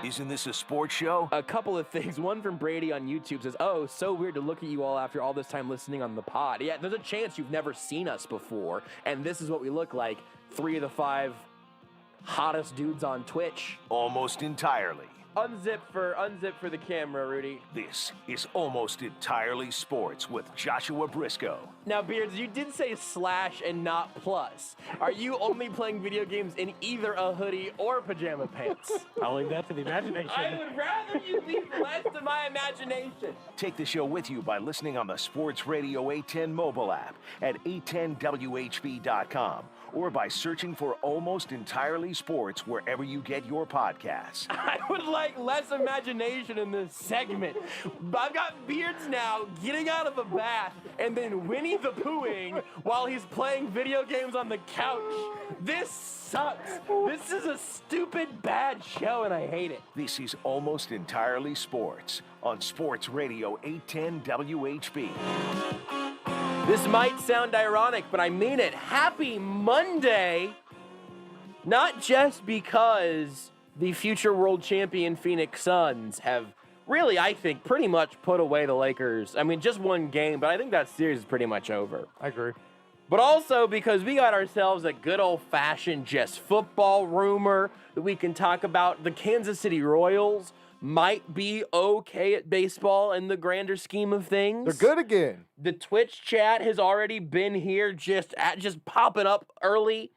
Isn't this a sports show? A couple of things. One from Brady on YouTube says, "Oh, so weird to look at you all after all this time listening on the pod." Yeah, there's a chance you've never seen us before, and this is what we look like. 3 of the 5 hottest dudes on Twitch. Almost entirely. Unzip for the camera, Rudy. This is Almost Entirely Sports with Joshua Brisco. Now, Beards, you did say slash and not plus. Are you only playing video games in either a hoodie or pajama pants? I'll leave that to the imagination. I would rather you leave less to my imagination. Take the show with you by listening on the Sports Radio 810 mobile app at 810WHB.com or by searching for Almost Entirely Sports wherever you get your podcasts. I would like less imagination in this segment. I've got Beards now getting out of a bath and then Winnie the Poohing while he's playing video games on the couch. This sucks. This is a stupid, bad show, and I hate it. This is Almost Entirely Sports on Sports Radio 810 WHB. This might sound ironic, but I mean it. Happy Monday! Not just because the future world champion Phoenix Suns have really, I think, pretty much put away the Lakers. I mean, just one game, but I think that series is pretty much over. I agree. But also because we got ourselves a good old-fashioned just football rumor that we can talk about. The Kansas City Royals might be okay at baseball in the grander scheme of things. They're good again. The Twitch chat has already been here just popping up early.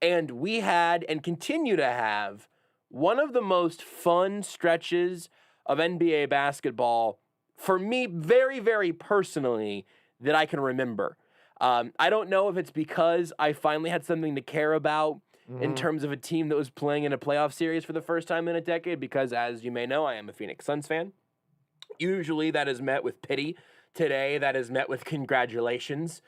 And we had and continue to have one of the most fun stretches of NBA basketball for me, very, very personally, that I can remember. I don't know if it's because I finally had something to care about in terms of a team that was playing in a playoff series for the first time in a decade, because as you may know, I am a Phoenix Suns fan. Usually that is met with pity. Today, that is met with congratulations.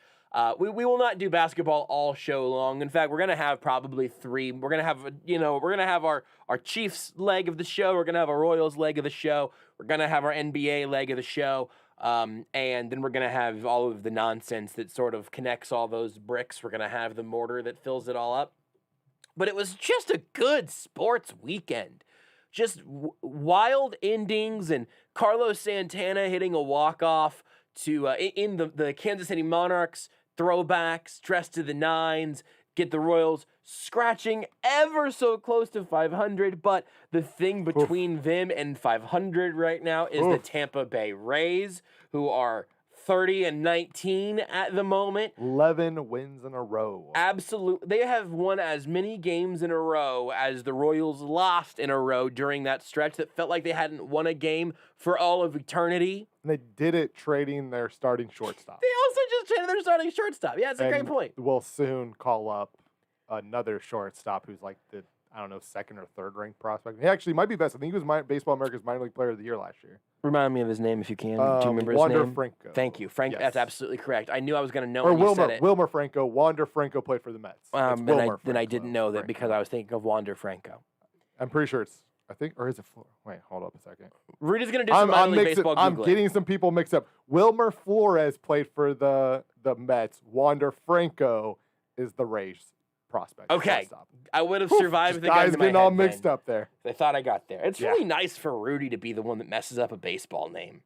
We will not do basketball all show long. In fact, we're going to have probably 3. We're going to have, we're going to have our Chiefs leg of the show. We're going to have our Royals leg of the show. We're going to have our NBA leg of the show. And then we're going to have all of the nonsense that sort of connects all those bricks. We're going to have the mortar that fills it all up. But it was just a good sports weekend. Just wild endings and Carlos Santana hitting a walk-off to in the Kansas City Monarchs throwbacks, dressed to the nines, get the Royals scratching ever so close to 500. But the thing between them and 500 right now is the Tampa Bay Rays, who are 30-19 at the moment. 11 wins in a row. Absolutely. They have won as many games in a row as the Royals lost in a row during that stretch that felt like they hadn't won a game for all of eternity. And they did it trading their starting shortstop. They also just traded their starting shortstop. Yeah, it's a great point. We'll soon call up another shortstop who's like the, second or third ranked prospect. He actually might be best. I think he was Baseball America's minor league player of the year last year. Remind me of his name if you can. Do you remember his Wander name? Franco. Thank you. Frank. Yes. That's absolutely correct. I knew I was going to know Or when you said it. Wilmer Franco. Wander Franco played for the Mets. Then I didn't know that because I was thinking of Wander Franco. I'm pretty sure it's, or is it Flores? Wait, hold up a second. Rudy's going to do some minor league baseball Googling. I'm getting some people mixed up. Wilmer Flores played for the Mets. Wander Franco is the Rays prospect. Okay. I would have survived with the guys getting all mixed up there. I thought I got there. It's really nice for Rudy to be the one that messes up a baseball name.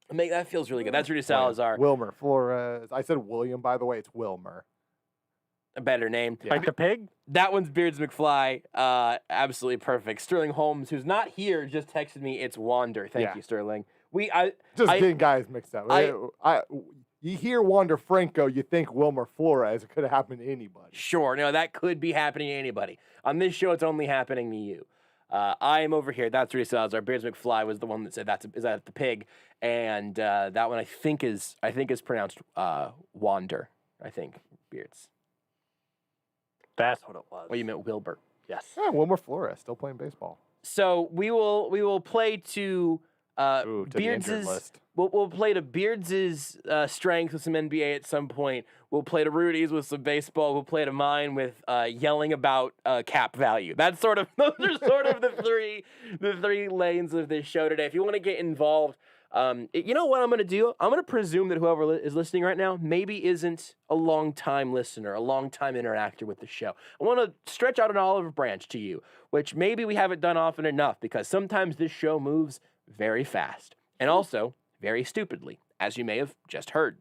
That feels really good. That's Rudy Salazar. Wilmer Flores. I said William, by the way. It's Wilmer. A better name. Yeah. Like the pig? That one's Beards McFly. Absolutely perfect. Sterling Holmes, who's not here, just texted me. It's Wander. Thank you, Sterling. Getting guys mixed up. You hear Wander Franco, you think Wilmer Flores. It could have happened to anybody. Sure. No, that could be happening to anybody. On this show, it's only happening to you. I am over here. That's Rudy Salazar. Beards McFly was the one that said is that the pig, and that one I think is pronounced Wander. I think Beards. That's what it was. Well, you meant Wilbur. Yes. Yeah, Wilmer Flores still playing baseball. So we will play to Beards' We'll play to Beards' strength with some NBA at some point. We'll play to Rudy's with some baseball. We'll play to mine with yelling about cap value. Those are sort of the three lanes of this show today. If you want to get involved, You know what I'm going to do? I'm going to presume that whoever is listening right now maybe isn't a long-time listener, a long-time interactor with the show. I want to stretch out an olive branch to you, which maybe we haven't done often enough because sometimes this show moves very fast and also very stupidly, as you may have just heard.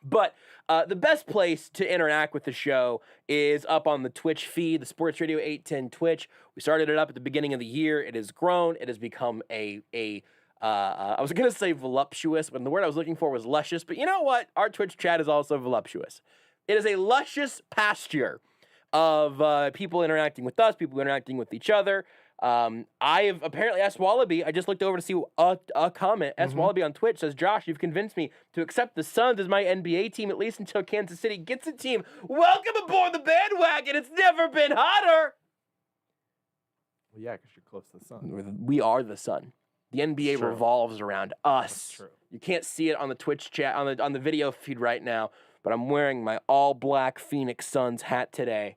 But the best place to interact with the show is up on the Twitch feed, the Sports Radio 810 Twitch. We started it up at the beginning of the year. It has grown. It has become I was going to say voluptuous, but the word I was looking for was luscious. But you know what? Our Twitch chat is also voluptuous. It is a luscious pasture of people interacting with us, people interacting with each other. I have apparently asked Wallaby. I just looked over to see a comment. S. Wallaby on Twitch says, Josh, you've convinced me to accept the Suns as my NBA team, at least until Kansas City gets a team. Welcome aboard the bandwagon. It's never been hotter. Well, yeah, because you're close to the sun. We are the sun. The NBA revolves around us. That's true. You can't see it on the Twitch chat, on the video feed right now, but I'm wearing my all-black Phoenix Suns hat today,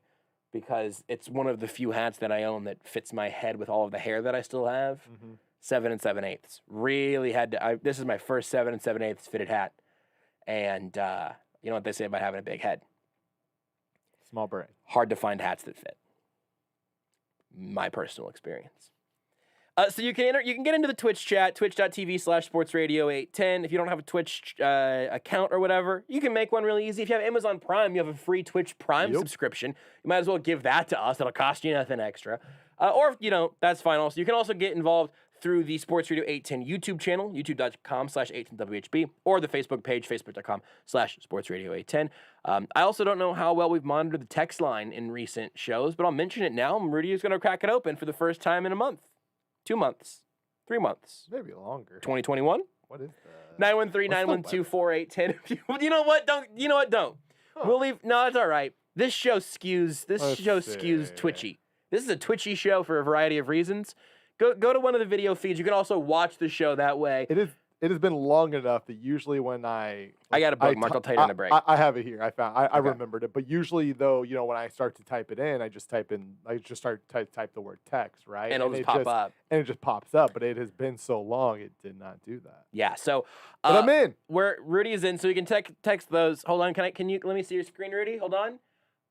because it's one of the few hats that I own that fits my head with all of the hair that I still have. 7 7/8. Really had to. This is my first 7 7/8 fitted hat, and you know what they say about having a big head? Small brain. Hard to find hats that fit. My personal experience. So you can get into the Twitch chat, twitch.tv/sportsradio810. If you don't have a Twitch account or whatever, you can make one really easy. If you have Amazon Prime, you have a free Twitch Prime subscription. You might as well give that to us. It'll cost you nothing extra. Or if you don't, that's fine also. You can also get involved through the Sports Radio 810 YouTube channel, youtube.com/810WHB, or the Facebook page, facebook.com/sportsradio810. I also don't know how well we've monitored the text line in recent shows, but I'll mention it now. Rudy is going to crack it open for the first time in a month. 2 months, 3 months, maybe longer. 2021. What is that? 913-912-4810. You know what? Don't. You know what? Don't. Huh. We'll leave. No, it's all right. This show skews. Skews twitchy. This is a twitchy show for a variety of reasons. Go to one of the video feeds. You can also watch the show that way. It has been long enough that usually when I got a bookmark. I'll tell you in a break. I have it here. I remembered it. But usually though, you know, when I start to type it in, I just start to type the word text, right? And it'll just pop up. And it just pops up. But it has been so long, it did not do that. Yeah. So. But I'm in. Where Rudy is in, so you can text those. Hold on. Can you let me see your screen, Rudy? Hold on.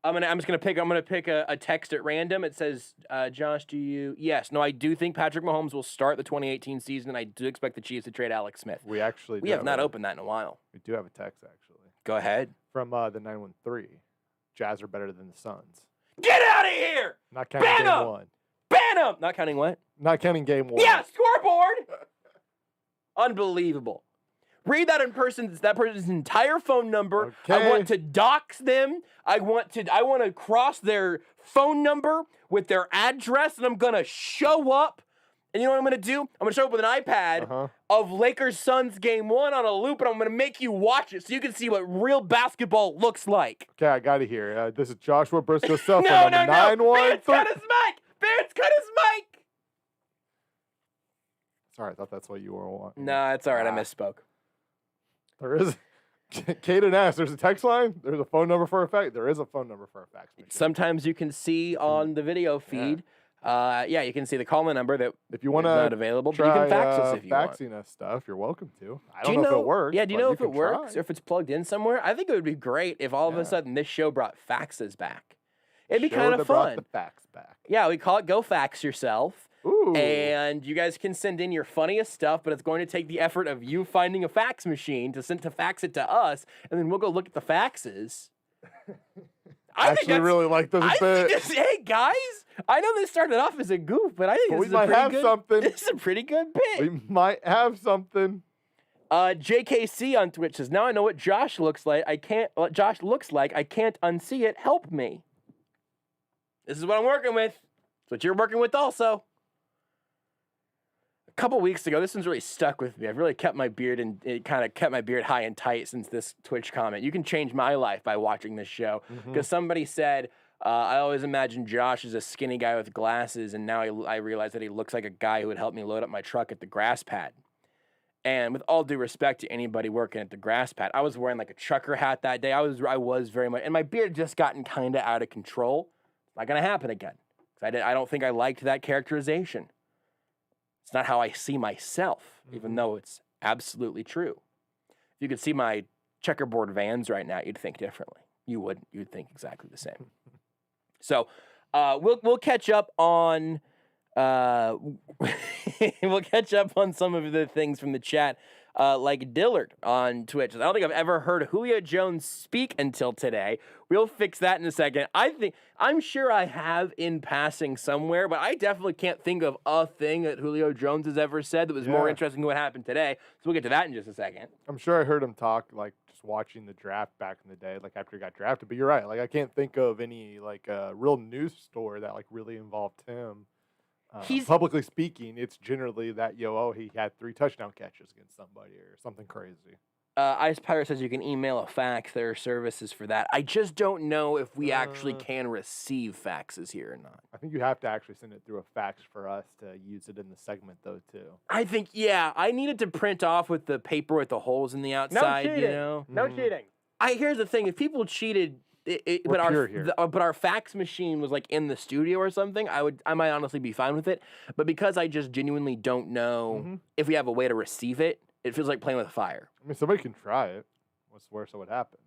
I'm gonna pick a text at random. It says, Josh, yes. No, I do think Patrick Mahomes will start the 2018 season, and I do expect the Chiefs to trade Alex Smith. We have not opened that in a while. We do have a text, actually. Go ahead. From the 913. Jazz are better than the Suns. Get out of here! Not counting game one. Ban him! Not counting what? Not counting game one. Yeah, scoreboard! Unbelievable. Read that person's entire phone number. Okay. I want to dox them. I want to cross their phone number with their address, and I'm gonna show up. And you know what I'm gonna do? I'm gonna show up with an iPad of Lakers Suns game 1 on a loop, and I'm gonna make you watch it so you can see what real basketball looks like. Okay, I got it here. This is Joshua Brisco's cell phone. No. 913. Barrett's cut his mic. Sorry, I thought that's what you were wanting. Nah, it's all right. I misspoke. There is. Caden asked, there's a text line? There's a phone number for a fax? There is a phone number for a fax machine. Sometimes you can see on the video feed. You can see the call-in number that if you want to not available, but you can fax us if you want. Faxing us stuff, you're welcome to. I don't know if it works. Yeah, do you know if it works or if it's plugged in somewhere? I think it would be great if all of a sudden this show brought faxes back. It'd be kind of fun. Brought the fax back. Yeah, we call it Go Fax Yourself. Ooh. And you guys can send in your funniest stuff, but it's going to take the effort of you finding a fax machine to fax it to us, and then we'll go look at the faxes. I actually really like this bit. Hey guys, I know this started off as a goof, but I think this is a pretty good. Something. This is a pretty good bit. We might have something. JKC on Twitch says, "Now I know what Josh looks like. I can't unsee it. Help me." This is what I'm working with. It's what you're working with also. A couple weeks ago, this one's really stuck with me. I've really kept my beard high and tight since this Twitch comment. You can change my life by watching this show. Because somebody said, I always imagined Josh as a skinny guy with glasses, and now I realize that he looks like a guy who would help me load up my truck at the grass pad. And with all due respect to anybody working at the grass pad, I was wearing like a trucker hat that day. I was very much, and my beard had just gotten kind of out of control. It's not going to happen again. I don't think I liked that characterization. It's not how I see myself, even though it's Absolutely true. If you could see my checkerboard Vans right now, you'd think differently. You wouldn't. You'd think exactly the same. So we'll catch up on we'll catch up on some of the things from the chat, like Dillard on Twitch. I don't think I've ever heard Julio Jones speak until today. We'll fix that in a second. I'm sure I have in passing somewhere, but I definitely can't think of a thing that Julio Jones has ever said that was more interesting than what happened today. So we'll get to that in just a second. I'm sure I heard him talk, like, just watching the draft back in the day, like, after he got drafted. But you're right. Like, I can't think of any, like, real news story that, like, really involved him. He's publicly speaking, it's generally that, he had 3 touchdown catches against somebody or something crazy. Ice Pirate says you can email a fax. There are services for that. I just don't know if we actually can receive faxes here or not. I think you have to actually send it through a fax for us to use it in the segment, though, too. I think, I needed to print off with the paper with the holes in the outside, cheating. you know? No cheating. Here's the thing. If people cheated, but our fax machine was like in the studio or something, I might honestly be fine with it. But because I just genuinely don't know if we have a way to receive it, it feels like playing with fire. I mean, somebody can try it. What's the worst that would happen?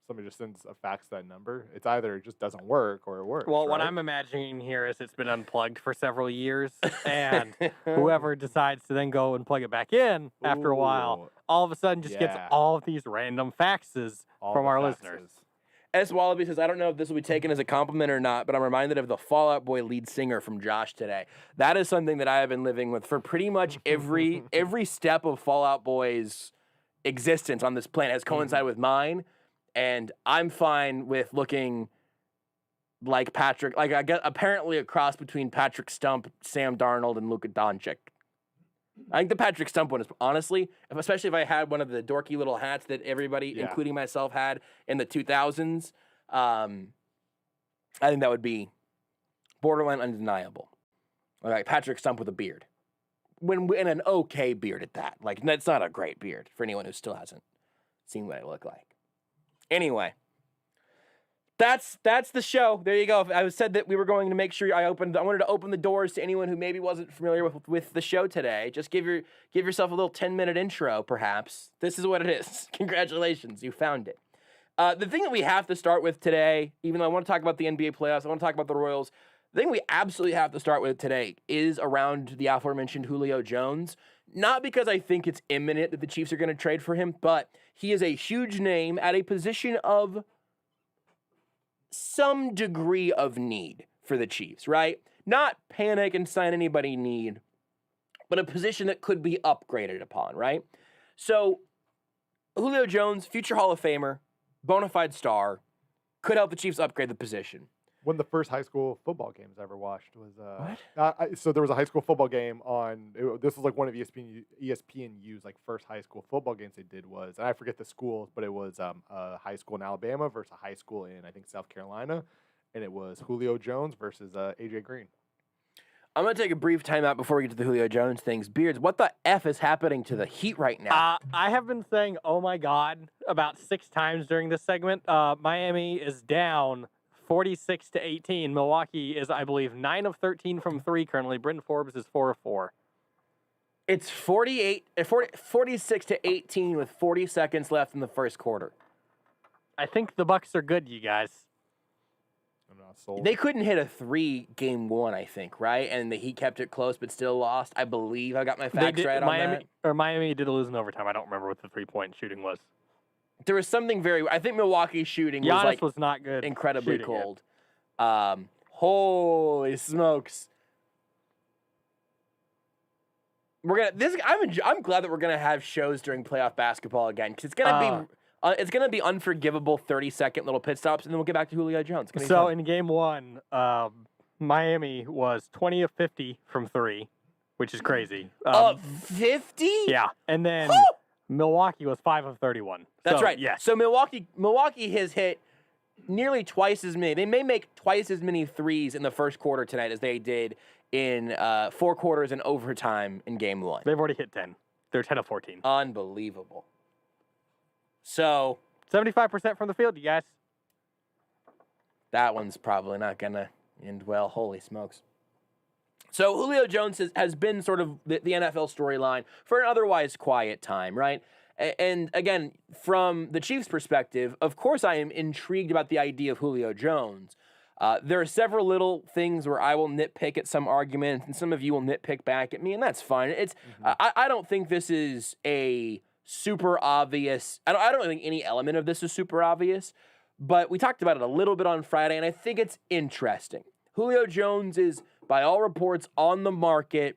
Somebody just sends a fax to that number. It's either it just doesn't work or it works. Well, right? what I'm imagining here is it's been unplugged for several years, and whoever decides to then go and plug it back in after a while, all of a sudden just gets all of these random faxes from our listeners. S. Wallaby says, I don't know if this will be taken as a compliment or not, but I'm reminded of the Fall Out Boy lead singer from Josh today. That is something that I have been living with for pretty much every step of Fall Out Boy's existence on this planet has coincided with mine, and I'm fine with looking like Patrick, like I get apparently a cross between Patrick Stump, Sam Darnold, and Luka Doncic. I think the Patrick Stump one is, honestly, especially if I had one of the dorky little hats that everybody, including myself, had in the 2000s, I think that would be borderline undeniable. Like Patrick Stump with a beard. And an okay beard at that. Like, that's not a great beard for anyone who still hasn't seen what I look like. Anyway. That's the show. There you go. I said that we were going to make sure I wanted to open the doors to anyone who maybe wasn't familiar with the show today. Just give yourself a little 10-minute intro, perhaps. This is what it is. Congratulations, you found it. The thing that we have to start with today, even though I want to talk about the NBA playoffs, I want to talk about the Royals, the thing we absolutely have to start with today is around the aforementioned Julio Jones. Not because I think it's imminent that the Chiefs are going to trade for him, but he is a huge name at a position of some degree of need for the Chiefs, right? Not panic and sign anybody need, but a position that could be upgraded upon, right? So, Julio Jones, future Hall of Famer, bona fide star, could help the Chiefs upgrade the position. One of the first high school football games I ever watched was so there was a high school football game on. This was like one of ESPNU's like first high school football games they did was, and I forget the schools, but it was a high school in Alabama versus a high school in I think South Carolina, and it was Julio Jones versus AJ Green. I'm going to take a brief timeout before we get to the Julio Jones things. Beards, what the F is happening to the Heat right now? I have been saying, oh my God, about 6 times during this segment. Miami is down 46-18. Milwaukee is, I believe, 9 of 13 from 3 currently. Britton Forbes is 4 of 4. It's 46-18 with 40 seconds left in the first quarter. I think the Bucks are good, you guys. I'm not sold. They couldn't hit a 3 game 1, I think, right? And the Heat kept it close but still lost. I believe I got my facts right on that. Miami did lose in overtime. I don't remember what the 3-point shooting was. There was something I think Milwaukee's shooting was not good. Incredibly cold. Holy smokes. I'm glad that we're gonna have shows during playoff basketball again, because it's gonna be unforgivable 30-second little pit stops, and then we'll get back to Julio Jones. So in game 1, Miami was 20 of 50 from 3, which is crazy. 50? Yeah, and then Milwaukee was 5 of 31. That's right. Yes. So Milwaukee has hit nearly twice as many. They may make twice as many threes in the first quarter tonight as they did in 4 quarters and overtime in game 1. They've already hit 10. They're 10 of 14. Unbelievable. So 75% from the field, you guys. That one's probably not going to end well. Holy smokes. So Julio Jones has been sort of the NFL storyline for an otherwise quiet time, right? And again, from the Chiefs' perspective, of course I am intrigued about the idea of Julio Jones. There are several little things where I will nitpick at some arguments, and some of you will nitpick back at me, and that's fine. It's I don't think this is a super obvious. I don't think any element of this is super obvious, but we talked about it a little bit on Friday, and I think it's interesting. Julio Jones is, by all reports, on the market.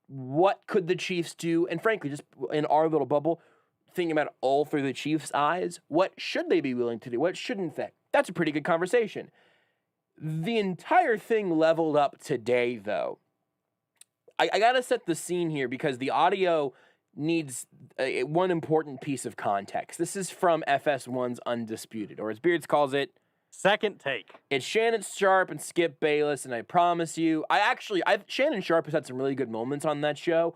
What could the Chiefs do? And frankly, just in our little bubble, thinking about it all through the Chiefs' eyes, what should they be willing to do? What shouldn't they? That's a pretty good conversation. The entire thing leveled up today, though. I got to set the scene here because the audio needs one important piece of context. This is from FS1's Undisputed, or as Beards calls it, Second Take. It's Shannon Sharpe and Skip Bayless, and I promise you, Shannon Sharpe has had some really good moments on that show.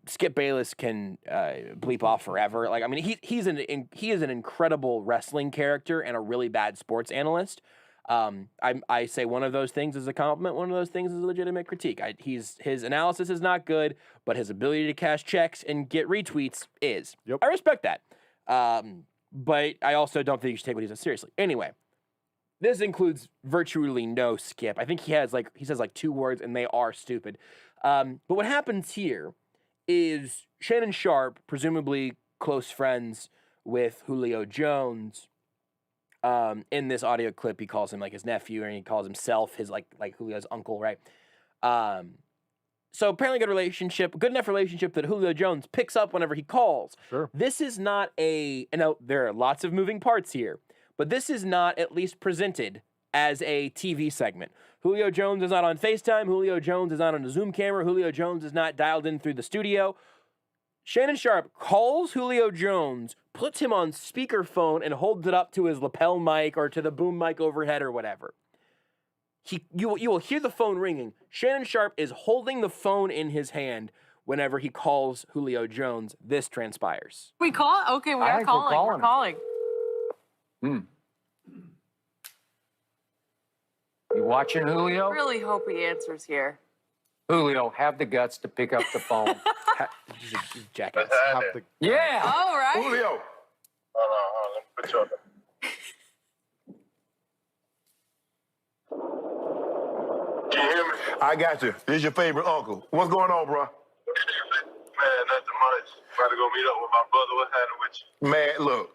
Skip Bayless can bleep off forever. Like, I mean, he is an incredible wrestling character and a really bad sports analyst. I say one of those things is a compliment, one of those things is a legitimate critique. His analysis is not good, but his ability to cash checks and get retweets is. Yep. I respect that. But I also don't think you should take what he says seriously. Anyway, this includes virtually no skip. I think he says like 2 words and they are stupid. But what happens here is Shannon Sharpe, presumably close friends with Julio Jones. In this audio clip, he calls him like his nephew, and he calls himself his like Julio's uncle, right? So apparently good enough relationship that Julio Jones picks up whenever he calls. Sure. This is not there are lots of moving parts here, but this is not at least presented as a TV segment. Julio Jones is not on FaceTime. Julio Jones is not on a Zoom camera. Julio Jones is not dialed in through the studio. Shannon Sharpe calls Julio Jones, puts him on speakerphone, and holds it up to his lapel mic or to the boom mic overhead or whatever. You will hear the phone ringing. Shannon Sharpe is holding the phone in his hand whenever he calls Julio Jones. This transpires. We call? Okay, we are calling. We're calling. You watching, Julio? I really hope he answers here. Julio, have the guts to pick up the phone. Jackass. Yeah. All right. Julio. Hold on. Let me put you on. Can you hear me? I got you. This is your favorite uncle. What's going on, bro? Man, nothing much. About to go meet up with my brother. What's happening with you? Man, look.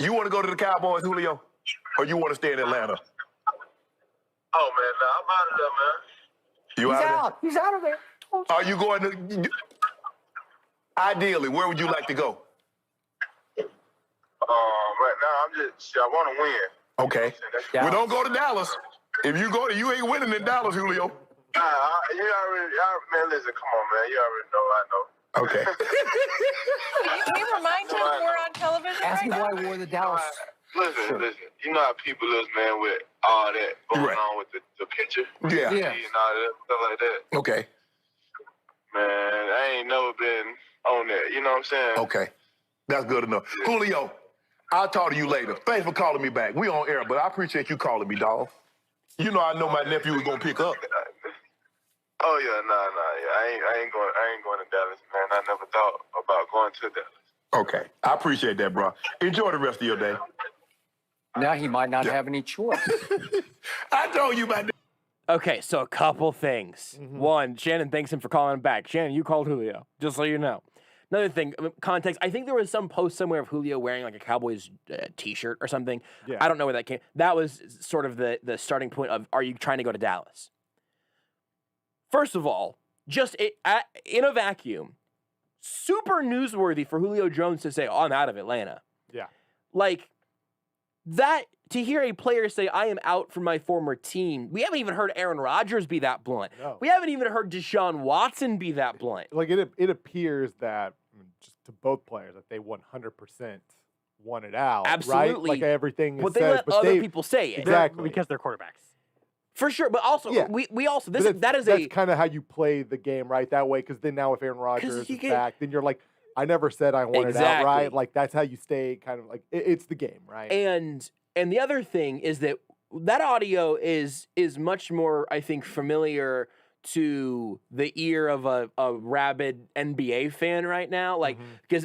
You want to go to the Cowboys, Julio? Or you want to stay in Atlanta? Oh, man, nah, I'm out of there, man. You out? He's out of there. Are you going to... Ideally, where would you like to go? Right now, I want to win. Okay. Well, don't go to Dallas. If you go to, you ain't winning in Dallas, Julio. You already, man, listen, come on, man. You already know I know. Okay. Can you remind him we're on television Ask right me now? why we wore the Dallas. Listen. You know how people is, man, with all that going on with the picture? Yeah. And all that, stuff like that. Okay. Man, I ain't never been on that. You know what I'm saying? Okay. That's good enough. Yeah. Julio, I'll talk to you later. Thanks for calling me back. We on air, but I appreciate you calling me, dog. You know I know my nephew was going to pick up. Oh, yeah, nah. I ain't going to Dallas, man. I never thought about going to Dallas. Okay. I appreciate that, bro. Enjoy the rest of your day. Now he might not have any choice. I told you about that. Okay, so a couple things. One, Shannon thanks him for calling him back. Shannon, you called Julio, just so you know. Another thing, context, I think there was some post somewhere of Julio wearing like a Cowboys t-shirt or something. Yeah. I don't know where that came. That was sort of the starting point of, are you trying to go to Dallas? First of all, in a vacuum, super newsworthy for Julio Jones to say, oh, I'm out of Atlanta. Yeah. Like, that, to hear a player say, I am out from my former team, we haven't even heard Aaron Rodgers be that blunt. No. We haven't even heard Deshaun Watson be that blunt. Like, it appears that, just to both players, that they 100% want it out. Absolutely. Right? Like, everything but they says, let other people say it. Exactly. Because they're quarterbacks. For sure, but also, we also, that's kind of how you play the game, right? That way, because then now if Aaron Rodgers is back, then you're like, I never said I wanted it out, right? Like, that's how you stay kind of like, it's the game, right? And the other thing is that audio is much more, I think, familiar to the ear of a rabid NBA fan right now. Like,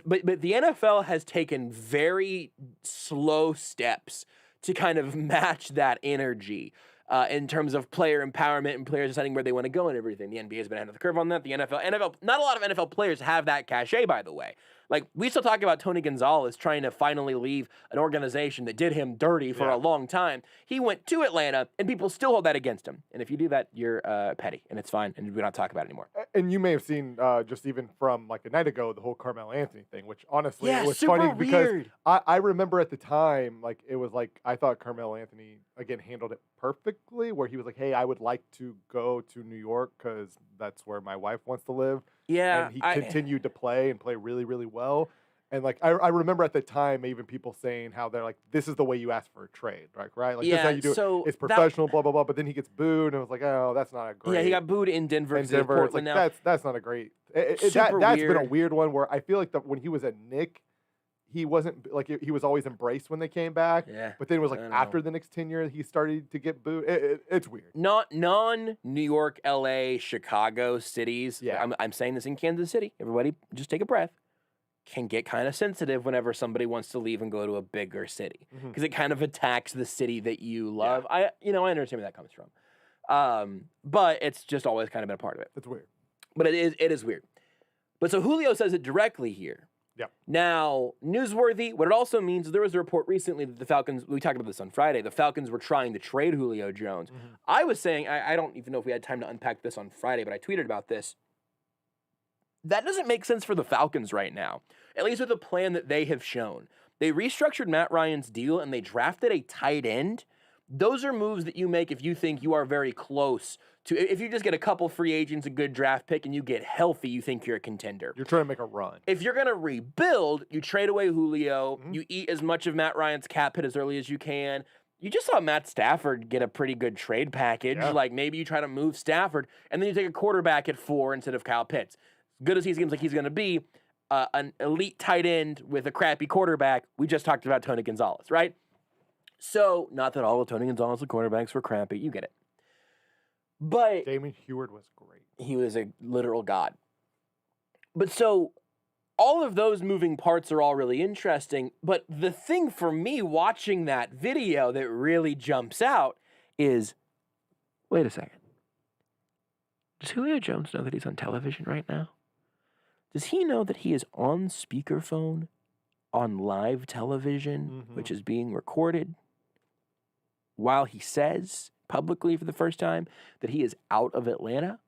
but the NFL has taken very slow steps to kind of match that energy in terms of player empowerment and players deciding where they want to go and everything. The NBA has been ahead of the curve on that. The NFL, not a lot of NFL players have that cachet, by the way. Like, we still talk about Tony Gonzalez trying to finally leave an organization that did him dirty for a long time. He went to Atlanta, and people still hold that against him. And if you do that, you're petty, and it's fine, and we don't talk about it anymore. And you may have seen, just even from like a night ago, the whole Carmelo Anthony thing, which honestly it was super funny weird. because I remember at the time, like, it was like, I thought Carmelo Anthony, again, handled it perfectly, where he was like, hey, I would like to go to New York because that's where my wife wants to live. Yeah. And he continued to play and play really, really well. And like I remember at the time, even people saying how they're like, "This is the way you ask for a trade, right? Like this is how you do it. It's professional, blah blah blah." But then he gets booed, and it was like, "Oh, that's not a great." Yeah, he got booed in Denver. It's like now. that's not a great. That's been a weird one where I feel like when he was at Nick, he wasn't like he was always embraced when they came back. Yeah, but then it was like after the Knicks tenure, he started to get booed. It's weird. Not non-New York, LA, Chicago cities. Yeah, I'm saying this in Kansas City. Everybody, just take a breath. Can get kind of sensitive whenever somebody wants to leave and go to a bigger city because it kind of attacks the city that you love. Yeah. I understand where that comes from, but it's just always kind of been a part of it. It's weird, but it is weird. But so Julio says it directly here. Yeah. Now, newsworthy. What it also means is there was a report recently that the Falcons. We talked about this on Friday. The Falcons were trying to trade Julio Jones. I was saying I don't even know if we had time to unpack this on Friday, but I tweeted about this. That doesn't make sense for the Falcons right now, at least with the plan that they have shown. They restructured Matt Ryan's deal and they drafted a tight end. Those are moves that you make if you think you are very close to, if you just get a couple free agents, a good draft pick, and you get healthy, you think you're a contender. You're trying to make a run. If you're going to rebuild, you trade away Julio, you eat as much of Matt Ryan's cap hit as early as you can. You just saw Matt Stafford get a pretty good trade package. Yeah. Like maybe you try to move Stafford, and then you take a quarterback at 4 instead of Kyle Pitts. Good as he seems like he's going to be, an elite tight end with a crappy quarterback. We just talked about Tony Gonzalez, right? So, not that all of Tony Gonzalez's quarterbacks were crappy. You get it. But Damon Heward was great. He was a literal god. But so, all of those moving parts are all really interesting. But the thing for me watching that video that really jumps out is, wait a second. Does Julio Jones know that he's on television right now? Does he know that he is on speakerphone on live television, which is being recorded, while he says publicly for the first time that he is out of Atlanta?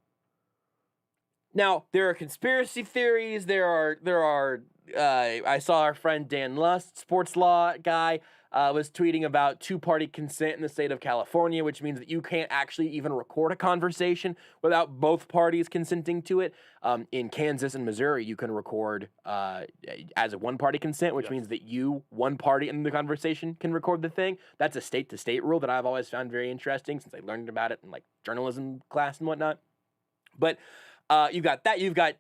Now, there are conspiracy theories. There are. I saw our friend Dan Lust, sports law guy, was tweeting about 2-party consent in the state of California, which means that you can't actually even record a conversation without both parties consenting to it. In Kansas and Missouri, you can record as a 1-party consent, which means that one party in the conversation, can record the thing. That's a state-to-state rule that I've always found very interesting since I learned about it in like journalism class and whatnot. But you've got that. You've got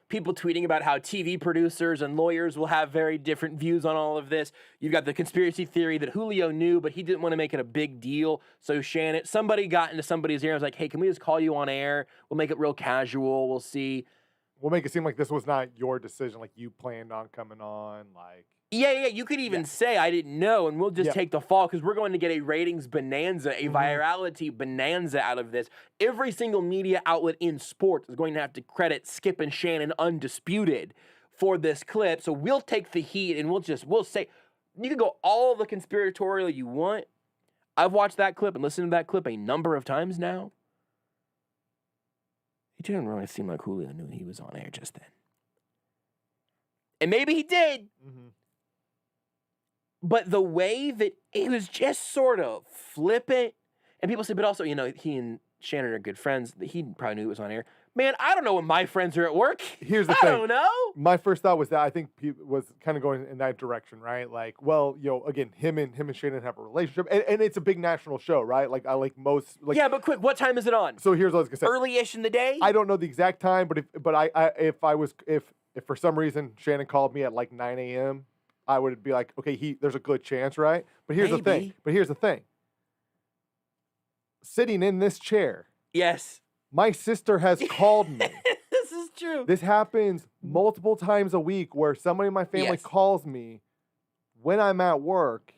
people tweeting about how TV producers and lawyers will have very different views on all of this. You've got the conspiracy theory that Julio knew, but he didn't want to make it a big deal. So somebody got into somebody's ear and was like, "Hey, can we just call you on air? We'll make it real casual. We'll see. We'll make it seem like this was not your decision. Like you planned on coming on. Like." Yeah. You could even say, I didn't know, and we'll just take the fall because we're going to get a ratings bonanza, a virality bonanza out of this. Every single media outlet in sports is going to have to credit Skip and Shannon undisputed for this clip. So we'll take the heat and we'll say, you can go all the conspiratorial you want. I've watched that clip and listened to that clip a number of times now. It didn't really seem like Julio knew he was on air just then. And maybe he did. But the way that he was just sort of flippant, and people say, but also, he and Shannon are good friends. He probably knew it was on air. Man, I don't know when my friends are at work. Here's the thing. I don't know. My first thought was that I think he was kind of going in that direction, right? Like, well, again, him and Shannon have a relationship, and it's a big national show, right? Like, I like most. Like, yeah, but quick, what time is it on? So here's what I was gonna say. Early-ish in the day. I don't know the exact time, but if for some reason Shannon called me at like 9 a.m., I would be like, okay, there's a good chance, right? But here's the thing. Sitting in this chair. Yes. My sister has called me. This is true. This happens multiple times a week where somebody in my family calls me when I'm at work.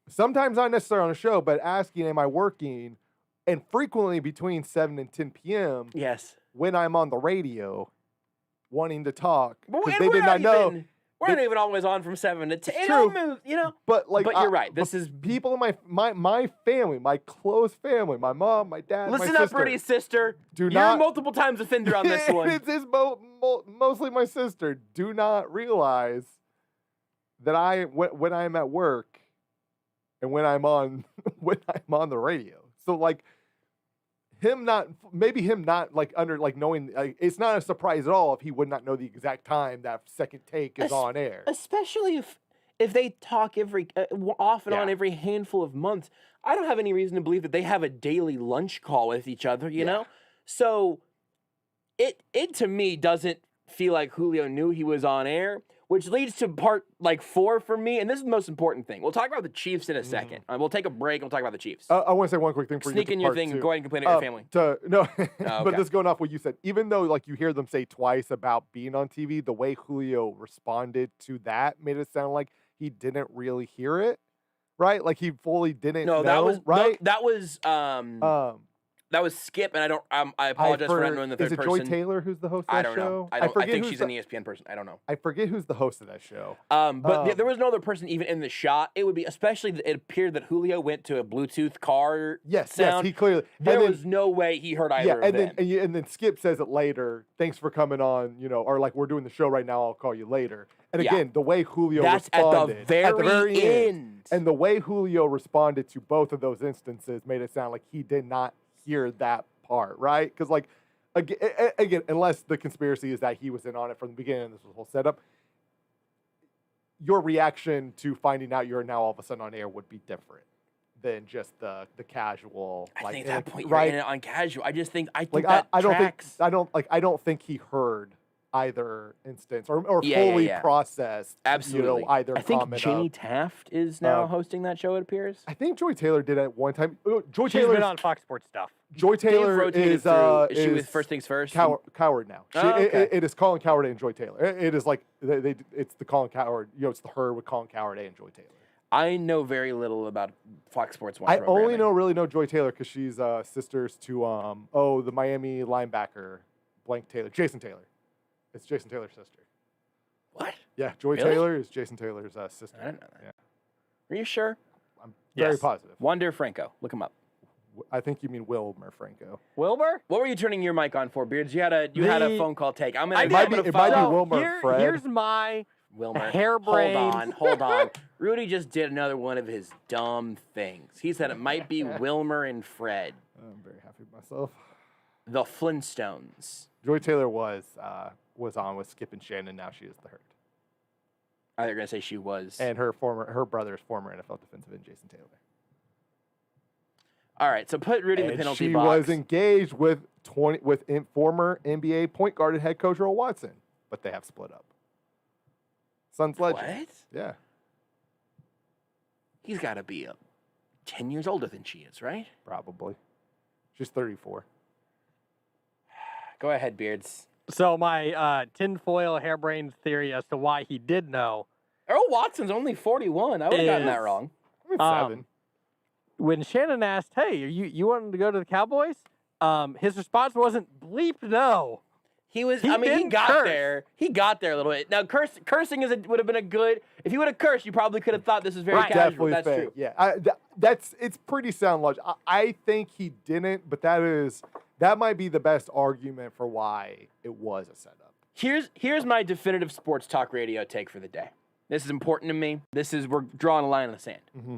Sometimes not necessarily on a show, but asking, am I working? And frequently between 7 and 10 p.m. Yes. When I'm on the radio wanting to talk. Because they did not know. We're not even always on from 7 to 10. It's true. But you're right. This is people in my family, my close family, my mom, my dad, Listen my up, sister. Rudy's sister. You're multiple times offender on this one. It's mostly my sister. Do not realize that when I'm at work and when I'm on the radio. So like him not like under like knowing it's not a surprise at all if he would not know the exact time that second take is on air. Especially if they talk every off and on every handful of months. I don't have any reason to believe that they have a daily lunch call with each other, you know? So it to me doesn't feel like Julio knew he was on air, which leads to part 4 for me, and this is the most important thing. We'll talk about the Chiefs in a second. We'll take a break and we'll talk about the Chiefs. I want to say one quick thing for you. Sneak in your thing and go ahead and complain to your family. But this is going off what you said. Even though you hear them say twice about being on TV, the way Julio responded to that made it sound like he didn't really hear it, right? Like he fully didn't know, right? That was Skip, and I apologize for not knowing the third person. Is it Joy Taylor who's the host of that show? I don't know. I think she's an ESPN person. I don't know. I forget who's the host of that show. But there was no other person even in the shot. It would be, especially, it appeared that Julio went to a Bluetooth car sound. Yes, he clearly. There was no way he heard either of them. And then Skip says it later. Thanks for coming on, or like, we're doing the show right now, I'll call you later. And again, the way Julio responded. At the very end. And the way Julio responded to both of those instances made it sound like he did not hear that part, right? Because again, unless the conspiracy is that he was in on it from the beginning and this was a whole setup, your reaction to finding out you're now all of a sudden on air would be different than just the casual. I think at that point you're in it on casual. I think that tracks. I don't think he heard either instance or fully processed. Absolutely. Either I think comment Jenny Taft is now hosting that show, it appears. I think Joy Taylor did at one time. She's been on Fox Sports stuff. Joy Taylor is she with First Things First? Coward now. It is Colin Coward and Joy Taylor. It is like it's the Colin Coward. It's the her with Colin Coward and Joy Taylor. I know very little about Fox Sports 1 I programming. only know Joy Taylor because she's sisters to the Miami linebacker blank Taylor, Jason Taylor. It's Jason Taylor's sister. What? Yeah, Joy Taylor is Jason Taylor's sister. I didn't know that. Yeah. Are you sure? I'm very positive. Wander Franco. Look him up. I think you mean Wilmer Franco. Wilbur? What were you turning your mic on for, Beards? You had a phone call take. It might be Wilmer. Fred. Here's my Wilmer. Hairbrain. Hold on. Rudy just did another one of his dumb things. He said it might be Wilmer and Fred. I'm very happy with myself. The Flintstones. Joy Taylor was on with Skip and Shannon. Now she is the Hurt. I thought you were gonna say she was. And her brother's former NFL defensive end, Jason Taylor. All right, so put Rudy in the penalty box. She was engaged with former NBA point guard and head coach Earl Watson, but they have split up. Son's legend. What? Yeah. He's got to be 10 years older than she is, right? Probably. She's 34. Go ahead, Beards. So my tinfoil harebrained theory as to why he did know. Earl Watson's only 41. I would have gotten that wrong. 7. When Shannon asked, "Hey, you wanting to go to the Cowboys?" His response wasn't bleep no. He got there. He got there a little bit. Now, cursing would have been a good. If he would have cursed, you probably could have thought this is very casual. Definitely That's fake. true. Yeah, it's pretty sound logic. I think he didn't, but that might be the best argument for why it was a setup. Here's my definitive sports talk radio take for the day. This is important to me. We're drawing a line in the sand. Mm-hmm.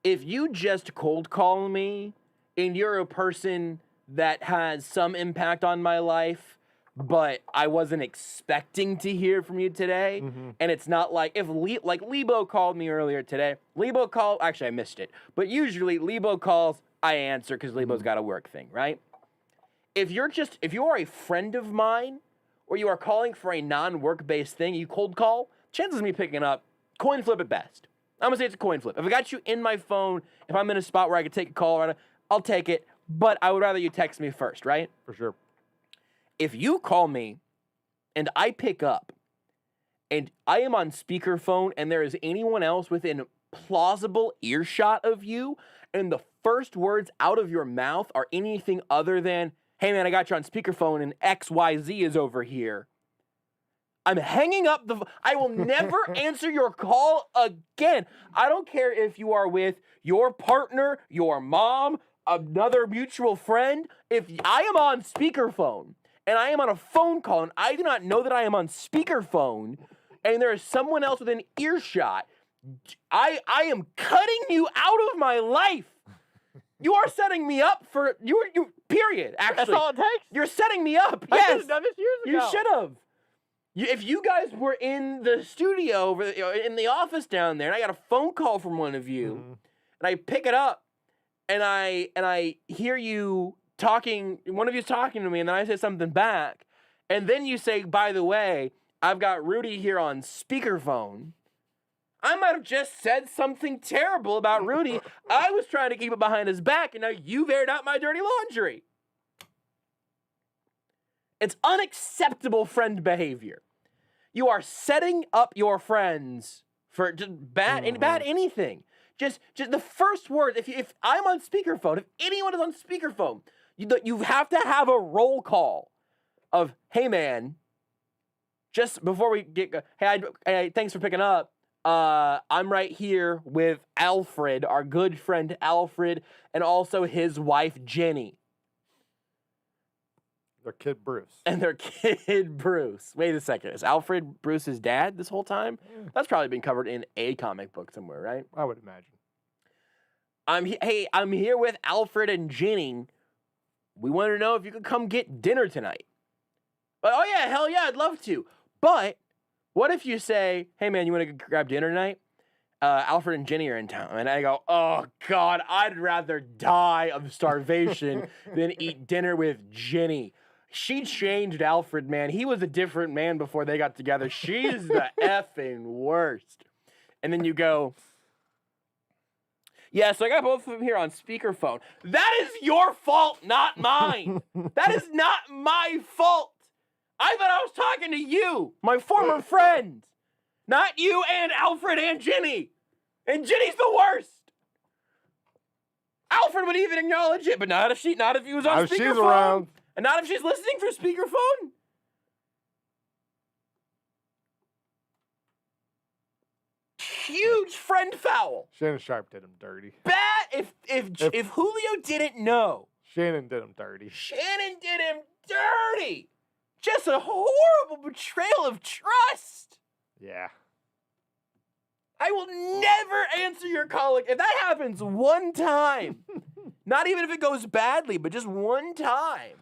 If you just cold call me and you're a person that has some impact on my life, but I wasn't expecting to hear from you today, and it's not like if Lebo called me earlier today. Actually I missed it, but usually Lebo calls, I answer because Lebo's got a work thing, right? If you are a friend of mine, or you are calling for a non-work-based thing, you cold call, chances of me picking up, coin flip at best. I'm gonna say it's a coin flip. If I got you in my phone, if I'm in a spot where I could take a call, I'll take it. but I would rather you text me first, right? For sure. If you call me and I pick up and I am on speakerphone and there is anyone else within plausible earshot of you and the first words out of your mouth are anything other than, hey man, I got you on speakerphone and XYZ is over here, I'm hanging up I will never answer your call again. I don't care if you are with your partner, your mom, another mutual friend. If I am on speakerphone and I am on a phone call and I do not know that I am on speakerphone and there is someone else within earshot, I am cutting you out of my life. You are setting me up for you. Period. Actually, that's all it takes. You're setting me up. I Yes, could have done this years ago. you should have. If you guys were in the studio, in the office down there, and I got a phone call from one of you, and I pick it up, and I hear you talking, one of you's talking to me, and then I say something back, and then you say, by the way, I've got Rudy here on speakerphone. I might have just said something terrible about Rudy. I was trying to keep it behind his back, and now you've aired out my dirty laundry. It's unacceptable friend behavior. You are setting up your friends for just bad anything. Just the first word. If I'm on speakerphone, if anyone is on speakerphone, you have to have a roll call of, hey man, just before we get, hey, thanks for picking up. I'm right here with Alfred, our good friend Alfred, and also his wife Jenny. Their kid Bruce. And their kid Bruce. Wait a second. Is Alfred Bruce's dad this whole time? That's probably been covered in a comic book somewhere, right? I would imagine. I'm here with Alfred and Jenny. We wanted to know if you could come get dinner tonight. But, oh yeah, hell yeah, I'd love to. But what if you say, hey man, you want to grab dinner tonight? Alfred and Jenny are in town. And I go, oh God, I'd rather die of starvation than eat dinner with Jenny. She changed Alfred, man. He was a different man before they got together. She's the effing worst. And then you go, yeah, so I got both of them here on speakerphone. That is your fault, not mine. That is not my fault. I thought I was talking to you, my former friend. Not you and Alfred and Jenny. And Jenny's the worst. Alfred would even acknowledge it, but not if he was on speakerphone. She's around. And not if she's listening through speakerphone. Huge friend foul. Shannon Sharp did him dirty. Bad if Julio didn't know. Shannon did him dirty. Shannon did him dirty. Just a horrible betrayal of trust. Yeah. I will never answer your call. If that happens one time, not even if it goes badly, but just one time,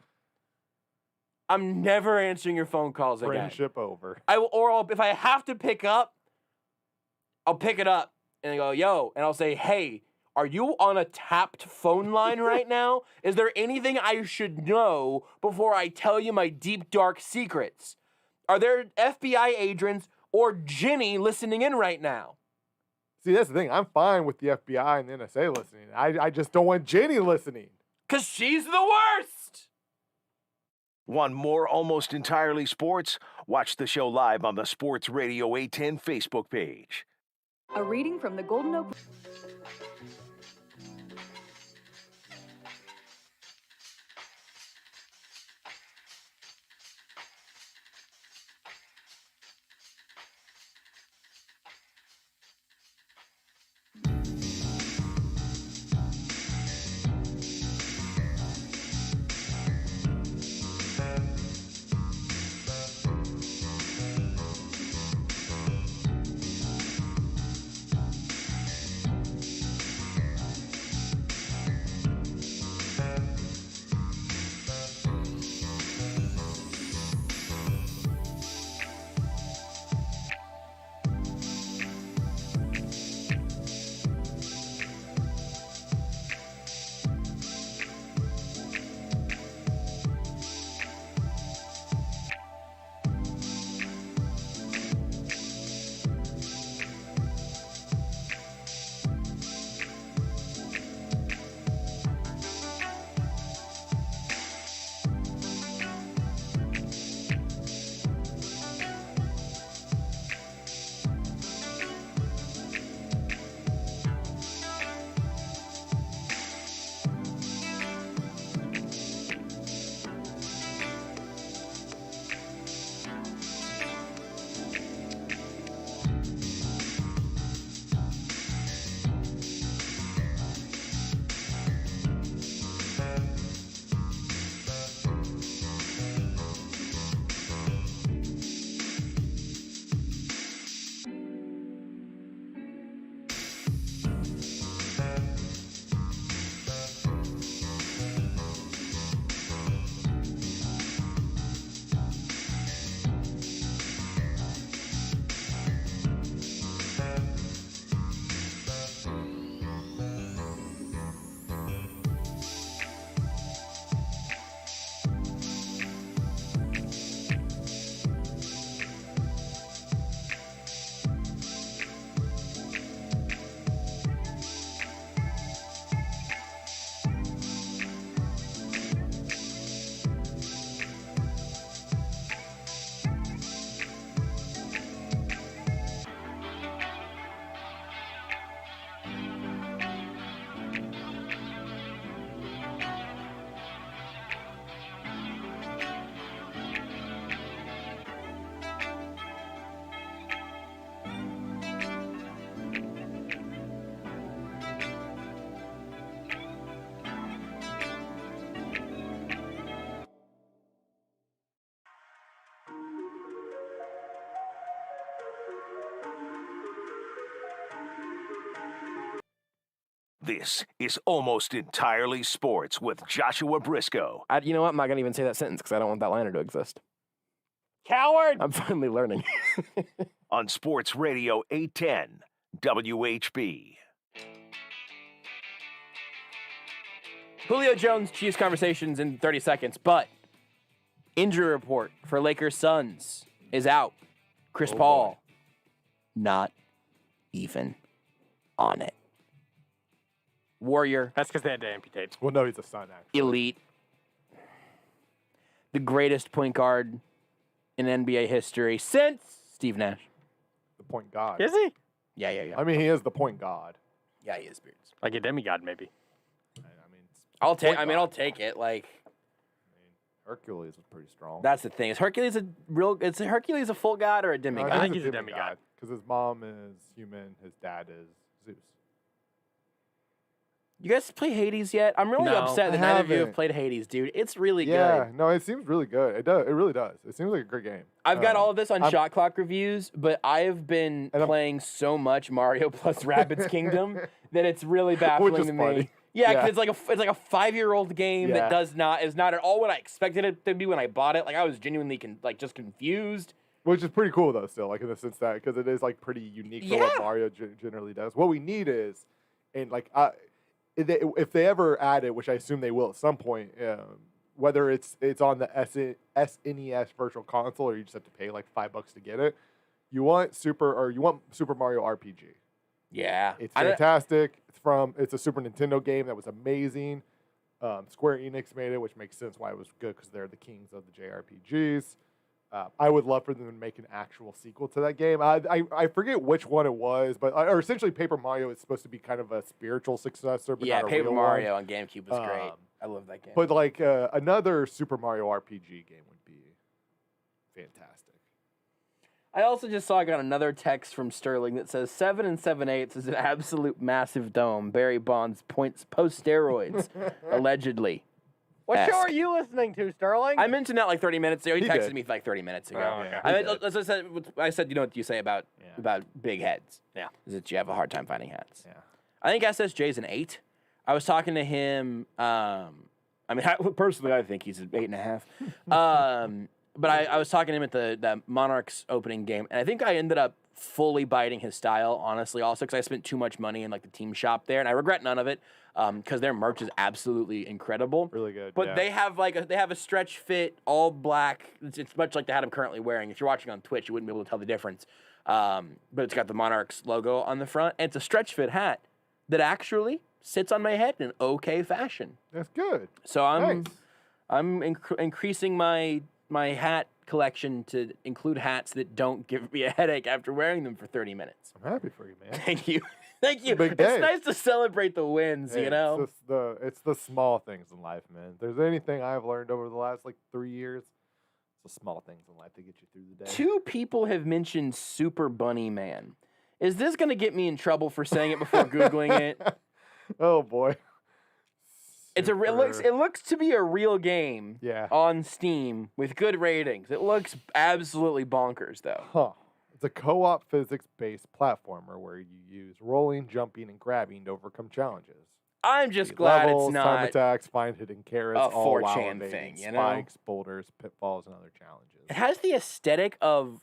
I'm never answering your phone calls again. Friendship over. If I have to pick up, I'll pick it up and I go, yo, and I'll say, hey, are you on a tapped phone line right now? Is there anything I should know before I tell you my deep, dark secrets? Are there FBI agents or Jenny listening in right now? See, that's the thing. I'm fine with the FBI and the NSA listening. I just don't want Jenny listening. Because she's the worst. Want more Almost Entirely Sports? Watch the show live on the Sports Radio 810 Facebook page. A reading from the Golden Oak. This is Almost Entirely Sports with Joshua Brisco. You know what? I'm not going to even say that sentence because I don't want that liner to exist. Coward! I'm finally learning. On Sports Radio 810 WHB. Julio Jones, Chiefs conversations in 30 seconds, but injury report for Lakers Suns is out. Chris Paul, not even on it. Warrior. That's because they had to amputate. Well, no, he's a Sun, actually. Elite. The greatest point guard in NBA history since Steve Nash. The point god. Is he? Yeah. I mean, he is the point god. Yeah, he is, Beards. Like a demigod, maybe. I'll take it. Like, Hercules was pretty strong. that's the thing. Is Hercules a full god or a demigod? I think he's a demigod. Because his mom is human, his dad is Zeus. You guys play Hades yet? I'm really No, upset that I none of you have haven't. played Hades, dude. It's really Yeah, good. no, it seems really good. It does. It really does. It seems like a great game. I've got all of this on I'm- Shot Clock reviews, but I have been playing so much Mario plus Rabbids Kingdom that it's really baffling is to me. funny. Yeah, Yeah. because it's like a 5-year-old game that Yeah. is not at all what I expected it to be when I bought it. Like I was genuinely just confused. Which is pretty cool though, still, like in the sense that because it is like pretty unique for what Yeah. Mario generally does. What we need is, and like if they ever add it, which I assume they will at some point, whether it's on the SNES Virtual Console or you just have to pay like $5 to get it, you want Super Mario RPG. Yeah, It's fantastic. It's a Super Nintendo game that was amazing. Square Enix made it, which makes sense why it was good because they're the kings of the JRPGs. I would love for them to make an actual sequel to that game. I forget which one it was, but or essentially Paper Mario is supposed to be kind of a spiritual successor. But yeah, not a Paper real Mario one. on GameCube was great. I love that game. But like another Super Mario RPG game would be fantastic. I also just saw I got another text from Sterling that says 7 7/8 is an absolute massive dome. Barry Bonds post steroids, allegedly. What Esque. show are you listening to, Sterling? I mentioned that like 30 minutes ago. He texted did. me like 30 minutes ago. Oh, okay. I said, you know what you say about big heads? Yeah. Is that you have a hard time finding hats. Yeah. I think SSJ's an 8. I was talking to him. Personally, I think he's an 8.5. But I was talking to him at the Monarchs opening game, and I think I ended up fully biting his style, honestly, also because I spent too much money in like the team shop there, and I regret none of it because their merch is absolutely incredible. Really good. But yeah. they have a stretch fit, all black. It's much like the hat I'm currently wearing. If you're watching on Twitch, you wouldn't be able to tell the difference. But it's got the Monarchs logo on the front, and it's a stretch fit hat that actually sits on my head in okay fashion. That's good. So Nice. I'm increasing my hat collection to include hats that don't give me a headache after wearing them for 30 minutes. I'm happy for you, man. Thank you. Thank you. a big It's day. nice to celebrate the wins, Hey, you know? it's the small things in life, man. If there's anything I've learned over the last like 3 years, it's the small things in life that get you through the day. 2 people have mentioned Super Bunny Man. Is this going to get me in trouble for saying it before Googling it? Oh boy. It looks to be a real game Yeah. on Steam with good ratings. It looks absolutely bonkers, though. Huh. It's a co-op physics-based platformer where you use rolling, jumping, and grabbing to overcome challenges. I'm just Beat glad levels, it's time not attacks, find hidden carrots, a all while 4chan evading thing, you know? spikes, boulders, pitfalls, and other challenges. It has the aesthetic of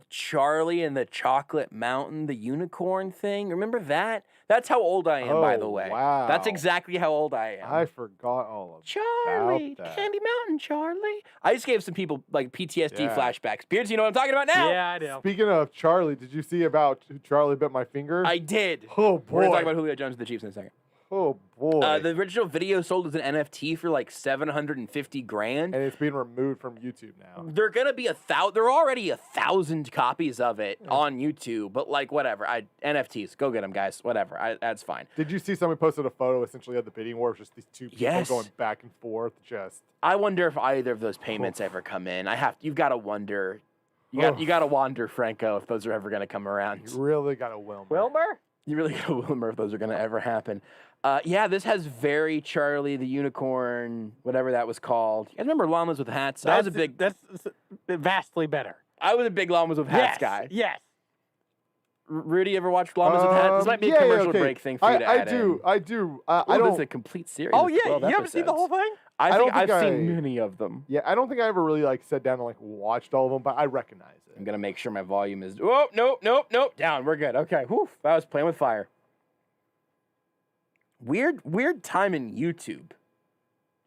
Charlie and the Chocolate Mountain, the unicorn thing. Remember that? That's how old I am, by the Oh, way. wow. That's exactly how old I am. I forgot all of Charlie, that. Candy Mountain, Charlie. I just gave some people like PTSD Yeah. flashbacks. Beards, you know what I'm talking about now? Yeah, I do. Speaking of Charlie, did you see about Charlie bit my finger? I did. Oh boy. We're going to talk about Julio Jones and the Chiefs in a second. Oh boy. The original video sold as an NFT for like $750,000. and it's being removed from YouTube now. They're gonna be there are already 1,000 copies of it on YouTube, but like whatever. NFTs, go get them, guys. Whatever, that's fine. Did you see somebody posted a photo essentially of the bidding war of just these two people Yes. going back and forth? Just I wonder if either of those payments ever come in. You've got to wonder. You got to wonder, Franco, if those are ever gonna come around. you really got to Wilmer. Wilbur? You really got to wonder if those are gonna ever happen. Yeah, this has very Charlie the Unicorn, whatever that was called. You guys remember llamas with hats? That's vastly better. I was a big llamas with hats Yes. guy. Yes. Rudy, ever watch Llamas with Hats? This might be a commercial break thing for you to add in. I do. I don't. This is a complete series. Oh yeah, 12 you haven't episodes. seen the whole thing? I think I've seen many of them. Yeah, I don't think I ever really like sat down and like watched all of them, but I recognize it. I'm gonna make sure my volume is. Oh nope. Down. We're good. Okay. Whew. That was playing with fire. Weird time in YouTube.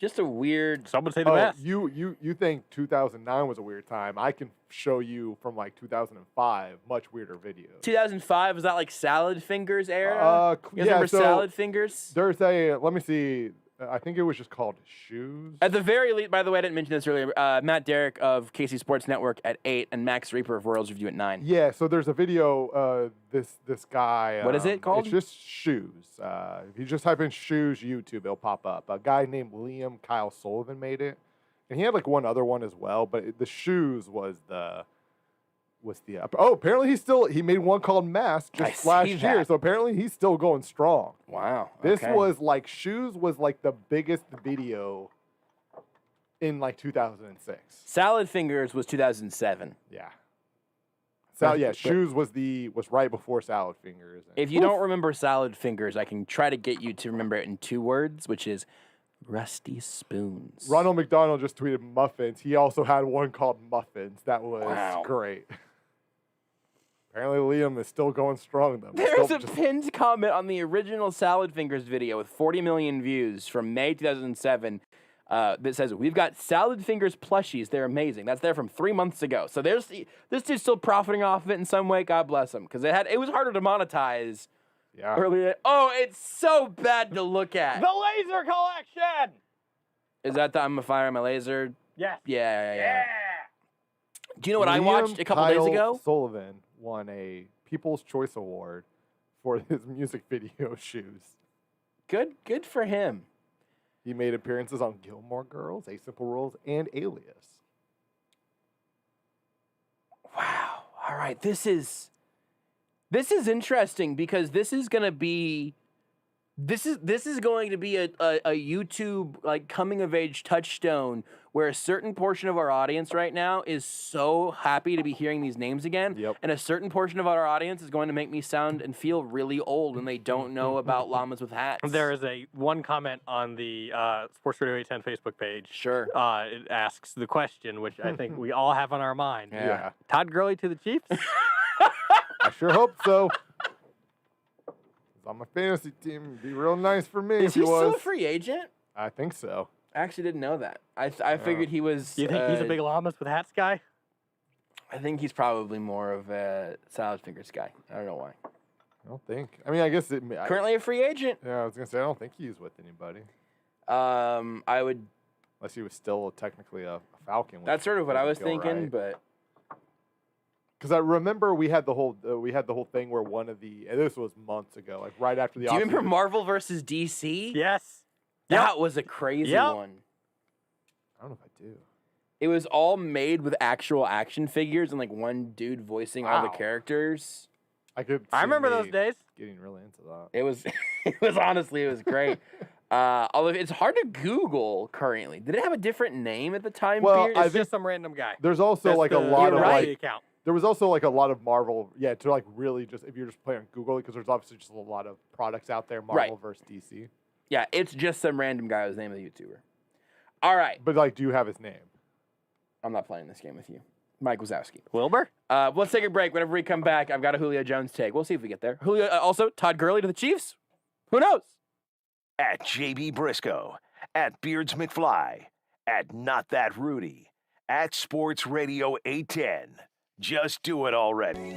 Just a weird. Some would say the best. You think 2009 was a weird time? I can show you from like 2005 much weirder videos. 2005 was that like Salad Fingers era? You guys remember Salad Fingers? There's a let me see. I think it was just called Shoes. At the very least, by the way, I didn't mention this earlier. Matt Derrick of KC Sports Network at 8 and Max Rieper of Royals Review at 9. Yeah, so there's a video. This guy. What is it called? It's just Shoes. If you just type in Shoes YouTube, it'll pop up. A guy named Liam Kyle Sullivan made it, and he had like one other one as well. But the Shoes was the. Apparently he made one called Mask just last year. So apparently he's still going strong. Wow. This was like Shoes was like the biggest video in like 2006. Salad Fingers was 2007. Yeah. Shoes was right before Salad Fingers. If you don't remember Salad Fingers, I can try to get you to remember it in 2 words, which is Rusty Spoons. Ronald McDonald just tweeted Muffins. He also had one called Muffins. That was great. Apparently Liam is still going strong, though. There's a pinned comment on the original Salad Fingers video with 40 million views from May 2007 that says, "We've got Salad Fingers plushies. They're amazing." That's there from 3 months ago. So this dude's still profiting off of it in some way. God bless him. Because it was harder to monetize earlier. Oh, it's so bad to look at. The laser collection! Is that the I'm a Fire, I'm a Laser? Yes. Yeah. Do you know what I watched a couple days ago? Sullivan won a People's Choice Award for his music video Shoes. Good for him. He made appearances on Gilmore Girls, A Simple Rules, and Alias. Wow. All right. This is interesting because this is going to be a YouTube like coming of age touchstone where a certain portion of our audience right now is so happy to be hearing these names again. Yep. And a certain portion of our audience is going to make me sound and feel really old when they don't know about Llamas with Hats. There is one comment on the Sports Radio 810 Facebook page. Sure. It asks the question, which I think we all have on our mind. Yeah. Todd Gurley to the Chiefs? I sure hope so. On my fantasy team, it'd be real nice for me Is he still a free agent? I think so. I actually didn't know that. I figured he was. Do you think he's a big Llamas with Hats guy? I think he's probably more of a Salad Fingers guy. I don't know why. I don't think. I mean, I guess currently a free agent. Yeah, I was gonna say I don't think he's with anybody. I would. Unless he was still technically a Falcon. That's sort of what I was thinking, but. Because I remember we had the whole thing where one of the and this was months ago, like right after the. Do you remember Marvel versus DC? Yes. That was a crazy one. I don't know if I do. It was all made with actual action figures and like one dude voicing all the characters. I remember those days. Getting really into that. It was honestly great. Although it's hard to Google currently. Did it have a different name at the time? Well, it's just some random guy. There's also like a lot of like. Account. There was also like a lot of Marvel, to like really just if you're just playing on Google because there's obviously just a lot of products out there, Marvel versus DC. Yeah, it's just some random guy whose name is a YouTuber. All right. But like, do you have his name? I'm not playing this game with you. Mike Wazowski. Wilbur? Let's take a break. Whenever we come back, I've got a Julio Jones take. We'll see if we get there. Julio, also, Todd Gurley to the Chiefs? Who knows? At JB Brisco. At Beards McFly. At Not That Rudy. At Sports Radio 810. Just do it already.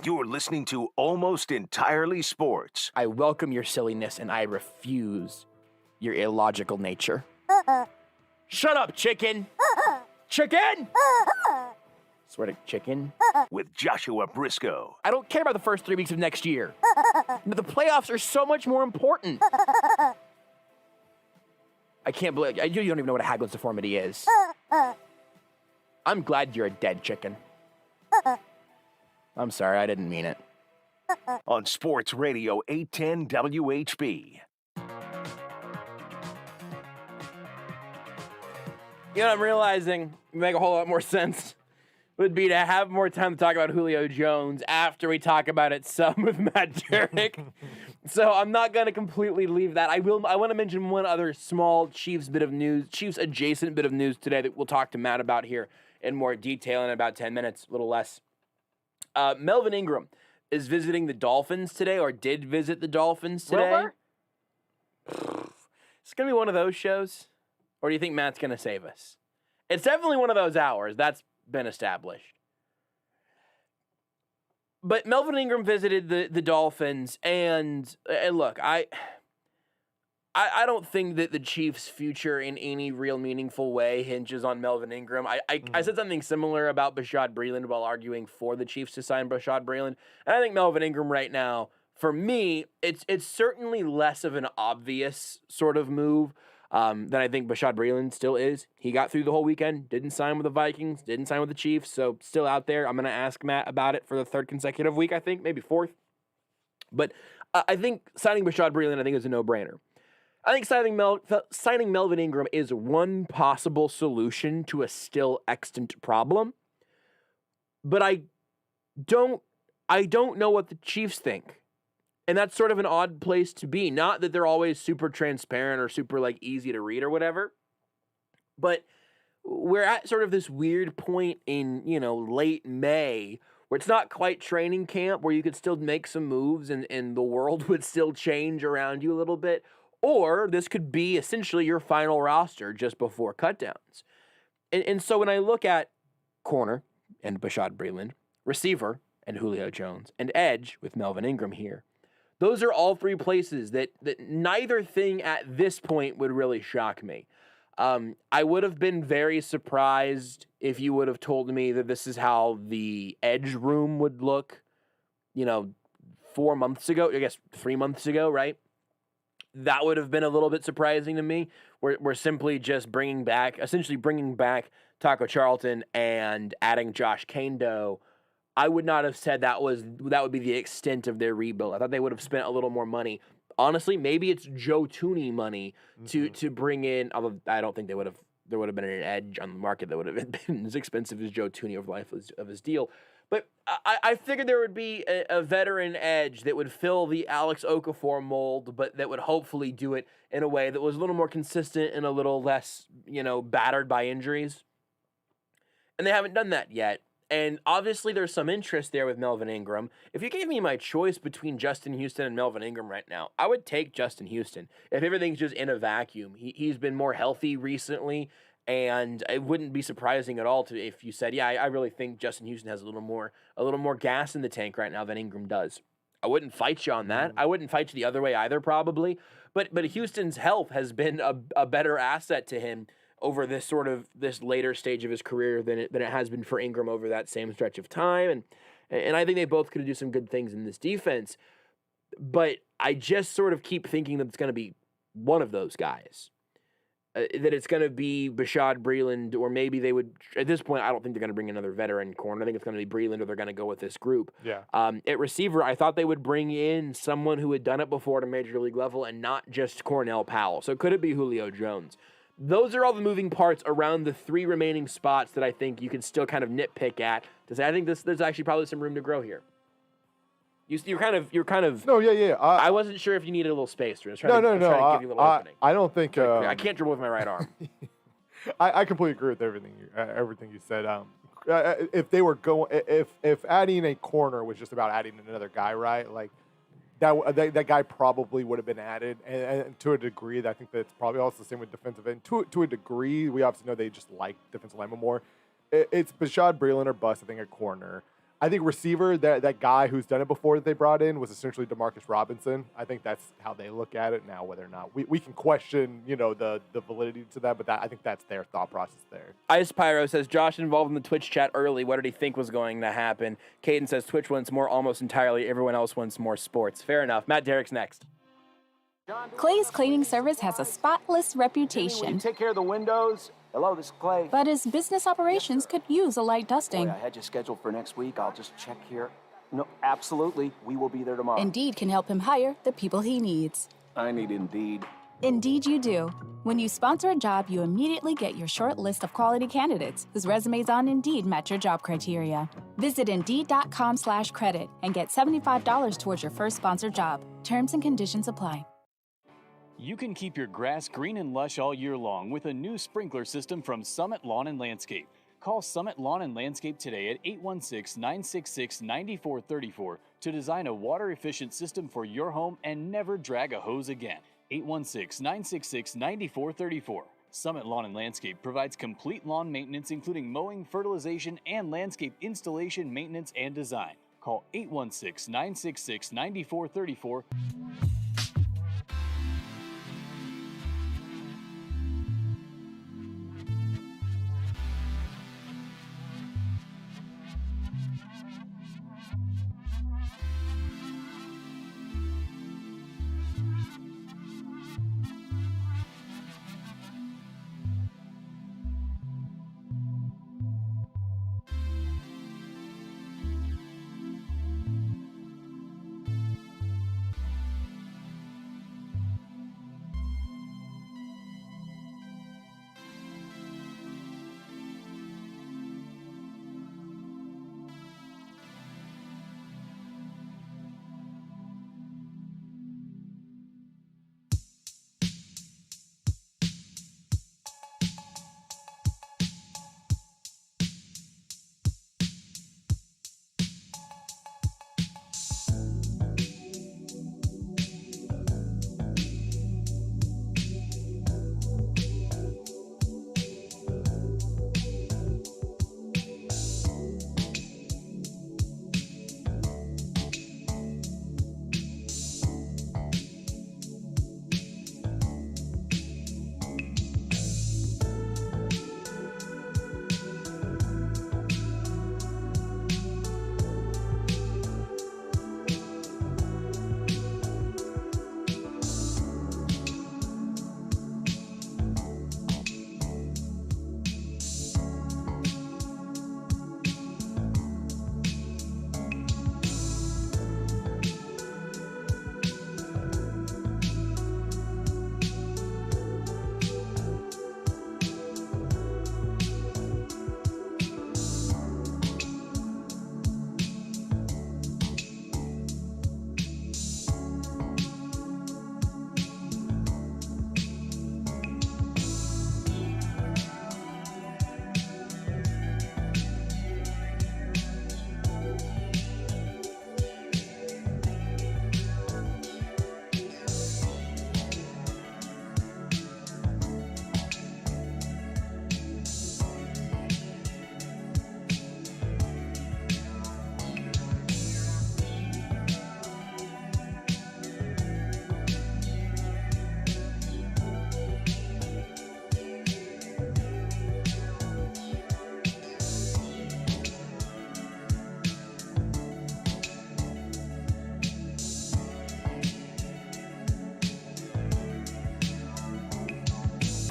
You're listening to Almost Entirely Sports. I welcome your silliness and I refuse your illogical nature. Shut up, chicken! Chicken! Swear to chicken. With Joshua Brisco. I don't care about the first 3 weeks of next year. The playoffs are so much more important. I can't believe you don't even know what a Haglund's deformity is. I'm glad you're a dead chicken. I'm sorry, I didn't mean it. On Sports Radio 810 WHB. You know what I'm realizing would make a whole lot more sense would be to have more time to talk about Julio Jones after we talk about it some with Matt Derrick. So I'm not going to completely leave that. I want to mention one other small Chiefs adjacent bit of news today that we'll talk to Matt about here in more detail in about 10 minutes, a little less. Melvin Ingram is visiting the Dolphins today, or did visit the Dolphins today. It's going to be one of those shows, or do you think Matt's going to save us? It's definitely one of those hours. That's been established. But Melvin Ingram visited the Dolphins, and look, I don't think that the Chiefs' future in any real meaningful way hinges on Melvin Ingram. I said something similar about Bashaud Breeland while arguing for the Chiefs to sign Bashaud Breeland. And I think Melvin Ingram right now, for me, it's certainly less of an obvious sort of move than I think Bashaud Breeland still is. He got through the whole weekend, didn't sign with the Vikings, didn't sign with the Chiefs, so still out there. I'm going to ask Matt about it for the third consecutive week, I think, maybe fourth. But I think signing Bashaud Breeland, I think, is a no-brainer. I think signing Melvin Ingram is one possible solution to a still extant problem. But I don't know what the Chiefs think. And that's sort of an odd place to be. Not that they're always super transparent or super easy to read or whatever. But we're at sort of this weird point in, late May where it's not quite training camp, where you could still make some moves and the world would still change around you a little bit. Or this could be essentially your final roster just before cutdowns. And so when I look at corner and Bashaud Breeland, receiver and Julio Jones, and edge with Melvin Ingram here, those are all three places that neither thing at this point would really shock me. I would have been very surprised if you would have told me that this is how the edge room would look, 4 months ago, I guess 3 months ago, right? That would have been a little bit surprising to me. We're simply just bringing back Taco Charlton and adding Josh Kando. I would not have said that would be the extent of their rebuild. I thought they would have spent a little more money. Honestly, maybe it's Joe Tooney money to bring in. Although I don't think there would have been an edge on the market that would have been as expensive as Joe Tooney over the life of his deal. But I figured there would be a veteran edge that would fill the Alex Okafor mold, but that would hopefully do it in a way that was a little more consistent and a little less, battered by injuries. And they haven't done that yet. And obviously there's some interest there with Melvin Ingram. If you gave me my choice between Justin Houston and Melvin Ingram right now, I would take Justin Houston. If everything's just in a vacuum, he's been more healthy recently. And it wouldn't be surprising at all if you said, yeah, I really think Justin Houston has a little more gas in the tank right now than Ingram does. I wouldn't fight you on that. I wouldn't fight you the other way either, probably. But Houston's health has been a better asset to him over this later stage of his career than it has been for Ingram over that same stretch of time. And I think they both could do some good things in this defense. But I just sort of keep thinking that it's going to be one of those guys. That it's going to be Bashaud Breeland, or maybe they would, at this point, I don't think they're going to bring another veteran corner. I think it's going to be Breeland, or they're going to go with this group. Yeah. At receiver, I thought they would bring in someone who had done it before at a major league level and not just Cornell Powell. So could it be Julio Jones? Those are all the moving parts around the three remaining spots that I think you can still kind of nitpick at to say, I think there's actually probably some room to grow here. You're kind of. No, yeah. I wasn't sure if you needed a little space. No. Give you a little opening. I don't think. I can't dribble with my right arm. I completely agree with everything you said. If they were going, if adding a corner was just about adding another guy, right? Like that guy probably would have been added, and to a degree, I think that's probably also the same with defensive end. To a degree, we obviously know they just like defensive linemen more. It's Bashaud Breeland or bust, I think, at corner. I think receiver, that guy who's done it before that they brought in was essentially Demarcus Robinson. I think that's how they look at it now. Whether or not we can question, the validity to that, but I think that's their thought process there. Ice Pyro says Josh involved in the Twitch chat early. What did he think was going to happen? Caden says Twitch wants more almost entirely. Everyone else wants more sports. Fair enough. Matt Derrick's next. Clay's cleaning service has a spotless reputation. Will you take care of the windows? Hello, this is Clay. But his business operations could use a light dusting. Boy, I had you scheduled for next week. I'll just check here. No, absolutely. We will be there tomorrow. Indeed can help him hire the people he needs. I need Indeed. Indeed you do. When you sponsor a job, you immediately get your short list of quality candidates whose resumes on Indeed match your job criteria. Visit Indeed.com/credit and get $75 towards your first sponsored job. Terms and conditions apply. You can keep your grass green and lush all year long with a new sprinkler system from Summit Lawn and Landscape. Call Summit Lawn and Landscape today at 816-966-9434 to design a water-efficient system for your home and never drag a hose again. 816-966-9434. Summit Lawn and Landscape provides complete lawn maintenance, including mowing, fertilization, and landscape installation, maintenance, and design. Call 816-966-9434.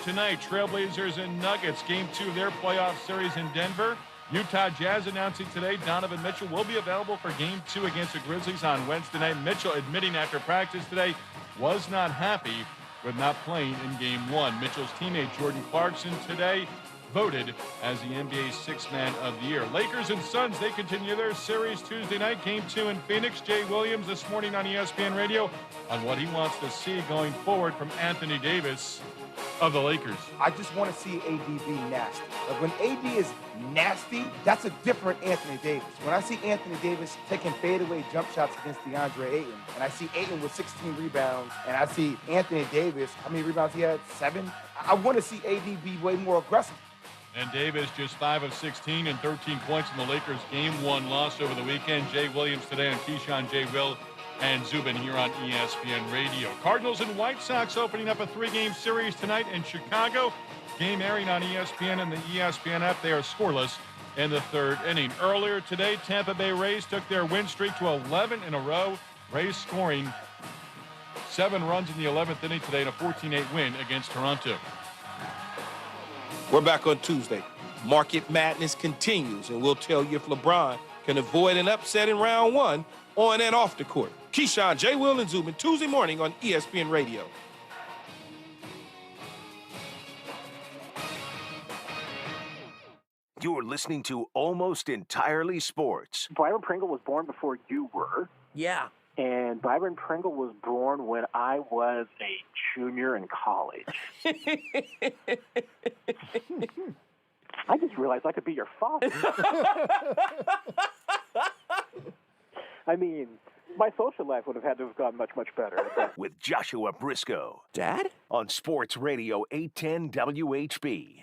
Tonight, Trailblazers and Nuggets, Game 2 of their playoff series in Denver. Utah Jazz announcing today Donovan Mitchell will be available for Game 2 against the Grizzlies on Wednesday night. Mitchell admitting after practice today was not happy with not playing in Game 1. Mitchell's teammate Jordan Clarkson today voted as the NBA's Sixth Man of the Year. Lakers and Suns, they continue their series Tuesday night, Game 2 in Phoenix. Jay Williams this morning on ESPN Radio on what he wants to see going forward from Anthony Davis of the Lakers. I just want to see AD be nasty. Like when AD is nasty, that's a different Anthony Davis. When I see Anthony Davis taking fadeaway jump shots against DeAndre Ayton, and I see Ayton with 16 rebounds, and I see Anthony Davis, how many rebounds he had? 7? I want to see AD be way more aggressive. And Davis just 5 of 16 and 13 points in the Lakers' Game 1 loss over the weekend. Jay Williams today on Keyshawn, J. Will, and Zubin here on ESPN Radio. Cardinals and White Sox opening up a 3-game series tonight in Chicago. Game airing on ESPN and the ESPN app. They are scoreless in the 3rd inning. Earlier today, Tampa Bay Rays took their win streak to 11 in a row. Rays scoring 7 runs in the 11th inning today in a 14-8 win against Toronto. We're back on Tuesday. Market Madness continues, and we'll tell you if LeBron can avoid an upset in round 1 on and off the court. Keyshawn, J. Will, and Zubin, Tuesday morning on ESPN Radio. You're listening to Almost Entirely Sports. Byron Pringle was born before you were. Yeah. And Byron Pringle was born when I was a junior in college. I just realized I could be your father. I mean, my social life would have had to have gone much, much better. With Joshua Brisco. Dad? On Sports Radio 810 WHB.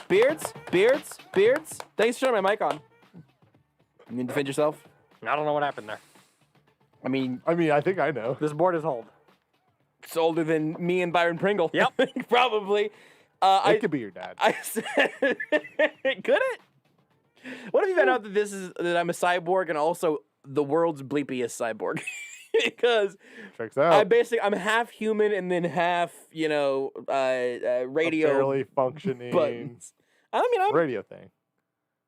Beards? Thanks for turning my mic on. You need to defend yourself? I don't know what happened there. I mean, I think I know. This board is old. It's older than me and Byron Pringle. Yep. Probably. It could be your dad. I said, could it? What if you found out that I'm a cyborg and also the world's bleepiest cyborg? Because checks out. I'm half human and then half, radio barely functioning buttons. I mean, radio thing.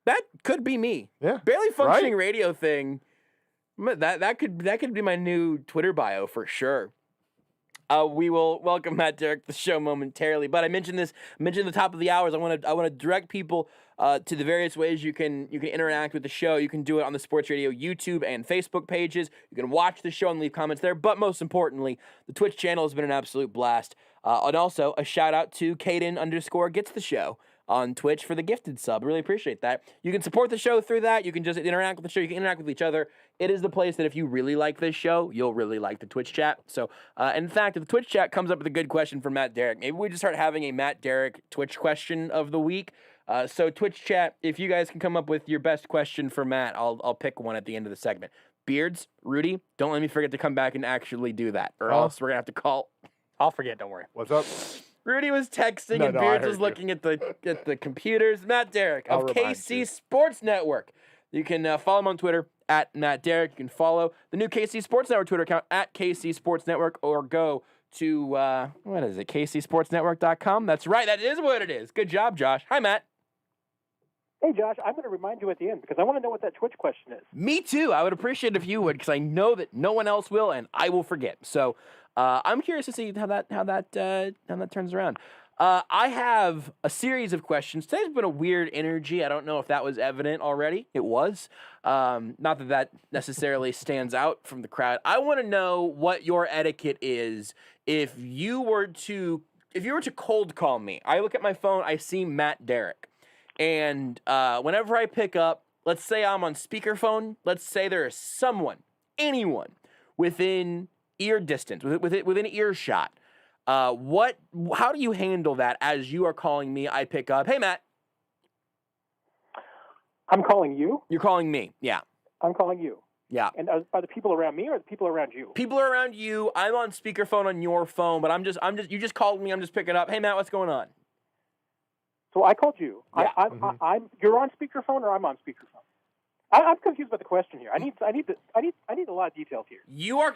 That could be me. Yeah. Barely functioning radio thing. That could be my new Twitter bio for sure. We will welcome Matt Derrick to the show momentarily, but I mentioned at the top of the hours. I want to direct people to the various ways you can interact with the show. You can do it on the Sports Radio YouTube and Facebook pages. You can watch the show and leave comments there. But most importantly, the Twitch channel has been an absolute blast. And also a shout out to Caden_gets_the_show on Twitch for the gifted sub. Really appreciate that. You can support the show through that. You can just interact with the show. You can interact with each other. It is the place that if you really like this show, you'll really like the Twitch chat. So, in fact, if the Twitch chat comes up with a good question for Matt Derrick, maybe we just start having a Matt Derrick Twitch question of the week. So Twitch chat, if you guys can come up with your best question for Matt, I'll pick one at the end of the segment. Beards, Rudy, don't let me forget to come back and actually do that, or else we're gonna have to call. I'll forget. Don't worry. What's up? Rudy was texting and Beards was looking at the computers. Matt Derrick of KC Sports Network. You can follow him on Twitter at Matt Derrick. You can follow the new KC Sports Network Twitter account at KC Sports Network, or go to what is it? KCSportsNetwork.com. That's right. That is what it is. Good job, Josh. Hi, Matt. Hey, Josh, I'm going to remind you at the end because I want to know what that Twitch question is. Me too. I would appreciate it if you would, because I know that no one else will, and I will forget. So I'm curious to see how that turns around. I have a series of questions. Today's been a weird energy. I don't know if that was evident already. It was. Not that necessarily stands out from the crowd. I want to know what your etiquette is if you were to cold call me. I look at my phone. I see Matt Derrick. And whenever I pick up, let's say I'm on speakerphone, let's say there is anyone within ear distance, within earshot. How do you handle that as you are calling me? I pick up, hey, Matt. I'm calling you? You're calling me, yeah. I'm calling you. Yeah. And are the people around me or the people around you? People are around you. I'm on speakerphone on your phone, but you just called me. I'm just picking up. Hey, Matt, what's going on? So I called you. Yeah. You're on speakerphone or I'm on speakerphone? I'm confused about the question here. I need a lot of details here.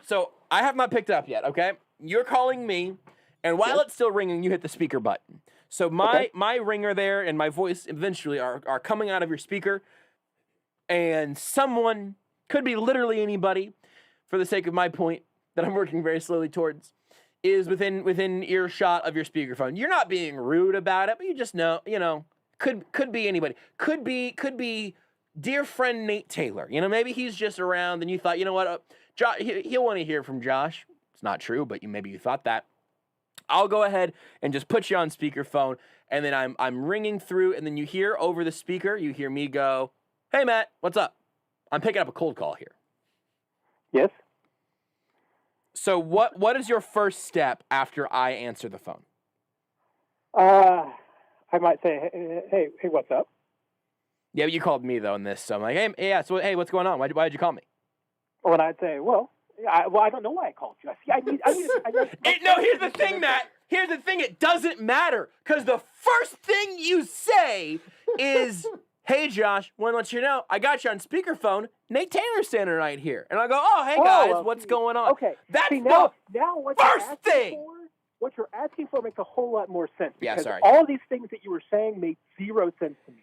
So I have not picked up yet. Okay, you're calling me, and while it's still ringing, you hit the speaker button. So my ringer there and my voice eventually are coming out of your speaker, and someone could be literally anybody, for the sake of my point that I'm working very slowly towards, is within earshot of your speakerphone. You're not being rude about it, but you just know, could be anybody. Could be dear friend Nate Taylor. Maybe he's just around and you thought, you know what, Josh, he'll want to hear from Josh. It's not true, but maybe you thought that. I'll go ahead and just put you on speakerphone, and then I'm ringing through, and then you hear over the speaker, you hear me go, hey, Matt, what's up? I'm picking up a cold call here. Yes? So what is your first step after I answer the phone? I might say, hey, what's up? Yeah, but you called me though in this, so I'm like, hey, what's going on? Why did you call me? Well, and I'd say, I don't know why I called you. No, here's the thing, Matt. Here's the thing. It doesn't matter because the first thing you say is, "Hey, Josh, want to let you know I got you on speakerphone. Nate Taylor's standing right here," and I go, "Oh, hey guys, what's going on?" Okay, that's now what first thing. What you're asking for makes a whole lot more sense. Because sorry. all these things that you were saying made zero sense to me.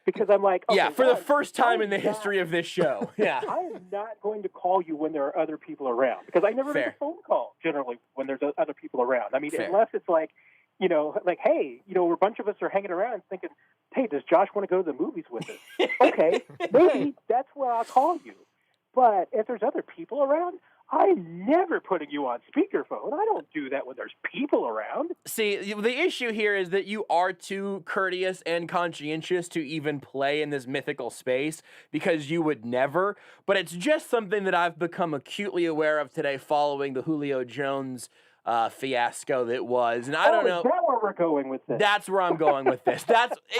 Because I'm like, okay, for the first time in the history of this show. Yeah. I am not going to call you when there are other people around because I never make a phone call generally when there's other people around. I mean, unless it's like, hey, a bunch of us are hanging around thinking, hey, does Josh want to go to the movies with us? Okay, maybe that's where I'll call you. But if there's other people around, I'm never putting you on speakerphone. I don't do that when there's people around. See, the issue here is that you are too courteous and conscientious to even play in this mythical space because you would never. But it's just something that I've become acutely aware of today following the Julio Jones fiasco that was. And I don't know. Is that where we're going with this? That's where I'm going with this.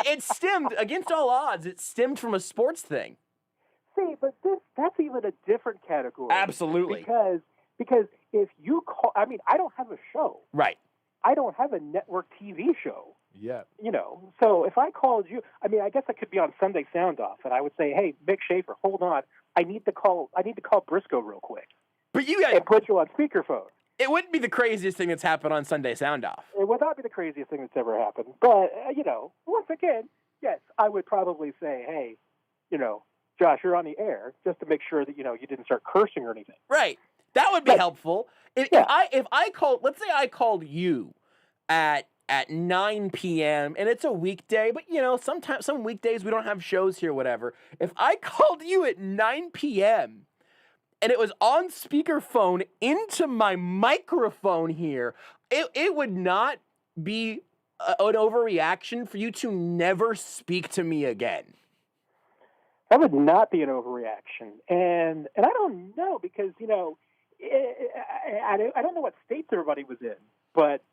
It stemmed, against all odds, it stemmed from a sports thing. See, but that's even a different category. Absolutely. Because if you call, I don't have a show. Right. I don't have a network TV show. Yeah. So if I called you, I guess I could be on Sunday Sound Off, and I would say, hey, Mick Schaefer, hold on. I need to call Brisco real quick. But you guys... And put you on speakerphone. It wouldn't be the craziest thing that's happened on Sunday Sound Off. It would not be the craziest thing that's ever happened. But, once again, yes, I would probably say, hey, Josh, you're on the air, just to make sure that, you didn't start cursing or anything. Right. That would be helpful. If I called, let's say I called you at 9 p.m. and it's a weekday, but sometimes some weekdays we don't have shows here, whatever. If I called you at 9 p.m. and it was on speakerphone into my microphone here, it would not be an overreaction for you to never speak to me again. That would not be an overreaction, and I don't know because I don't know what states everybody was in, but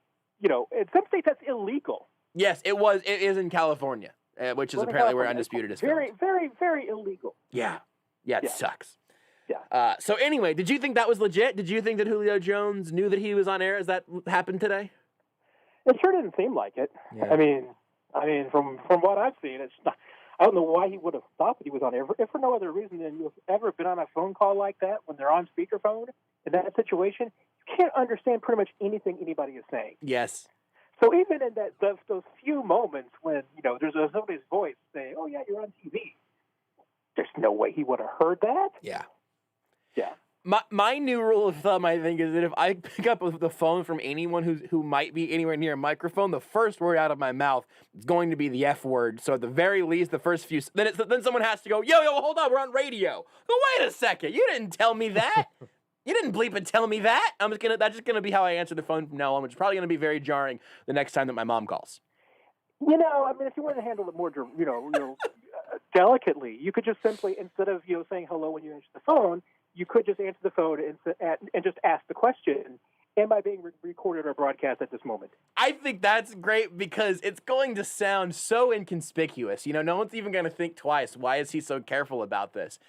in some states that's illegal. Yes, it was. It is in California, which is apparently where Undisputed is filmed. Very, very, very illegal. Yeah, it sucks. Yeah. So anyway, did you think that was legit? Did you think that Julio Jones knew that he was on air as that happened today? It sure didn't seem like it. Yeah. I mean, from what I've seen, it's not. I don't know why he would have thought that he was on air, if for no other reason than you've ever been on a phone call like that when they're on speakerphone in that situation. You can't understand pretty much anything anybody is saying. Yes. So even in those few moments when there's somebody's voice saying, "Oh yeah, you're on TV," there's no way he would have heard that. Yeah. Yeah. My new rule of thumb, I think, is that if I pick up the phone from anyone who might be anywhere near a microphone, the first word out of my mouth is going to be the F word. So at the very least, the first few, then someone has to go, yo, hold on, we're on radio. Go, wait a second, you didn't tell me that. You didn't bleep and tell me that. That's just gonna be how I answer the phone from now on, which is probably gonna be very jarring the next time that my mom calls. If you want to handle it more, delicately, you could just simply, instead of saying hello when you answer the phone, you could just answer the phone and just ask the question, am I being recorded or broadcast at this moment? I think that's great because it's going to sound so inconspicuous. No one's even going to think twice. Why is he so careful about this?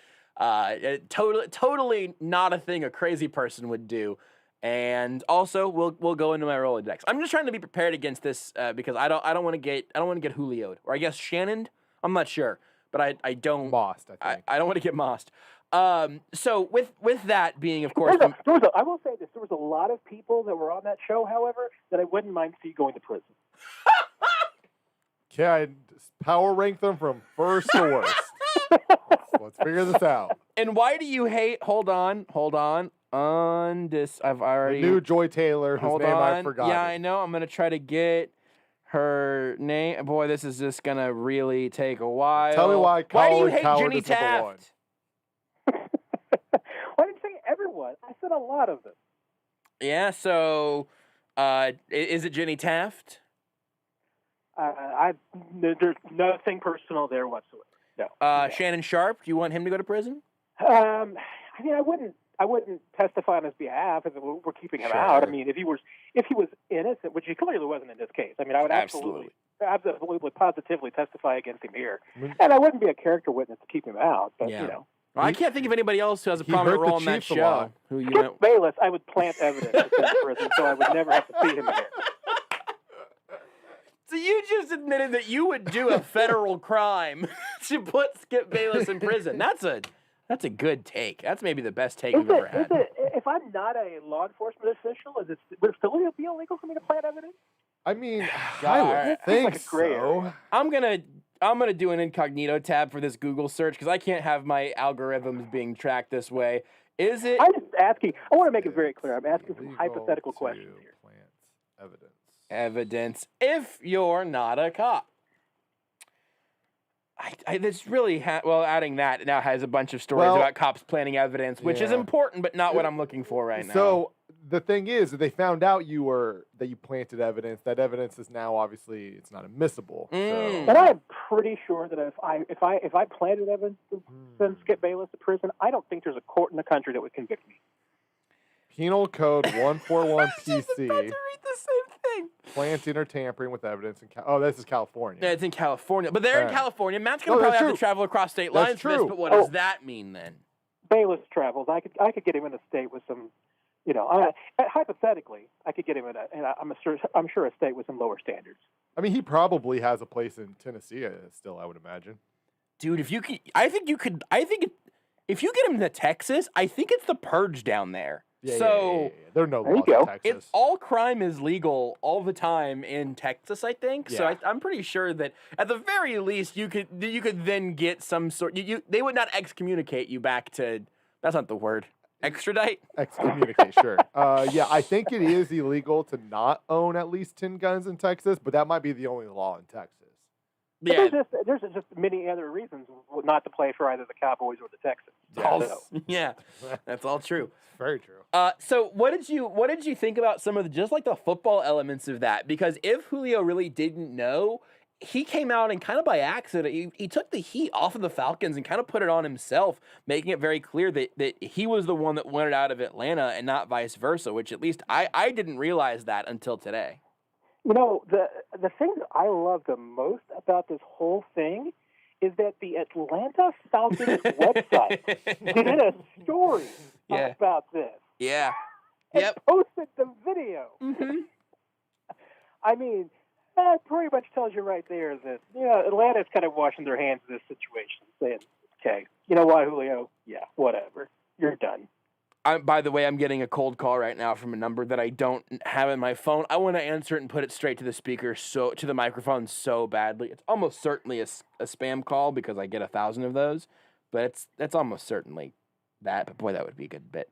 Totally not a thing a crazy person would do. And also, we'll go into my Rolodex. I'm just trying to be prepared against this because I don't want to get Julio'd, or I guess Shannoned. I'm not sure, but I don't. Mossed, I think. I don't want to get mossed. So with that being, of course, I will say this: there was a lot of people that were on that show, however, that I wouldn't mind see going to prison. Can I power rank them from first to worst? Let's figure this out. And why do you hate? Hold on. On this, I've already. The new Joy Taylor, whose name I forgot. Yeah, I know. I'm gonna try to get her name. Boy, this is just gonna really take a while. Tell me why. Why do you hate Jenny Taft? I didn't say everyone. I said a lot of them. Yeah. So, is it Jenny Taft? There's nothing personal there whatsoever. No. Shannon Sharp. Do you want him to go to prison? I I wouldn't testify on his behalf if we're keeping him out. I mean, if he was innocent, which he clearly wasn't in this case, I mean, I would absolutely positively testify against him here, and I wouldn't be a character witness to keep him out. But you know. Well, I can't think of anybody else who has a prominent role in that show. Skip Bayless, I would plant evidence in prison, so I would never have to see him again. So you just admitted that you would do a federal crime to put Skip Bayless in prison. That's a good take. That's maybe the best take we've ever had. If I'm not a law enforcement official, would it still be illegal for me to plant evidence? I mean, I would think so. I'm gonna do an incognito tab for this Google search because I can't have my algorithms being tracked this way. Is it? I'm just asking. I want to make it very clear. I'm asking some hypothetical questions here. Plant evidence if you're not a cop. This really adding that now has a bunch of stories about cops planting evidence, which is important, but not what I'm looking for right now. So the thing is that they found out that you planted evidence. That evidence is now obviously it's not admissible. So. But I'm pretty sure that if I planted evidence to send Skip Bayless to prison, I don't think there's a court in the country that would convict me. Penal Code 141 PC. About to read the same thing. Planting or tampering with evidence. This is California. Yeah, it's in California. But they're in California. Matt's going to probably have to travel across state lines for this, but what does that mean then? Bayless travels. I could get him in a state with some, hypothetically, I could get him in I'm sure a state with some lower standards. I mean, he probably has a place in Tennessee still, I would imagine. Dude, if you get him to Texas, I think it's the purge down there. Yeah. There are no laws in Texas. All crime is legal all the time in Texas, I think. Yeah. So I'm pretty sure that at the very least you could then get some sort. They would not excommunicate you back to. That's not the word. Extradite. Excommunicate, sure. I think it is illegal to not own at least 10 guns in Texas, but that might be the only law in Texas. Yeah. There's just many other reasons not to play for either the Cowboys or the Texans. Yeah, that's all true. Very true. So what did you think about some of the football elements of that? Because if Julio really didn't know, he came out and kind of by accident, he took the heat off of the Falcons and kind of put it on himself, making it very clear that he was the one that wanted out of Atlanta and not vice versa, which at least I didn't realize that until today. The thing that I love the most about this whole thing is that the Atlanta Falcons website did a story about this. Yeah. And posted the video. Mm-hmm. I mean, that pretty much tells you right there that Atlanta's kind of washing their hands of this situation, saying, okay, you know what, Julio? Yeah, whatever. You're done. By the way, I'm getting a cold call right now from a number that I don't have in my phone. I want to answer it and put it straight to the speaker, to the microphone so badly. It's almost certainly a spam call because I get 1,000 of those, but that's almost certainly that. But boy, that would be a good bit.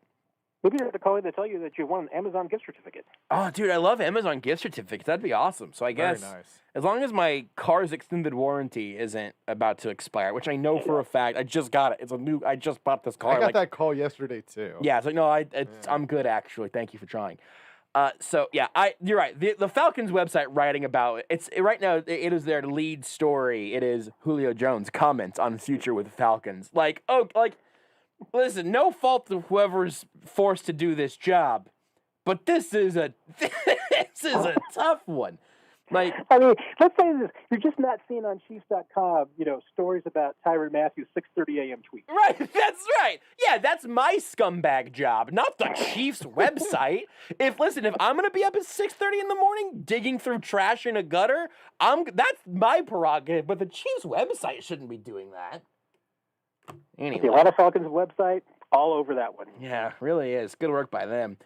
Maybe they're calling to tell you that you won an Amazon gift certificate. Oh, dude, I love Amazon gift certificates. That'd be awesome. So I guess as long as my car's extended warranty isn't about to expire, which I know for a fact, I just got it. I just bought this car. I got that call yesterday too. Yeah, it's like, no, I'm good actually. Thank you for trying. You're right. The Falcons website writing about it. Right now. It is their lead story. It is Julio Jones comments on the future with the Falcons. Listen, no fault to whoever's forced to do this job, but this is a tough one. I mean, let's say this: you're just not seeing on Chiefs.com, stories about Tyrann Mathieu 6:30 a.m. tweets. Right, that's right. Yeah, that's my scumbag job, not the Chiefs website. If I'm gonna be up at 6:30 in the morning digging through trash in a gutter, that's my prerogative. But the Chiefs website shouldn't be doing that. Anyway. The Atlanta Falcons website, all over that one. Yeah, really is. Good work by them.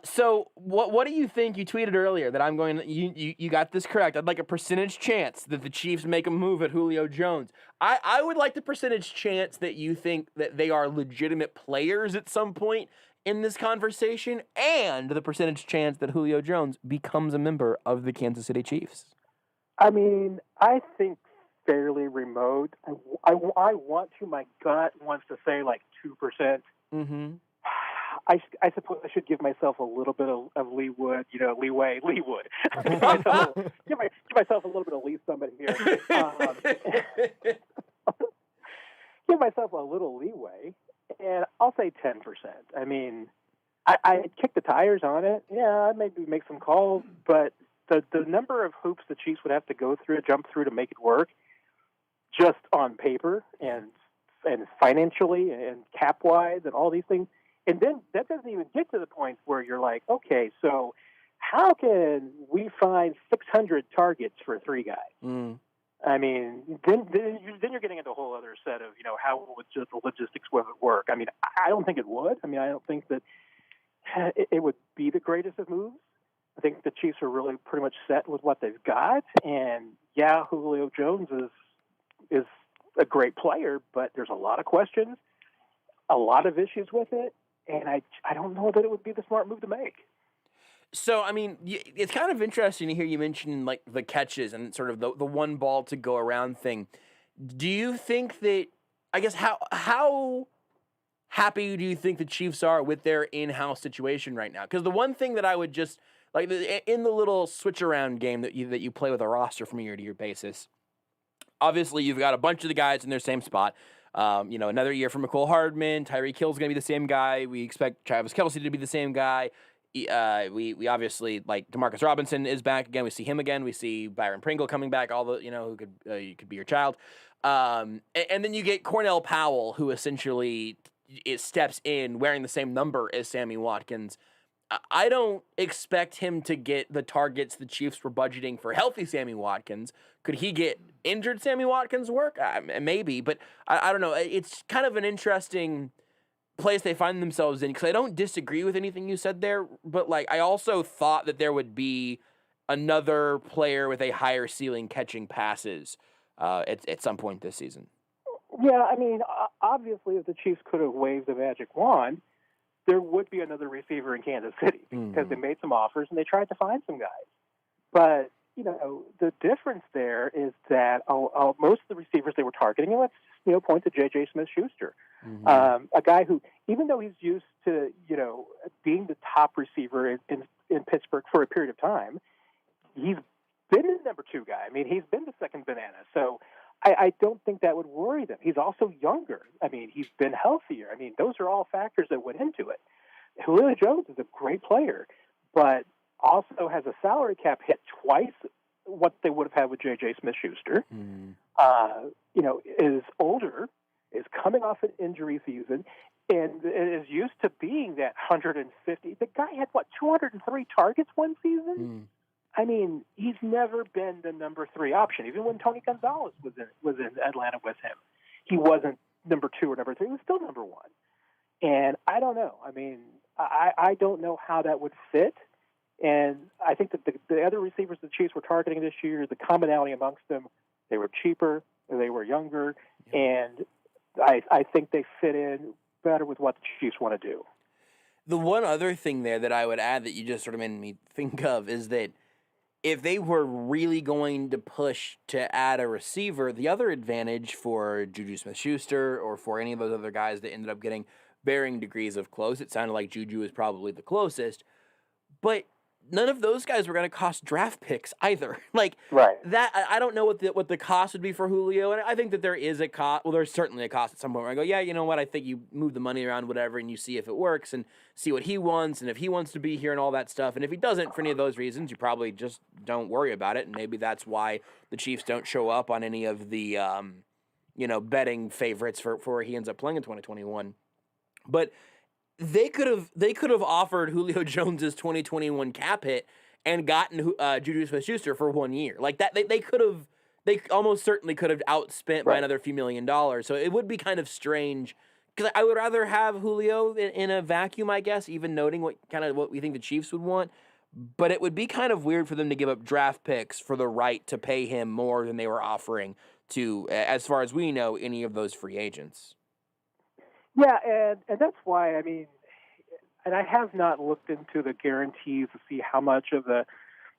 So what do you think? You tweeted earlier that you got this correct. I'd like a percentage chance that the Chiefs make a move at Julio Jones. I would like the percentage chance that you think that they are legitimate players at some point in this conversation, and the percentage chance that Julio Jones becomes a member of the Kansas City Chiefs. I mean, I think fairly remote. I want to. My gut wants to say 2%. Mm-hmm. I suppose I should give myself a little bit of leeway. Give myself a little bit of leave somebody here. Give myself a little leeway. And I'll say 10%. I mean, I'd kick the tires on it. Yeah, I'd maybe make some calls, but the number of hoops the Chiefs would have to go through, jump through to make it work, just on paper and financially and cap-wise and all these things. And then that doesn't even get to the point where you're like, okay, so how can we find 600 targets for 3 guys? Mm. I mean, then you're getting into a whole other set of, how would just the logistics would work? I mean, I don't think it would. I mean, I don't think that it would be the greatest of moves. I think the Chiefs are really pretty much set with what they've got. And, yeah, Julio Jones is a great player, but there's a lot of questions, a lot of issues with it, and I don't know that it would be the smart move to make. So, I mean, it's kind of interesting to hear you mention, like, the catches and sort of the one ball to go around thing. Do you think that, I guess, how happy do you think the Chiefs are with their in-house situation right now? Because the one thing that I would just, like, in the little switch-around game that you play with a roster from a year-to-year basis, obviously you've got a bunch of the guys in their same spot. Another year for McCole Hardman. Tyreek Hill's going to be the same guy. We expect Travis Kelce to be the same guy. We obviously, like, Demarcus Robinson is back again. We see him again. We see Byron Pringle coming back. All the who could be your child. And then you get Cornell Powell, who essentially steps in wearing the same number as Sammy Watkins. I don't expect him to get the targets the Chiefs were budgeting for healthy Sammy Watkins. Could he get injured Sammy Watkins work? Maybe, but I don't know. It's kind of an interesting place they find themselves in, because I don't disagree with anything you said there, but like I also thought that there would be another player with a higher ceiling catching passes at some point this season. Yeah, I mean, obviously, if the Chiefs could have waved the magic wand, there would be another receiver in Kansas City, because they made some offers and they tried to find some guys. But, the difference there is that most of the receivers they were targeting, and let's point to J.J. Smith-Schuster, a guy who, even though he's used to, being the top receiver in Pittsburgh for a period of time, he's been the number 2 guy. I mean, he's been the second banana. So I don't think that would worry them. He's also younger. I mean, he's been healthier. I mean, those are all factors that went into it. Julio Jones is a great player, but also has a salary cap hit twice what they would have had with J.J. Smith-Schuster. Is older, is coming off an injury season, and is used to being that 150. The guy had, 203 targets one season? I mean, he's never been the number 3 option. Even when Tony Gonzalez was in Atlanta with him, he wasn't number 2 or number 3. He was still number 1. And I don't know. I mean, I don't know how that would fit. And I think that the other receivers the Chiefs were targeting this year, the commonality amongst them, they were cheaper, they were younger, and I think they fit in better with what the Chiefs want to do. The one other thing there that I would add that you just sort of made me think of is that if they were really going to push to add a receiver, the other advantage for Juju Smith-Schuster or for any of those other guys that ended up getting varying degrees of close, it sounded like Juju was probably the closest, but none of those guys were going to cost draft picks either. That I don't know what the cost would be for Julio, and I think that there is a cost. Well, there's certainly a cost at some point where I go, yeah, you know what? I think you move the money around, whatever, and you see if it works and see what he wants and if he wants to be here and all that stuff. And if he doesn't for any of those reasons, you probably just don't worry about it. And maybe that's why the Chiefs don't show up on any of the betting favorites for where he ends up playing in 2021. But they could have offered Julio Jones's 2021 cap hit and gotten Juju Smith-Schuster for 1 year. Like that, they almost certainly could have outspent by another few $1 million. So it would be kind of strange, because I would rather have Julio in a vacuum, I guess, even noting what we think the Chiefs would want. But it would be kind of weird for them to give up draft picks for the right to pay him more than they were offering to, as far as we know, any of those free agents. Yeah, and that's why, I mean, and I have not looked into the guarantees to see how much of the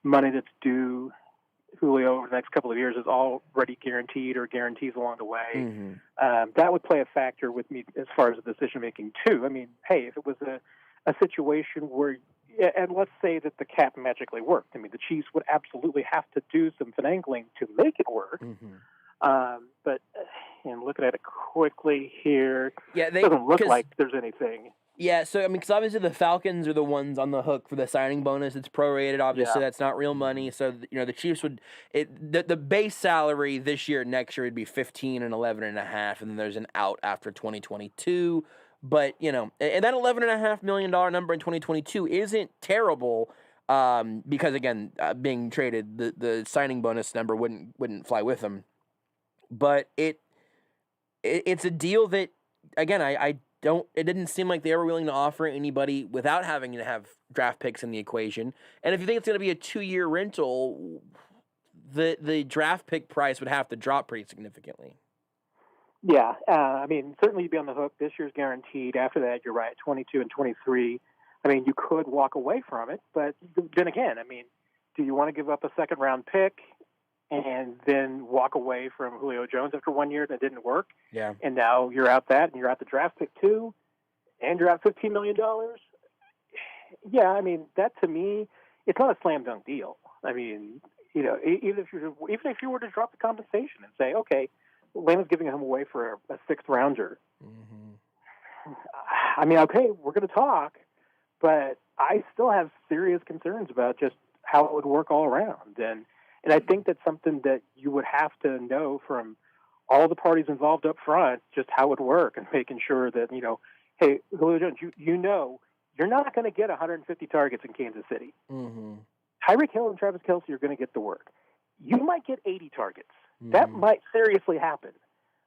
money that's due Julio over the next couple of years is already guaranteed or guarantees along the way. That would play a factor with me as far as the decision-making, too. I mean, hey, if it was a situation where, and let's say that the cap magically worked. I mean, the Chiefs would absolutely have to do some finagling to make it work. But and looking at it quickly here, it doesn't look like there's anything. Yeah, so, I mean, because obviously the Falcons are the ones on the hook for the signing bonus. It's prorated, obviously. That's not real money. So, the Chiefs would – the base salary this year and next year would be 15 and 11.5, and then there's an out after 2022. But, and that $11.5 million number in 2022 isn't terrible because, again, being traded, the signing bonus number wouldn't fly with them. But it's a deal that, again, it didn't seem like they were willing to offer anybody without having to have draft picks in the equation. And if you think it's going to be a 2-year rental, the draft pick price would have to drop pretty significantly. Yeah, I mean, certainly you'd be on the hook. This year's guaranteed. After that, you're right, 22 and 23. I mean, you could walk away from it, but then again, I mean, do you want to give up a second-round pick and then walk away from Julio Jones after 1 year that didn't work? Yeah. And now you're out that, and you're out the draft pick too, and you're out $15 million? Yeah, I mean, that to me, it's not a slam dunk deal. I mean, even if you were to drop the compensation and say, okay, Atlanta's giving him away for a sixth rounder. Mm-hmm. I mean, okay, we're going to talk, but I still have serious concerns about just how it would work all around. And I think that's something that you would have to know from all the parties involved up front, just how it would work and making sure that, hey, Julio Jones, you're not going to get 150 targets in Kansas City. Mm-hmm. Tyreek Hill and Travis Kelce are going to get the work. You might get 80 targets. Mm-hmm. That might seriously happen.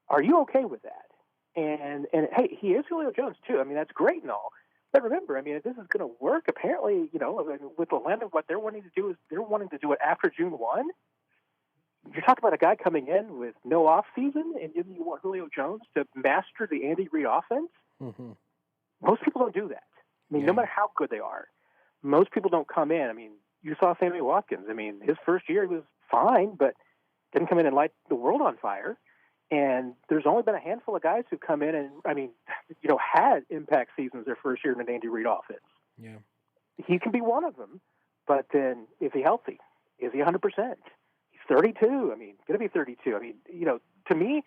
Are you okay with that? And hey, he is Julio Jones too. I mean, that's great and all. But remember, I mean, if this is going to work, apparently, with Atlanta, what they're wanting to do is they're wanting to do it after June 1. You're talking about a guy coming in with no offseason, and you want Julio Jones to master the Andy Reid offense? Mm-hmm. Most people don't do that. I mean, no matter how good they are, most people don't come in. I mean, you saw Sammy Watkins. I mean, his first year he was fine, but didn't come in and light the world on fire. And there's only been a handful of guys who come in and, I mean, had impact seasons their first year in an Andy Reid offense. Yeah. He can be one of them, but then is he healthy? Is he 100%? He's 32. I mean, going to be 32. I mean, to me,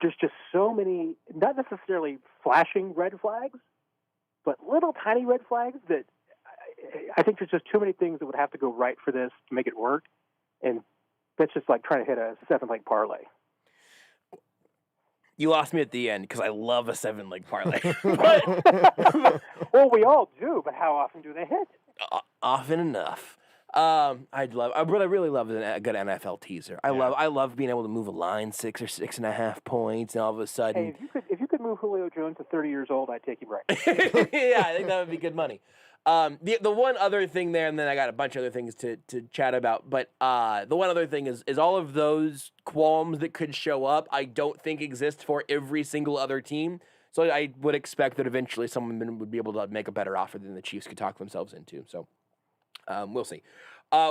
there's just so many, not necessarily flashing red flags, but little tiny red flags that I think there's just too many things that would have to go right for this to make it work. And that's just like trying to hit a 7-leg parlay. You lost me at the end because I love a 7-leg parlay. Well, we all do, but how often do they hit? Often enough. I really love a good NFL teaser. I love being able to move a line 6 or 6.5 points, and all of a sudden, hey, if you could move Julio Jones to 30 years old, I'd take him right. Yeah, I think that would be good money. The one other thing there, and then I got a bunch of other things to chat about, but the one other thing is all of those qualms that could show up, I don't think exist for every single other team. So I would expect that eventually someone would be able to make a better offer than the Chiefs could talk themselves into. So we'll see.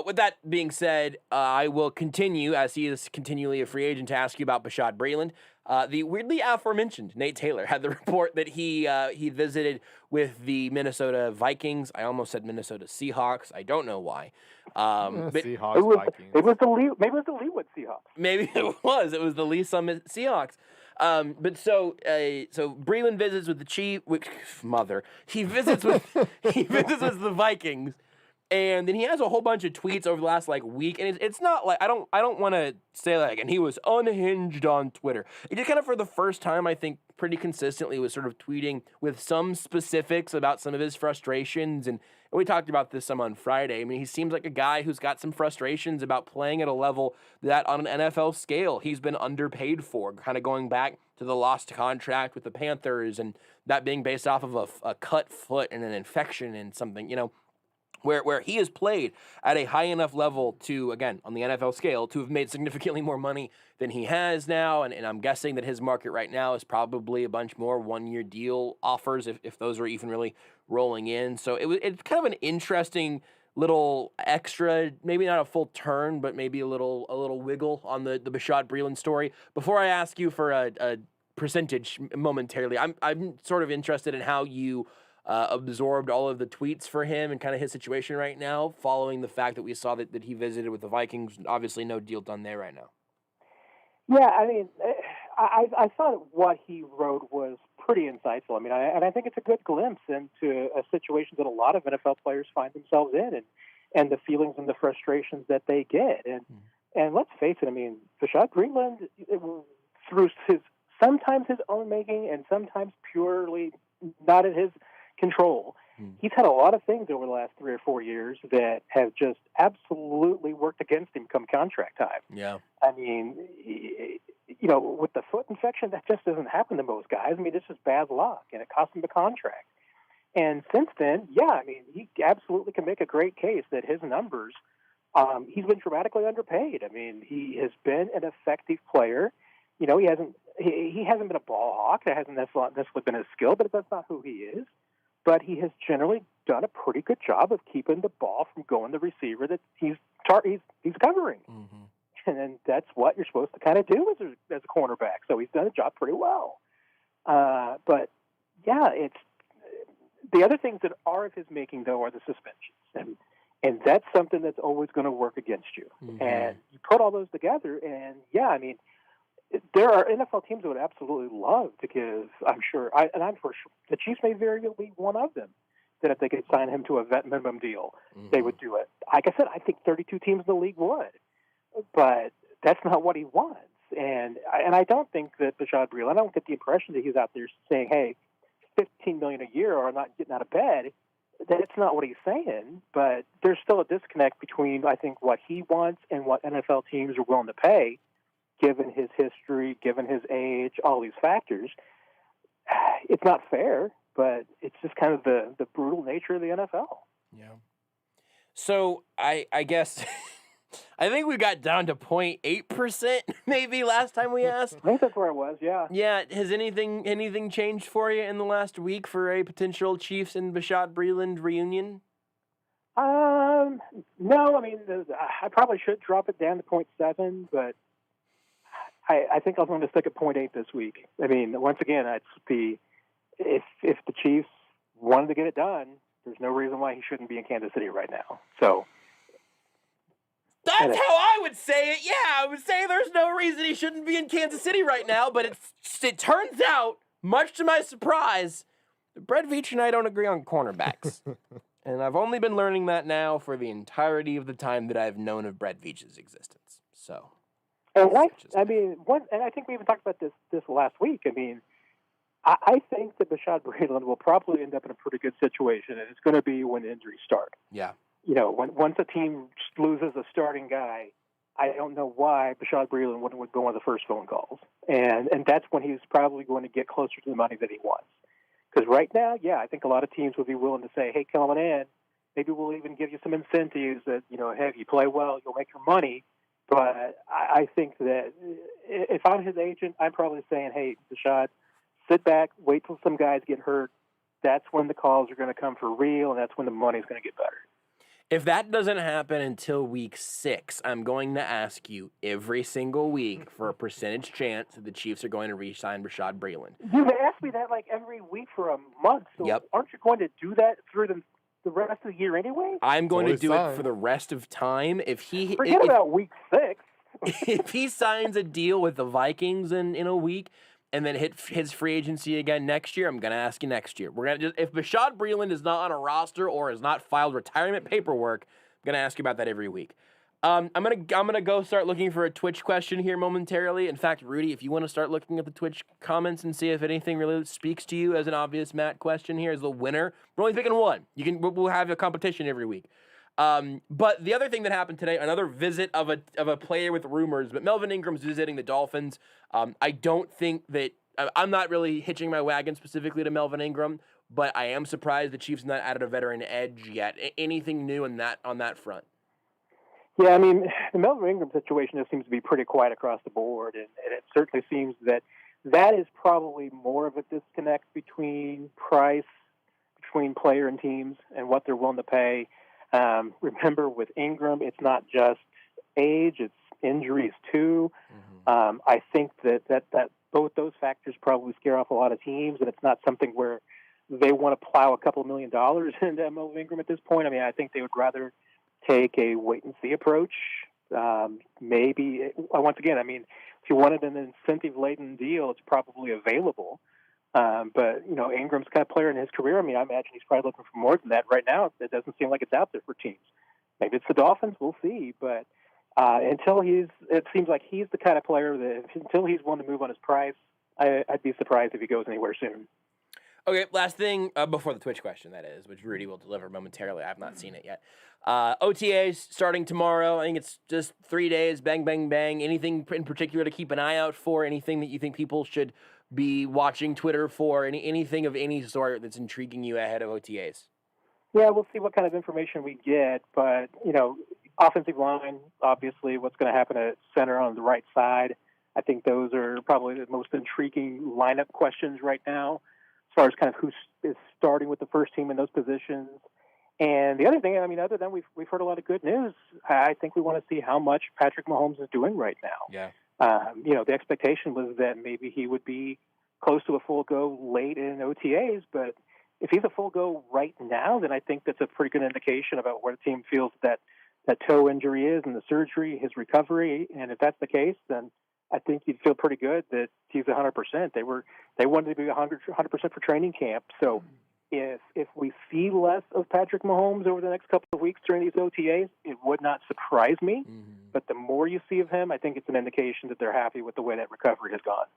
With that being said, I will continue, as he is continually a free agent, to ask you about Bashaud Breeland. The weirdly aforementioned Nate Taylor had the report that he visited with the Minnesota Vikings. I almost said Minnesota Seahawks. I don't know why. But Seahawks, Vikings. Maybe it was the Leawood Seahawks. Maybe it was. It was the Lee Summit Seahawks. But so Breeland visits with the Chief. He visits with the Vikings. And then he has a whole bunch of tweets over the last week, and it's not like I don't want to say and he was unhinged on Twitter. He just kind of for the first time, I think, pretty consistently was sort of tweeting with some specifics about some of his frustrations, and we talked about this some on Friday. I mean, he seems like a guy who's got some frustrations about playing at a level that on an NFL scale he's been underpaid for, kind of going back to the lost contract with the Panthers, and that being based off of a cut foot and an infection and something, where he has played at a high enough level to, again, on the NFL scale, to have made significantly more money than he has now. And I'm guessing that his market right now is probably a bunch more one-year deal offers, if those are even really rolling in. So it's kind of an interesting little extra, maybe not a full turn, but maybe a little wiggle on the Bashaud Breeland story. Before I ask you for a percentage momentarily, I'm sort of interested in how you absorbed all of the tweets for him and kind of his situation right now, following the fact that we saw that he visited with the Vikings. Obviously, no deal done there right now. Yeah, I mean, I thought what he wrote was pretty insightful. I mean, I think it's a good glimpse into a situation that a lot of NFL players find themselves in, and the feelings and the frustrations that they get. And let's face it, I mean, Bashaud Breeland, through sometimes his own making and sometimes purely not in his control, he's had a lot of things over the last 3 or 4 years that have just absolutely worked against him come contract time. Yeah. I mean, with the foot infection, that just doesn't happen to most guys. I mean, this is bad luck, and it cost him the contract. And since then, yeah, I mean, he absolutely can make a great case that his numbers, he's been dramatically underpaid. I mean, he has been an effective player. He hasn't been a ball hawk. That hasn't necessarily been his skill, but that's not who he is. But he has generally done a pretty good job of keeping the ball from going to the receiver that he's covering. Mm-hmm. And that's what you're supposed to kind of do as a cornerback. So he's done the job pretty well. But, yeah, it's the other things that are of his making, though, are the suspensions. And that's something that's always going to work against you. Mm-hmm. And you put all those together, and, yeah, I mean, there are NFL teams that would absolutely love to give, I'm sure the Chiefs may very well be one of them, that if they could sign him to a vet minimum deal, they would do it. Like I said, I think 32 teams in the league would. But that's not what he wants. And I don't think that Bashaud Breeland, I don't get the impression that he's out there saying, hey, $15 million a year or I'm not getting out of bed. That's not what he's saying. But there's still a disconnect between, I think, what he wants and what NFL teams are willing to pay, given his history, given his age, all these factors. It's not fair, but it's just kind of the brutal nature of the NFL. Yeah. So I guess I think we got down to 0.8% maybe last time we asked. I think that's where it was, yeah. Yeah. Has anything changed for you in the last week for a potential Chiefs and Bashaud Breeland reunion? No, I mean, I probably should drop it down to 0.7, but I think I was going to stick at 0.8 this week. I mean, once again, if the Chiefs wanted to get it done, there's no reason why he shouldn't be in Kansas City right now. So that's how I would say it. Yeah, I would say there's no reason he shouldn't be in Kansas City right now, but it turns out, much to my surprise, Brett Veach and I don't agree on cornerbacks. And I've only been learning that now for the entirety of the time that I've known of Brett Veach's existence. So, and I think we even talked about this last week. I mean, I think that Bashaud Breeland will probably end up in a pretty good situation, and it's going to be when injuries start. Yeah. Once a team loses a starting guy, I don't know why Bashaud Breeland would go on the first phone calls. And that's when he's probably going to get closer to the money that he wants. Because right now, yeah, I think a lot of teams would be willing to say, hey, coming in, maybe we'll even give you some incentives that, hey, if you play well, you'll make your money. But I think that if I'm his agent, I'm probably saying, hey, Bashaud, sit back, wait till some guys get hurt. That's when the calls are going to come for real, and that's when the money's going to get better. If that doesn't happen until week 6, I'm going to ask you every single week for a percentage chance that the Chiefs are going to re-sign Bashaud Breeland. You've asked me that like every week for a month, so aren't you going to do that through the rest of the year anyway? I'm going to do it for the rest of time. Forget about week 6. If he signs a deal with the Vikings in a week and then hit his free agency again next year, I'm going to ask you next year. If Bashaud Breeland is not on a roster or has not filed retirement paperwork, I'm going to ask you about that every week. I'm gonna go start looking for a Twitch question here momentarily. In fact, Rudy, if you want to start looking at the Twitch comments and see if anything really speaks to you as an obvious Matt question here as the winner, we're only picking one. We'll have a competition every week. But the other thing that happened today, another visit of a player with rumors, but Melvin Ingram's visiting the Dolphins. I don't think that I'm not really hitching my wagon specifically to Melvin Ingram, but I am surprised the Chiefs not added a veteran edge yet. Anything new on that front? Yeah, I mean, the Melvin Ingram situation just seems to be pretty quiet across the board, and it certainly seems that is probably more of a disconnect between price, between player and teams, and what they're willing to pay. Remember, with Ingram, it's not just age, it's injuries too. Mm-hmm. I think that both those factors probably scare off a lot of teams, and it's not something where they want to plow a couple $1 million into Melvin Ingram at this point. I mean, I think they would rather take a wait-and-see approach. Maybe, once again, I mean, if you wanted an incentive-laden deal, it's probably available. But, Ingram's kind of player in his career. I mean, I imagine he's probably looking for more than that right now. It doesn't seem like it's out there for teams. Maybe it's the Dolphins. We'll see. But it seems like he's the kind of player that until he's willing to move on his price, I'd be surprised if he goes anywhere soon. Okay, last thing before the Twitch question, that is, which Rudy will deliver momentarily. I have not seen it yet. OTAs starting tomorrow. I think it's just 3 days, bang, bang, bang. Anything in particular to keep an eye out for? Anything that you think people should be watching Twitter for? Anything of any sort that's intriguing you ahead of OTAs? Yeah, we'll see what kind of information we get. But, offensive line, obviously, what's going to happen at center on the right side. I think those are probably the most intriguing lineup questions right now, as far as kind of who is starting with the first team in those positions. And the other thing, other than we've heard a lot of good news, I think we want to see how much Patrick Mahomes is doing right now. Yeah. The expectation was that maybe he would be close to a full go late in OTAs, but if he's a full go right now, then I think that's a pretty good indication about where the team feels that toe injury is and the surgery, his recovery. And if that's the case, then I think you'd feel pretty good that he's 100%. They wanted to be 100% for training camp. So if we see less of Patrick Mahomes over the next couple of weeks during these OTAs, it would not surprise me. Mm-hmm. But the more you see of him, I think it's an indication that they're happy with the way that recovery has gone.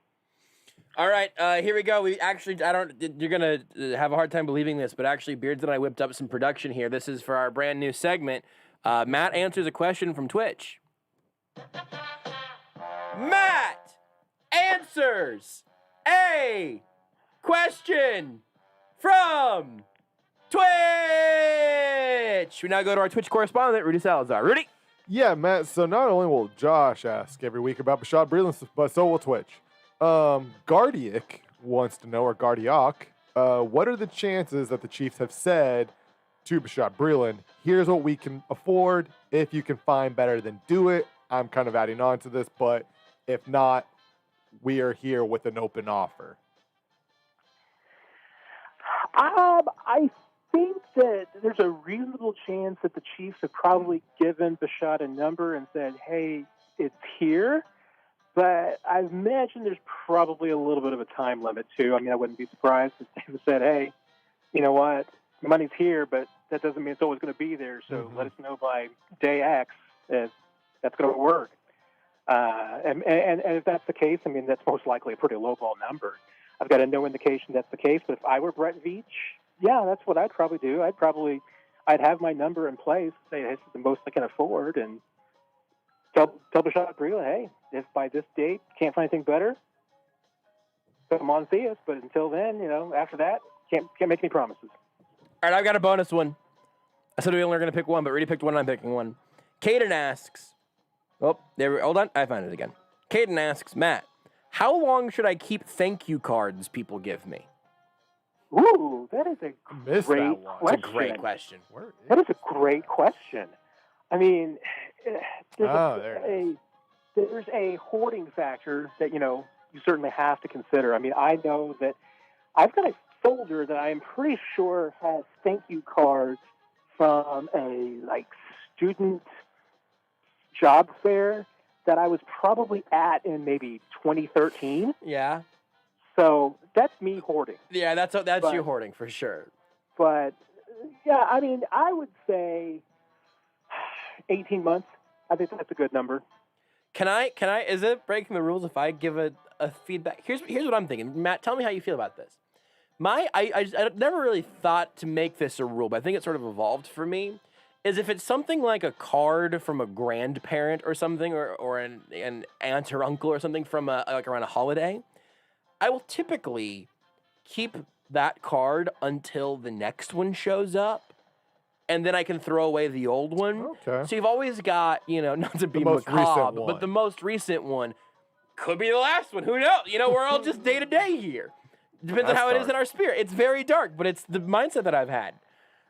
All right, here we go. You're going to have a hard time believing this, but actually Beards and I whipped up some production here. This is for our brand new segment. Matt answers a question from Twitch. Matt answers a question from Twitch. We now go to our Twitch correspondent, Rudy Salazar. Rudy? Yeah, Matt. So not only will Josh ask every week about Bashaud Breeland, but so will Twitch. Gardiak wants to know, or Gardiak, what are the chances that the Chiefs have said to Bashaud Breeland, here's what we can afford. If you can find better, then do it. I'm kind of adding on to this, but if not, we are here with an open offer. I think that there's a reasonable chance that the Chiefs have probably given Bashaud a number and said, hey, it's here. But I imagine there's probably a little bit of a time limit, too. I wouldn't be surprised if they said, hey, you know what, the money's here, but that doesn't mean it's always going to be there. So let us know by day X if that's going to work. And if that's the case, that's most likely a pretty lowball number. I've got no indication that's the case, but if I were Brett Veach, yeah, that's what I'd probably do. I'd have my number in place, say this is the most I can afford, and tell Bashaud Breeland, hey, if by this date you can't find anything better, come on and see us. But until then, after that, can't make any promises. All right, I've got a bonus one. I said we only were going to pick one, but Rudy picked one and I'm picking one. Caden asks, hold on, I found it again. Caden asks, Matt, how long should I keep thank you cards people give me? Ooh, that is a great question. It's a great question. That is a great question. There's a hoarding factor that, you certainly have to consider. I know that I've got a folder that I am pretty sure has thank you cards from a student job fair that I was probably at in maybe 2013. Yeah. So that's me hoarding. Yeah, that's you hoarding for sure. But yeah, I would say 18 months. I think that's a good number. Can I, is it breaking the rules if I give a feedback? Here's what I'm thinking. Matt, tell me how you feel about this. I never really thought to make this a rule, but I think it sort of evolved for me, is if it's something like a card from a grandparent or something, or an aunt or uncle or something from around a holiday, I will typically keep that card until the next one shows up. And then I can throw away the old one. Okay. So you've always got, not to be macabre, but the most recent one could be the last one. Who knows? We're all just day to day here. Depends on how it is in our spirit. It's very dark, but it's the mindset that I've had.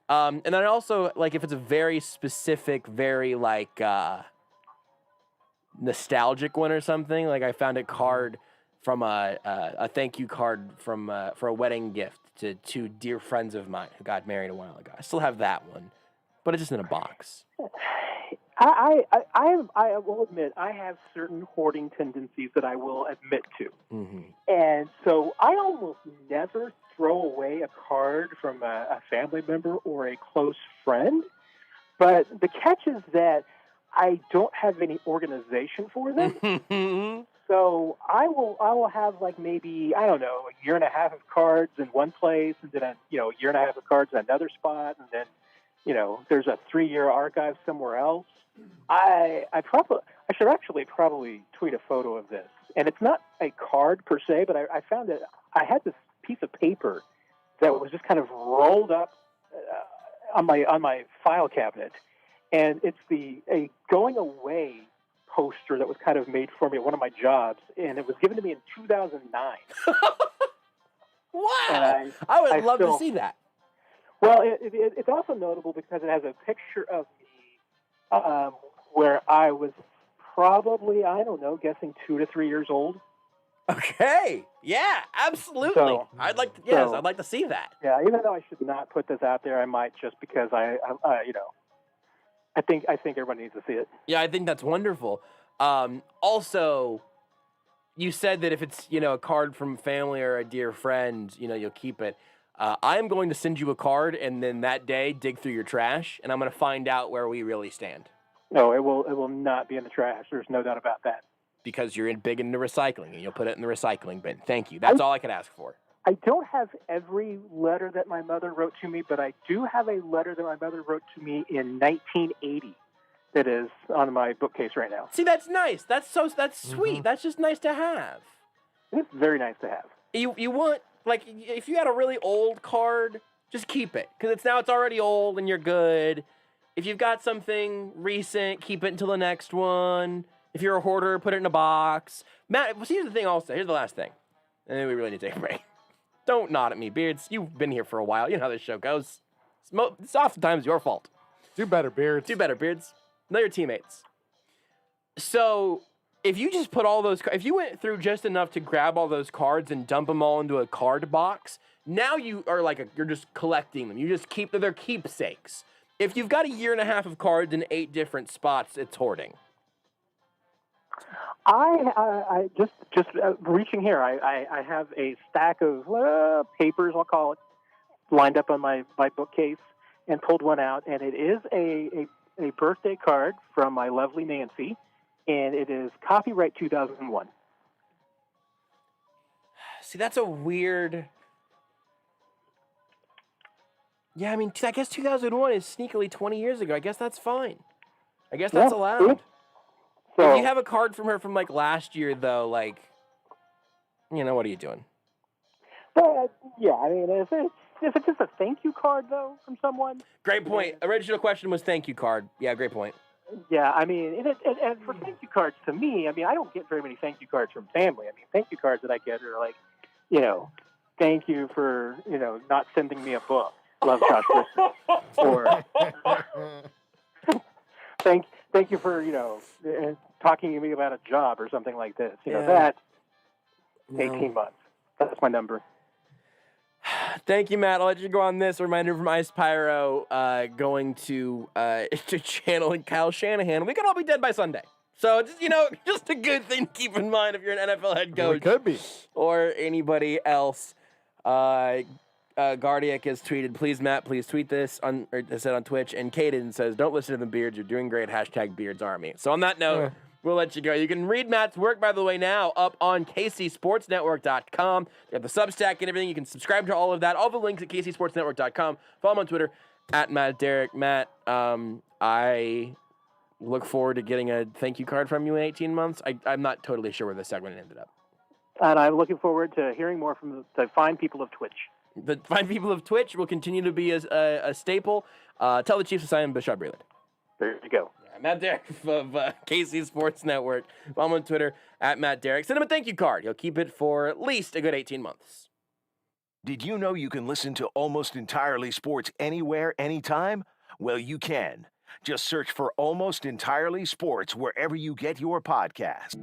And then also, if it's a very specific, very nostalgic one or something, I found a card from a thank you card from for a wedding gift to two dear friends of mine who got married a while ago. I still have that one, but it's just in a box. I will admit I have certain hoarding tendencies that I will admit to, and so I almost never throw away a card from a family member or a close friend. But the catch is that I don't have any organization for them. So I will have like maybe, I don't know, a year and a half of cards in one place, and then a year and a half of cards in another spot, and then there's a 3-year archive somewhere else. I should actually probably tweet a photo of this, and it's not a card per se, but I found that I had this piece of paper that was just kind of rolled up on my file cabinet, and it's a going away poster that was kind of made for me at one of my jobs, and it was given to me in 2009. Wow! I would love to see that. Well, it's also notable because it has a picture of me where I was probably, I don't know, guessing 2 to 3 years old. Okay. Yeah, absolutely. So, I'd like to see that. Yeah, even though I should not put this out there, I might just because I think everybody needs to see it. Yeah, I think that's wonderful. Also, you said that if it's a card from family or a dear friend, you'll keep it. I'm going to send you a card, and then that day dig through your trash, and I'm going to find out where we really stand. No, it will not be in the trash. There's no doubt about that. Because you're big into recycling, and you'll put it in the recycling bin. Thank you. That's all I could ask for. I don't have every letter that my mother wrote to me, but I do have a letter that my mother wrote to me in 1980 that is on my bookcase right now. See, that's nice. That's sweet. That's just nice to have. It's very nice to have. You want, like, if you had a really old card, just keep it. Because it's already old and you're good. If you've got something recent, keep it until the next one. If you're a hoarder, put it in a box. Matt, here's the thing also. Here's the last thing. And then we really need to take a break. Don't nod at me, Beards. You've been here for a while. You know how this show goes. It's oftentimes your fault. Do better, Beards. Do better, Beards. Know your teammates. So, if you just put all those... If you went through just enough to grab all those cards and dump them all into a card box, now you are you're just collecting them. You just they're keepsakes. If you've got a year and a half of cards in 8 different spots, it's hoarding. I just reaching here. I have a stack of papers, I'll call it, lined up on my bookcase, and pulled one out, and it is a birthday card from my lovely Nancy, and it is copyright 2001. See, that's a weird. Yeah, I mean, I guess 2001 is sneakily 20 years ago. I guess that's fine. I guess that's allowed. So, if you have a card from her from last year, though, what are you doing? Yeah, I mean, if it's just a thank you card, though, from someone. Great point. Original question was thank you card. Yeah, great point. Yeah, I mean, and for thank you cards, to me, I mean, I don't get very many thank you cards from family. I mean, thank you cards that I get are thank you for, not sending me a book. Love, Josh Brisco. Or thank you for, talking to me about a job or something like this. That 18 months. That's my number. Thank you, Matt. I'll let you go on this. A reminder from Ice Pyro going to channeling Kyle Shanahan. We could all be dead by Sunday. So, just a good thing to keep in mind if you're an NFL head coach. We could be. Or anybody else. Gardiak has tweeted, please, Matt, please tweet this, said on Twitch. And Caden says, don't listen to the Beards. You're doing great. #BeardsArmy. So on that note, we'll let you go. You can read Matt's work, by the way, now up on KCSportsNetwork.com. They have the Substack and everything. You can subscribe to all of that. All the links at KCSportsNetwork.com. Follow him on Twitter, @MattDerrick. Matt, I look forward to getting a thank you card from you in 18 months. I'm not totally sure where this segment ended up. And I'm looking forward to hearing more from the fine people of Twitch. The fine people of Twitch will continue to be a staple. Tell the Chiefs to sign Bishop Breland. There you go. Yeah, Matt Derrick of KC Sports Network. Follow him on Twitter, @Matt Derrick. Send him a thank you card. He'll keep it for at least a good 18 months. Did you know you can listen to Almost Entirely Sports anywhere, anytime? Well, you can. Just search for Almost Entirely Sports wherever you get your podcast.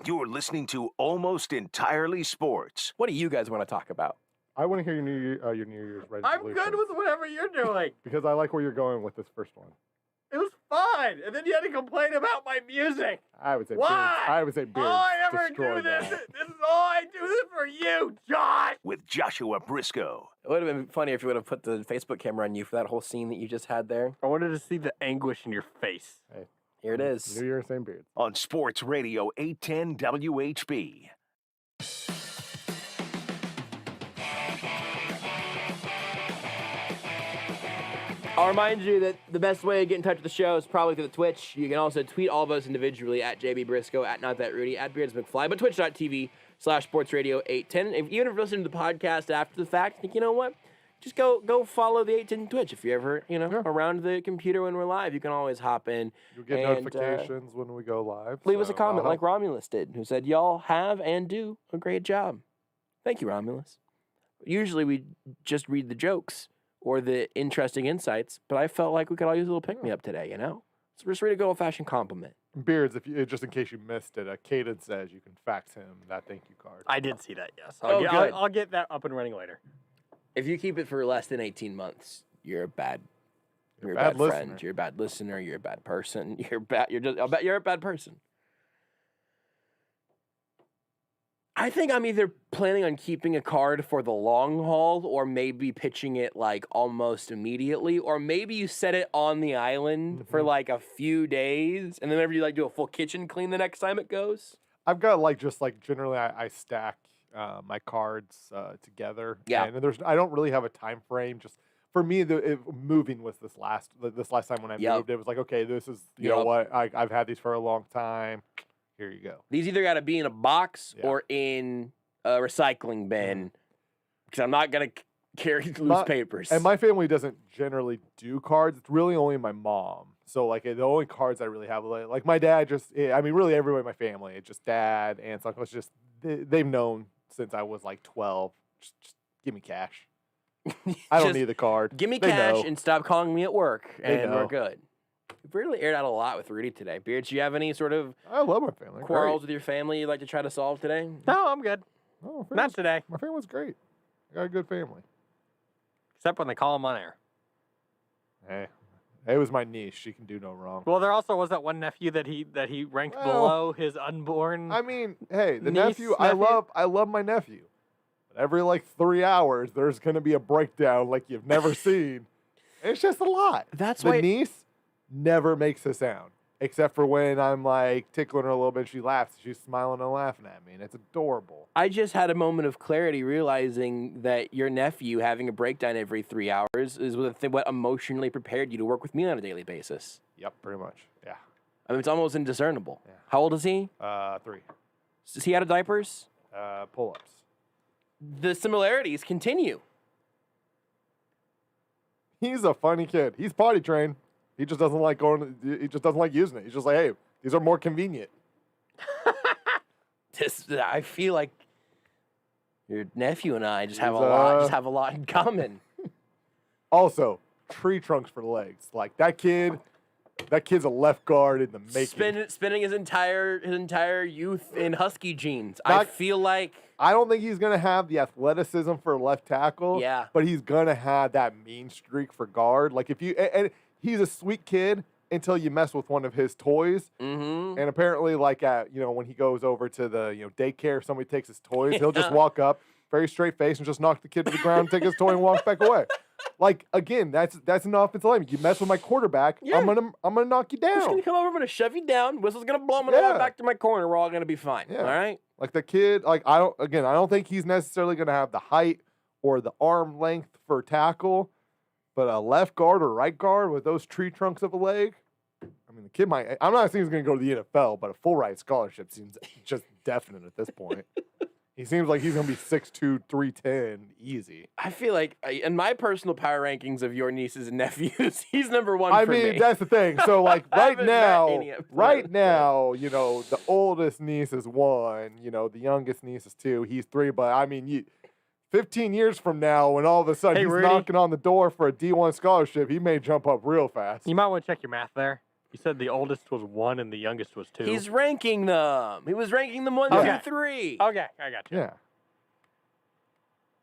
You're listening to Almost Entirely Sports. What do you guys want to talk about? I want to hear your New Year's resolution. I'm good with whatever you're doing. Because I like where you're going with this first one. It was fun, and then you had to complain about my music. I would say why? I would say Beards. All I ever do this is all I do this for you, Josh. With Joshua Brisco. It would have been funny if you would have put the Facebook camera on you for that whole scene that you just had there. I wanted to see the anguish in your face. Hey, here it is. New Year, same Beards. On Sports Radio 810 WHB. I'll remind you that the best way to get in touch with the show is probably through the Twitch. You can also tweet all of us individually at JB Brisco, at Not That Rudy, at Beards McFly, but twitch.tv/sportsradio810. Even if you're listening to the podcast after the fact, think, you know what? Just go follow the 810 Twitch. If you're ever, around the computer when we're live, you can always hop in. You'll get notifications when we go live. Leave us a comment like Romulus did, who said, y'all have and do a great job. Thank you, Romulus. Usually we just read the jokes or the interesting insights, but I felt like we could all use a little pick-me-up today, So just read a good old-fashioned compliment. Beards, just in case you missed it, Caden says you can fax him that thank you card. I did see that, yes. Good. I'll get that up and running later. If you keep it for less than 18 months, you're a bad friend. You're a bad listener. You're a bad person. You're a bad person. I think I'm either planning on keeping a card for the long haul or maybe pitching it like almost immediately, or maybe you set it on the island for like a few days and then whenever you do a full kitchen clean the next time it goes. I've got generally I stack my cards together. Yeah. And I don't really have a time frame. Just for me, moving was this last time when I moved. It was like, okay, this is you know what I've had these for a long time. Here you go. These either got to be in a box or in a recycling bin because I'm not going to carry loose papers. And my family doesn't generally do cards. It's really only my mom. So, the only cards I really have, like my dad really everyone in my family, it's just dad, aunts, uncles, they've known since I was 12. Just give me cash. I don't need the card. Give me cash and stop calling me at work, and we're good. We've really aired out a lot with Rudy today. Beards, do you have any sort of I love my family. quarrels with your family you'd like to try to solve today? No, I'm good. Oh, not today. My family's great. I got a good family. Except when they call them on air. Hey, it was my niece. She can do no wrong. Well, there also was that one nephew that he ranked below his unborn. I mean, hey, the nephew. I love my nephew. But every 3 hours, there's gonna be a breakdown like you've never seen. It's just a lot. That's the why niece never makes a sound, except for when I'm tickling her a little bit and she laughs. She's smiling and laughing at me, and it's adorable. I just had a moment of clarity realizing that your nephew having a breakdown every 3 hours is what emotionally prepared you to work with me on a daily basis. Yep, pretty much. Yeah. I mean, it's almost indiscernible. Yeah. How old is he? 3. Is he out of diapers? Pull-ups. The similarities continue. He's a funny kid. He's potty trained. He just doesn't like he just doesn't like using it. He's just like, hey, these are more convenient. I feel like your nephew and I just have a lot in common. Also, tree trunks for the legs. That kid's a left guard in the making. Spending his entire youth in Husky jeans. I feel like I don't think he's gonna have the athleticism for left tackle. Yeah. But he's gonna have that mean streak for guard. And he's a sweet kid until you mess with one of his toys. Mm-hmm. And apparently, when he goes over to the daycare, if somebody takes his toys, he'll just walk up, very straight face, and just knock the kid to the ground, and take his toy, and walk back away. Again, that's an offensive lineman. You mess with my quarterback, I'm gonna knock you down. I'm just gonna come over, I'm gonna shove you down. Whistle's gonna blow. I'm gonna walk back to my corner. We're all gonna be fine. Yeah. All right. The kid, I don't think he's necessarily gonna have the height or the arm length for tackle, but a left guard or right guard with those tree trunks of a leg. I mean, the kid might. I'm not saying he's gonna go to the NFL, but a full ride scholarship seems just definite at this point. He seems like he's going to be 6'2", 310, easy. I feel like, in my personal power rankings of your nieces and nephews, he's number one for me. I mean, that's the thing. So, right now, the oldest niece is 1, the youngest niece is 2, he's 3. But, I mean, 15 years from now, when all of a sudden he's Rudy, knocking on the door for a D1 scholarship, he may jump up real fast. You might want to check your math there. You said the oldest was 1 and the youngest was 2. He's ranking them. He was ranking them 1 through 3. Okay, I got you. Yeah.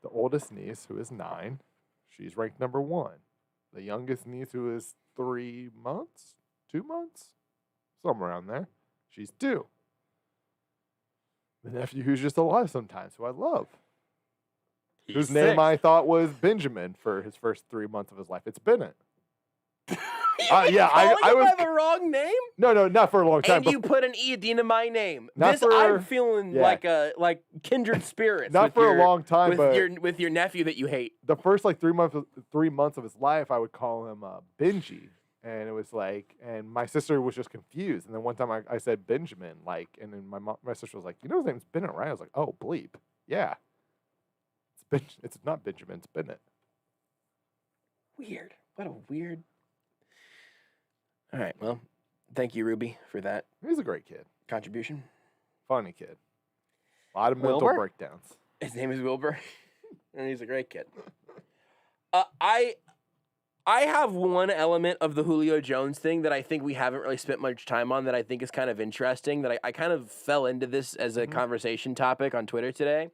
The oldest niece, who is 9, she's ranked number 1. The youngest niece, who is 3 months, 2 months, somewhere around there, she's 2. The nephew who's just alive sometimes, who I love. Whose name I thought was Benjamin for his first 3 months of his life. It's Bennett. Yeah, I was by the wrong name. No, not for a long time. And you put an E at the end of my name. I'm feeling like kindred spirits. Not for a long time, with your nephew that you hate. The first 3 months of his life, I would call him Benji, and it was like, and my sister was just confused. And then one time I said Benjamin, and then my sister was like, his name's Bennett, right? I was like, oh bleep, yeah, it's not Benjamin, it's Bennett. Weird. What a weird. All right, well, thank you, Ruby, for that. He's a great kid. Contribution. Funny kid. A lot of mental breakdowns. His name is Wilbur, and he's a great kid. I have one element of the Julio Jones thing that I think we haven't really spent much time on that I think is kind of interesting, that I kind of fell into this as a conversation topic on Twitter today.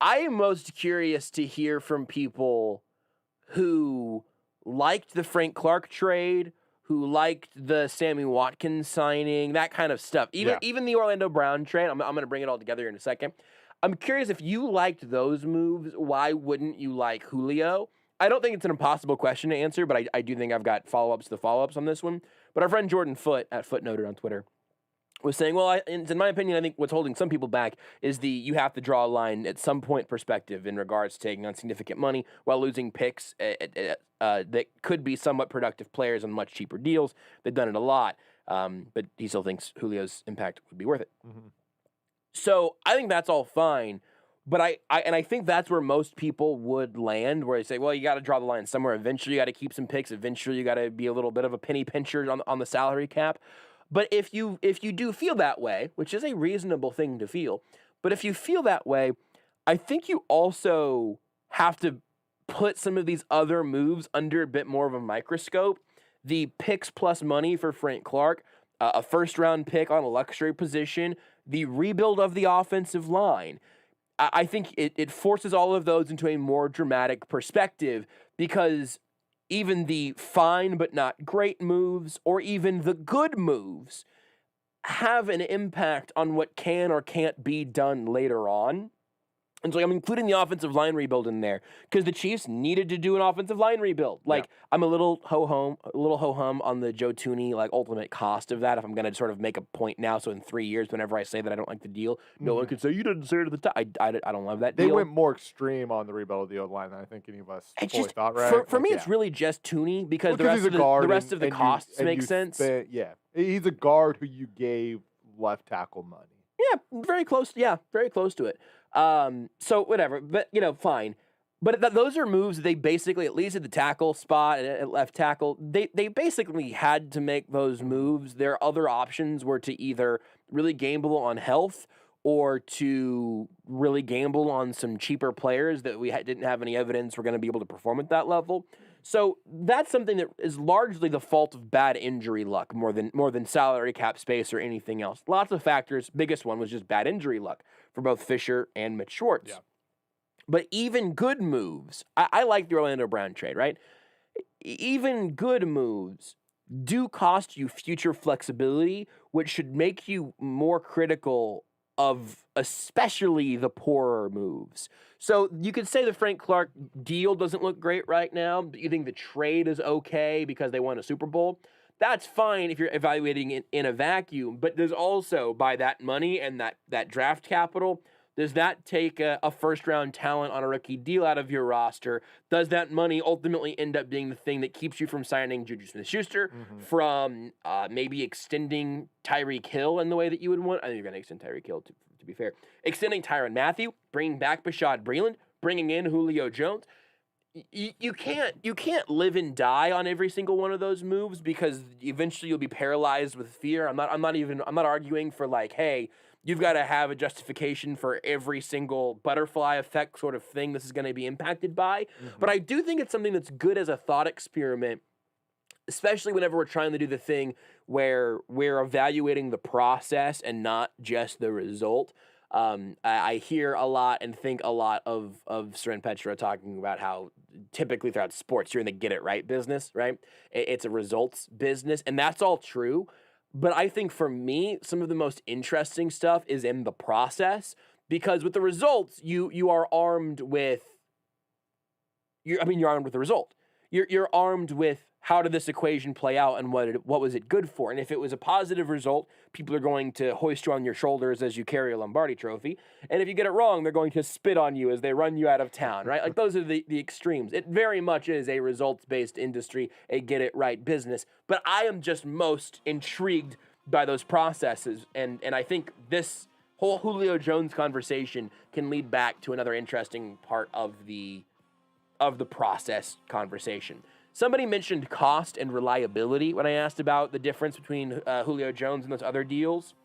I am most curious to hear from people who liked the Frank Clark trade, who liked the Sammy Watkins signing, that kind of stuff. Even the Orlando Brown trade. I'm going to bring it all together in a second. I'm curious, if you liked those moves, why wouldn't you like Julio? I don't think it's an impossible question to answer, but I do think I've got follow-ups to the follow-ups on this one. But our friend Jordan Foote, at Footnoted on Twitter, was saying, well, in my opinion, I think what's holding some people back is you have to draw a line at some point perspective in regards to taking on significant money while losing picks that could be somewhat productive players on much cheaper deals. They've done it a lot, but he still thinks Julio's impact would be worth it. Mm-hmm. So I think that's all fine, but I think that's where most people would land, where they say, well, you got to draw the line somewhere. Eventually, you got to keep some picks. Eventually, you got to be a little bit of a penny pincher on the salary cap. But if you do feel that way, which is a reasonable thing to feel, but if you feel that way, I think you also have to put some of these other moves under a bit more of a microscope. The picks plus money for Frank Clark, a first-round pick on a luxury position, the rebuild of the offensive line. I think it forces all of those into a more dramatic perspective, because even the fine but not great moves, or even the good moves, have an impact on what can or can't be done later on. And so I'm including the offensive line rebuild in there because the Chiefs needed to do an offensive line rebuild. I'm a little ho-hum on the Joe Thuney ultimate cost of that. If I'm going to sort of make a point now, so in 3 years, whenever I say that I don't like the deal, no one could say you didn't say it at the time. I don't love that deal. They went more extreme on the rebuild of the O-line than I think any of us fully thought. Right? For me, it's really just Thuney because the rest of the costs make sense. He's a guard who you gave left tackle money. Yeah, very close. Yeah, very close to it. So whatever, but fine. But those are moves they basically, at least at the tackle spot, at left tackle, they basically had to make those moves. Their other options were to either really gamble on health or to really gamble on some cheaper players that we didn't have any evidence were going to be able to perform at that level. So that's something that is largely the fault of bad injury luck more than salary cap space or anything else. Lots of factors. Biggest one was just bad injury luck for both Fisher and Mitch Schwartz. Yeah. But even good moves, I like the Orlando Brown trade, right? Even good moves do cost you future flexibility, which should make you more critical of especially the poorer moves. So you could say the Frank Clark deal doesn't look great right now, but you think the trade is okay because they won a Super Bowl. That's fine if you're evaluating it in a vacuum, but there's also, by that money and that draft capital, does that take a first-round talent on a rookie deal out of your roster? Does that money ultimately end up being the thing that keeps you from signing Juju Smith-Schuster, from maybe extending Tyreek Hill in the way that you would want? I think you're going to extend Tyreek Hill, to be fair. Extending Tyrann Mathieu, bringing back Bashaud Breeland, bringing in Julio Jones. You can't live and die on every single one of those moves because eventually you'll be paralyzed with fear. I'm not arguing for hey, you've got to have a justification for every single butterfly effect sort of thing this is going to be impacted by. But I do think it's something that's good as a thought experiment especially whenever we're trying to do the thing where we're evaluating the process and not just the result. I hear a lot and think a lot of Seren Petra talking about how typically throughout sports, you're in the get it right business, right? It's a results business, and that's all true. But I think for me, some of the most interesting stuff is in the process, because with the results, you are armed with, you're armed with the result. You're armed with how did this equation play out and what was it good for? And if it was a positive result, people are going to hoist you on your shoulders as you carry a Lombardi trophy. And if you get it wrong, they're going to spit on you as they run you out of town, right? Like those are the extremes. It very much is a results-based industry, a get-it-right business. But I am just most intrigued by those processes. And I think this whole Julio Jones conversation can lead back to another interesting part of the process conversation. Somebody mentioned cost and reliability when I asked about the difference between Julio Jones and those other deals.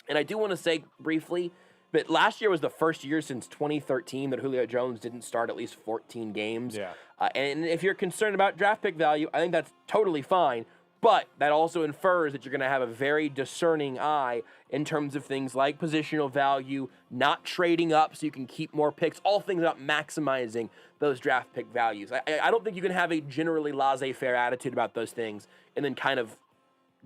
And I do want to say briefly that last year was the first year since 2013 that Julio Jones didn't start at least 14 games. Yeah. And if you're concerned about draft pick value, I think that's totally fine. But that also infers that you're going to have a very discerning eye in terms of things like positional value, not trading up so you can keep more picks, all things about maximizing those draft pick values. I don't think you can have a generally laissez-faire attitude about those things and then kind of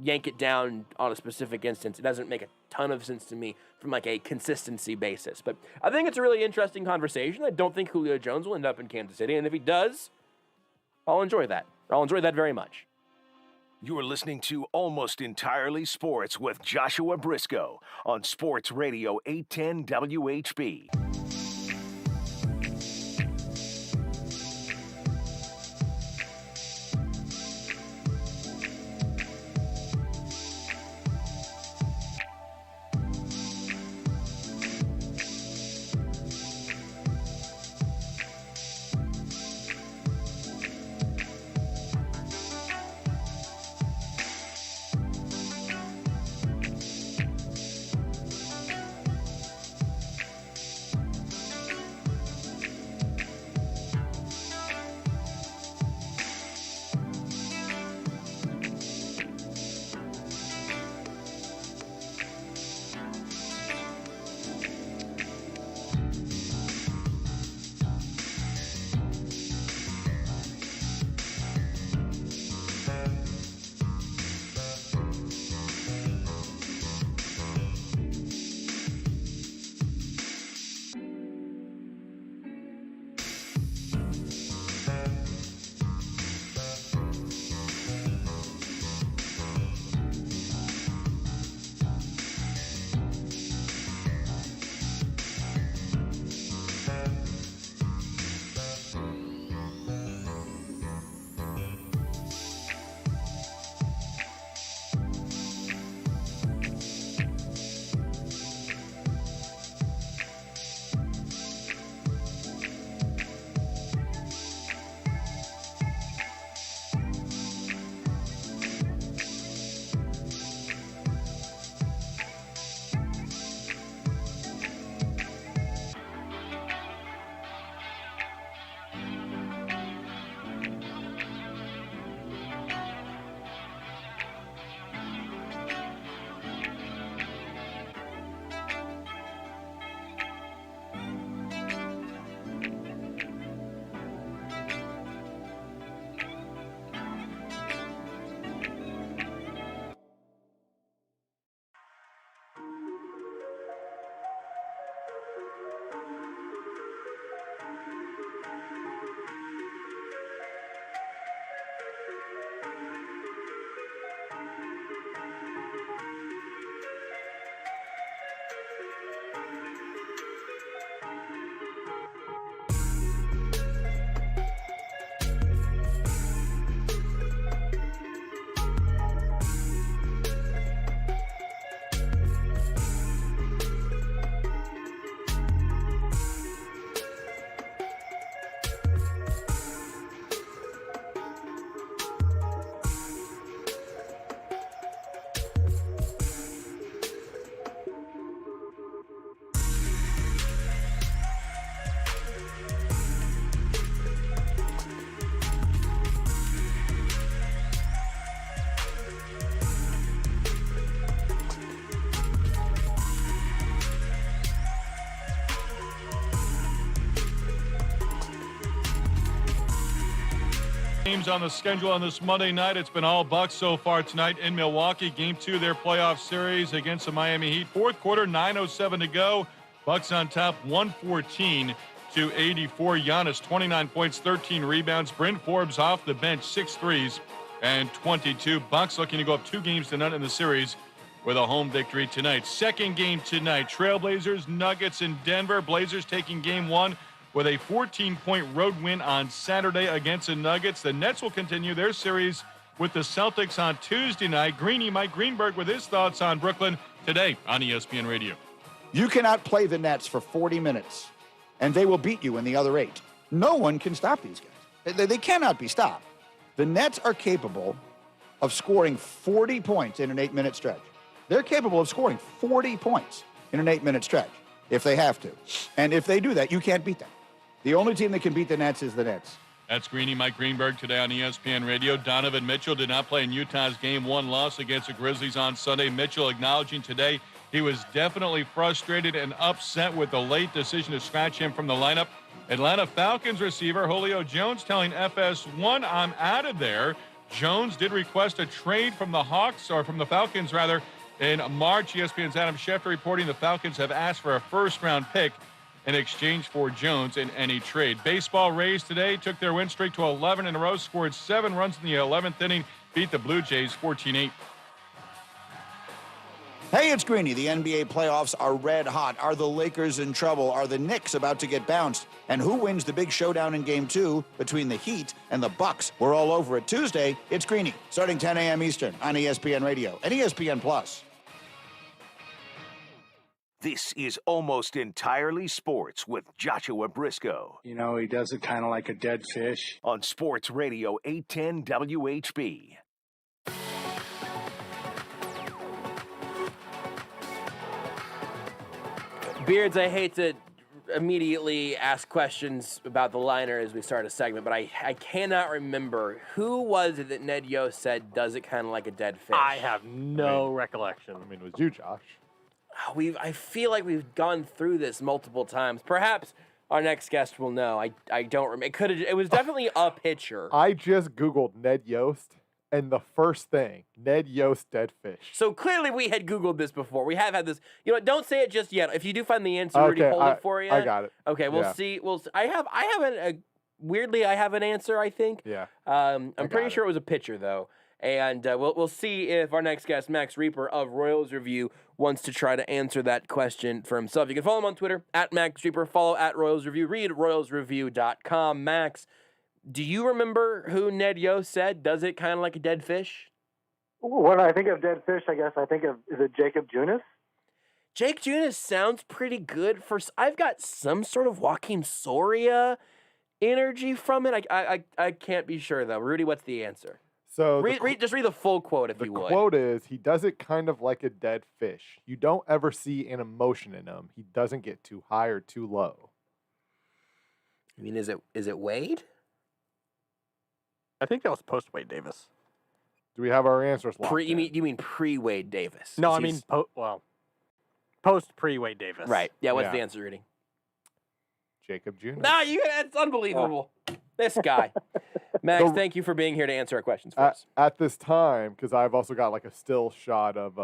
yank it down on a specific instance. It doesn't make a ton of sense to me from like a consistency basis. But I think it's a really interesting conversation. I don't think Julio Jones will end up in Kansas City. And if he does, I'll enjoy that. I'll enjoy that very much. You're listening to Almost Entirely Sports with Joshua Brisco on Sports Radio 810 WHB. Games on the schedule on this Monday night. It's been all Bucks so far tonight in Milwaukee. Game 2 of their playoff series against the Miami Heat. Fourth quarter, 9:07 to go. Bucks on top, 114-84. Giannis, 29 points, 13 rebounds. Bryn Forbes off the bench, 6 threes and 22. Bucks looking to go up 2-0 in the series with a home victory tonight. Second game tonight, Trailblazers, Nuggets in Denver. Blazers taking game 1 with a 14-point road win on Saturday against the Nuggets. The Nets will continue their series with the Celtics on Tuesday night. Greeny Mike Greenberg with his thoughts on Brooklyn today on ESPN Radio. You cannot play the Nets for 40 minutes, and they will beat you in the other 8. No one can stop these guys. They cannot be stopped. The Nets are capable of scoring 40 points in an 8-minute stretch. They're capable of scoring 40 points in an 8-minute stretch if they have to. And if they do that, you can't beat them. The only team that can beat the Nets is the Nets. That's Greeny Mike Greenberg today on ESPN Radio. Donovan Mitchell did not play in Utah's Game 1 loss against the Grizzlies on Sunday. Mitchell acknowledging today he was definitely frustrated and upset with the late decision to scratch him from the lineup. Atlanta Falcons receiver Julio Jones telling FS1, I'm out of there. Jones did request a trade from the Falcons rather, in March. ESPN's Adam Schefter reporting the Falcons have asked for a first-round pick in exchange for Jones in any trade. Baseball Rays today took their win streak to 11 in a row, scored 7 runs in the 11th inning, beat the Blue Jays 14-8. Hey, it's Greeny. The NBA playoffs are red hot. Are the Lakers in trouble? Are the Knicks about to get bounced? And who wins the big showdown in Game 2 between the Heat and the Bucks? We're all over it. Tuesday, it's Greeny, starting 10 a.m. Eastern on ESPN Radio and ESPN+. This is Almost Entirely Sports with Joshua Brisco. You know, he does it kind of like a dead fish. On Sports Radio 810 WHB. Beards, I hate to immediately ask questions about the liner as we start a segment, but I cannot remember who was it that Ned Yost said does it kind of like a dead fish. I have no recollection. I mean, it was you, Josh. I feel like we've gone through this multiple times. Perhaps our next guest will know. I don't remember. It was definitely a pitcher. I just Googled Ned Yost, and the first thing, Ned Yost dead fish. So clearly we had Googled this before. We have had this. You know what? Don't say it just yet. If you do find the answer, Rudy, hold it for you. I got it. Okay, we'll see. I have weirdly, I have an answer, I think. Yeah. I'm pretty sure it was a pitcher, though. And we'll see if our next guest, Max Rieper of Royals Review, wants to try to answer that question for himself. You can follow him on Twitter, at Max Rieper. Follow at Royals Review. Read royalsreview.com. Max, do you remember who Ned Yost said does it kind of like a dead fish? When I think of dead fish, I guess I think of, is it Jacob Junis? Jake Junis sounds pretty good. I've got some sort of Joaquin Soria energy from it. I can't be sure, though. Rudy, what's the answer? So just read the full quote if you would. The quote is, he does it kind of like a dead fish. You don't ever see an emotion in him. He doesn't get too high or too low. I mean, is it Wade? I think that was post-Wade Davis. Do we have our answers locked in? You mean pre-Wade Davis? No, I mean, post-pre-Wade Davis. Right. Yeah, what's the answer, Rudy? Jacob Junis. Nah, that's unbelievable. This guy. Max, thank you for being here to answer our questions for us. At this time, because I've also got like a still shot of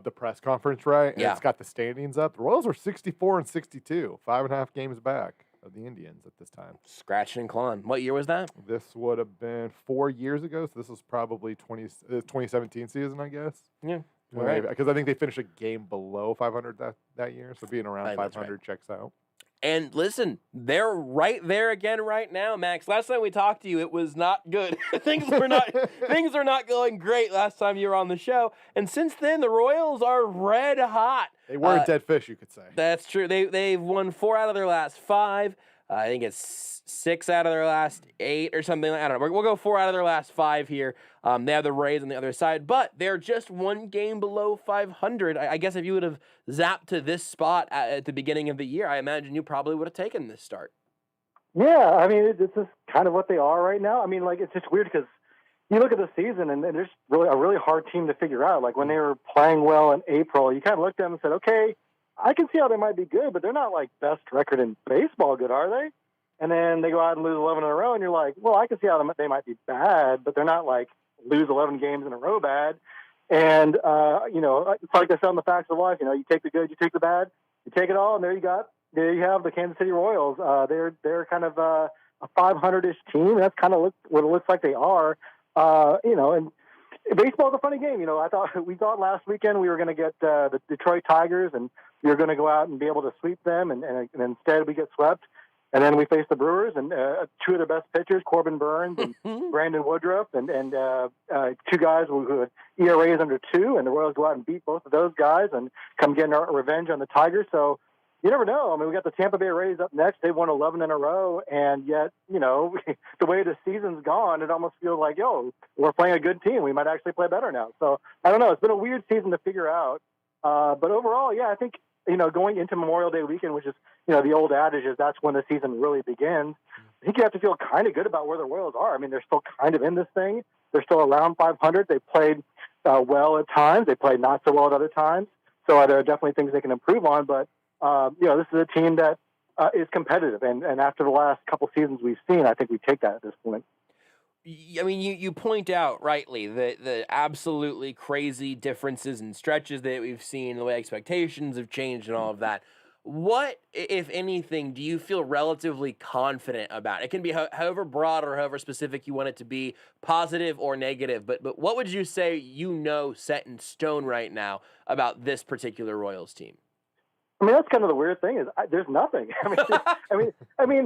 the press conference, right? And it's got the standings up. The Royals are 64-62, 5.5 games back of the Indians at this time. Scratching and clawing. What year was that? This would have been 4 years ago, so this was probably 2017 season, I guess. Yeah. Right. Because I think they finished a game below 500 that year, so being around 500 checks out. And listen, they're right there again right now, Max. Last time we talked to you, it was not good. things are not going great last time you were on the show. And since then, the Royals are red hot. They were a dead fish, you could say. That's true. They've won 4 out of their last 5. I think it's 6 out of their last 8 or something. I don't know. We'll go 4 out of their last 5 here. They have the Rays on the other side, but they're just 1 game below 500. I guess if you would have zapped to this spot at the beginning of the year, I imagine you probably would have taken this start. Yeah, I mean, it's just kind of what they are right now. I mean, like, it's just weird because you look at the season, and there's really a really hard team to figure out. Like, when they were playing well in April, you kind of looked at them and said, okay, I can see how they might be good, but they're not, like, best record in baseball good, are they? and then they go out and lose 11 in a row, and you're like, well, I can see how they might be bad, but they're not like lose 11 games in a row bad. And, it's like they said on the Facts of Life, you take the good, you take the bad, you take it all, and there you have the Kansas City Royals. They're kind of a 500-ish team. That's kind of what it looks like they are. And baseball is a funny game. We thought last weekend we were going to get the Detroit Tigers, and we were going to go out and be able to sweep them, and instead we get swept. And then we faced the Brewers, and two of their best pitchers, Corbin Burns and Brandon Woodruff, and two guys who had ERAs under 2, and the Royals go out and beat both of those guys and come getting our revenge on the Tigers. So you never know. I mean, we got the Tampa Bay Rays up next. They won 11 in a row, and yet, the way the season's gone, it almost feels like, we're playing a good team. We might actually play better now. So I don't know. It's been a weird season to figure out. But overall, yeah, I think, going into Memorial Day weekend, which is, the old adage is that's when the season really begins. I think you have to feel kind of good about where the Royals are. I mean, they're still kind of in this thing. They're still around 500. They played well at times. They played not so well at other times. So there are definitely things they can improve on. But, this is a team that is competitive. And after the last couple seasons we've seen, I think we take that at this point. I mean, you point out rightly the absolutely crazy differences and stretches that we've seen, the way expectations have changed and all of that. What, if anything, do you feel relatively confident about? It can be however broad or however specific you want it to be, positive or negative, but what would you say set in stone right now about this particular Royals team? I mean, that's kind of the weird thing is there's nothing. I mean,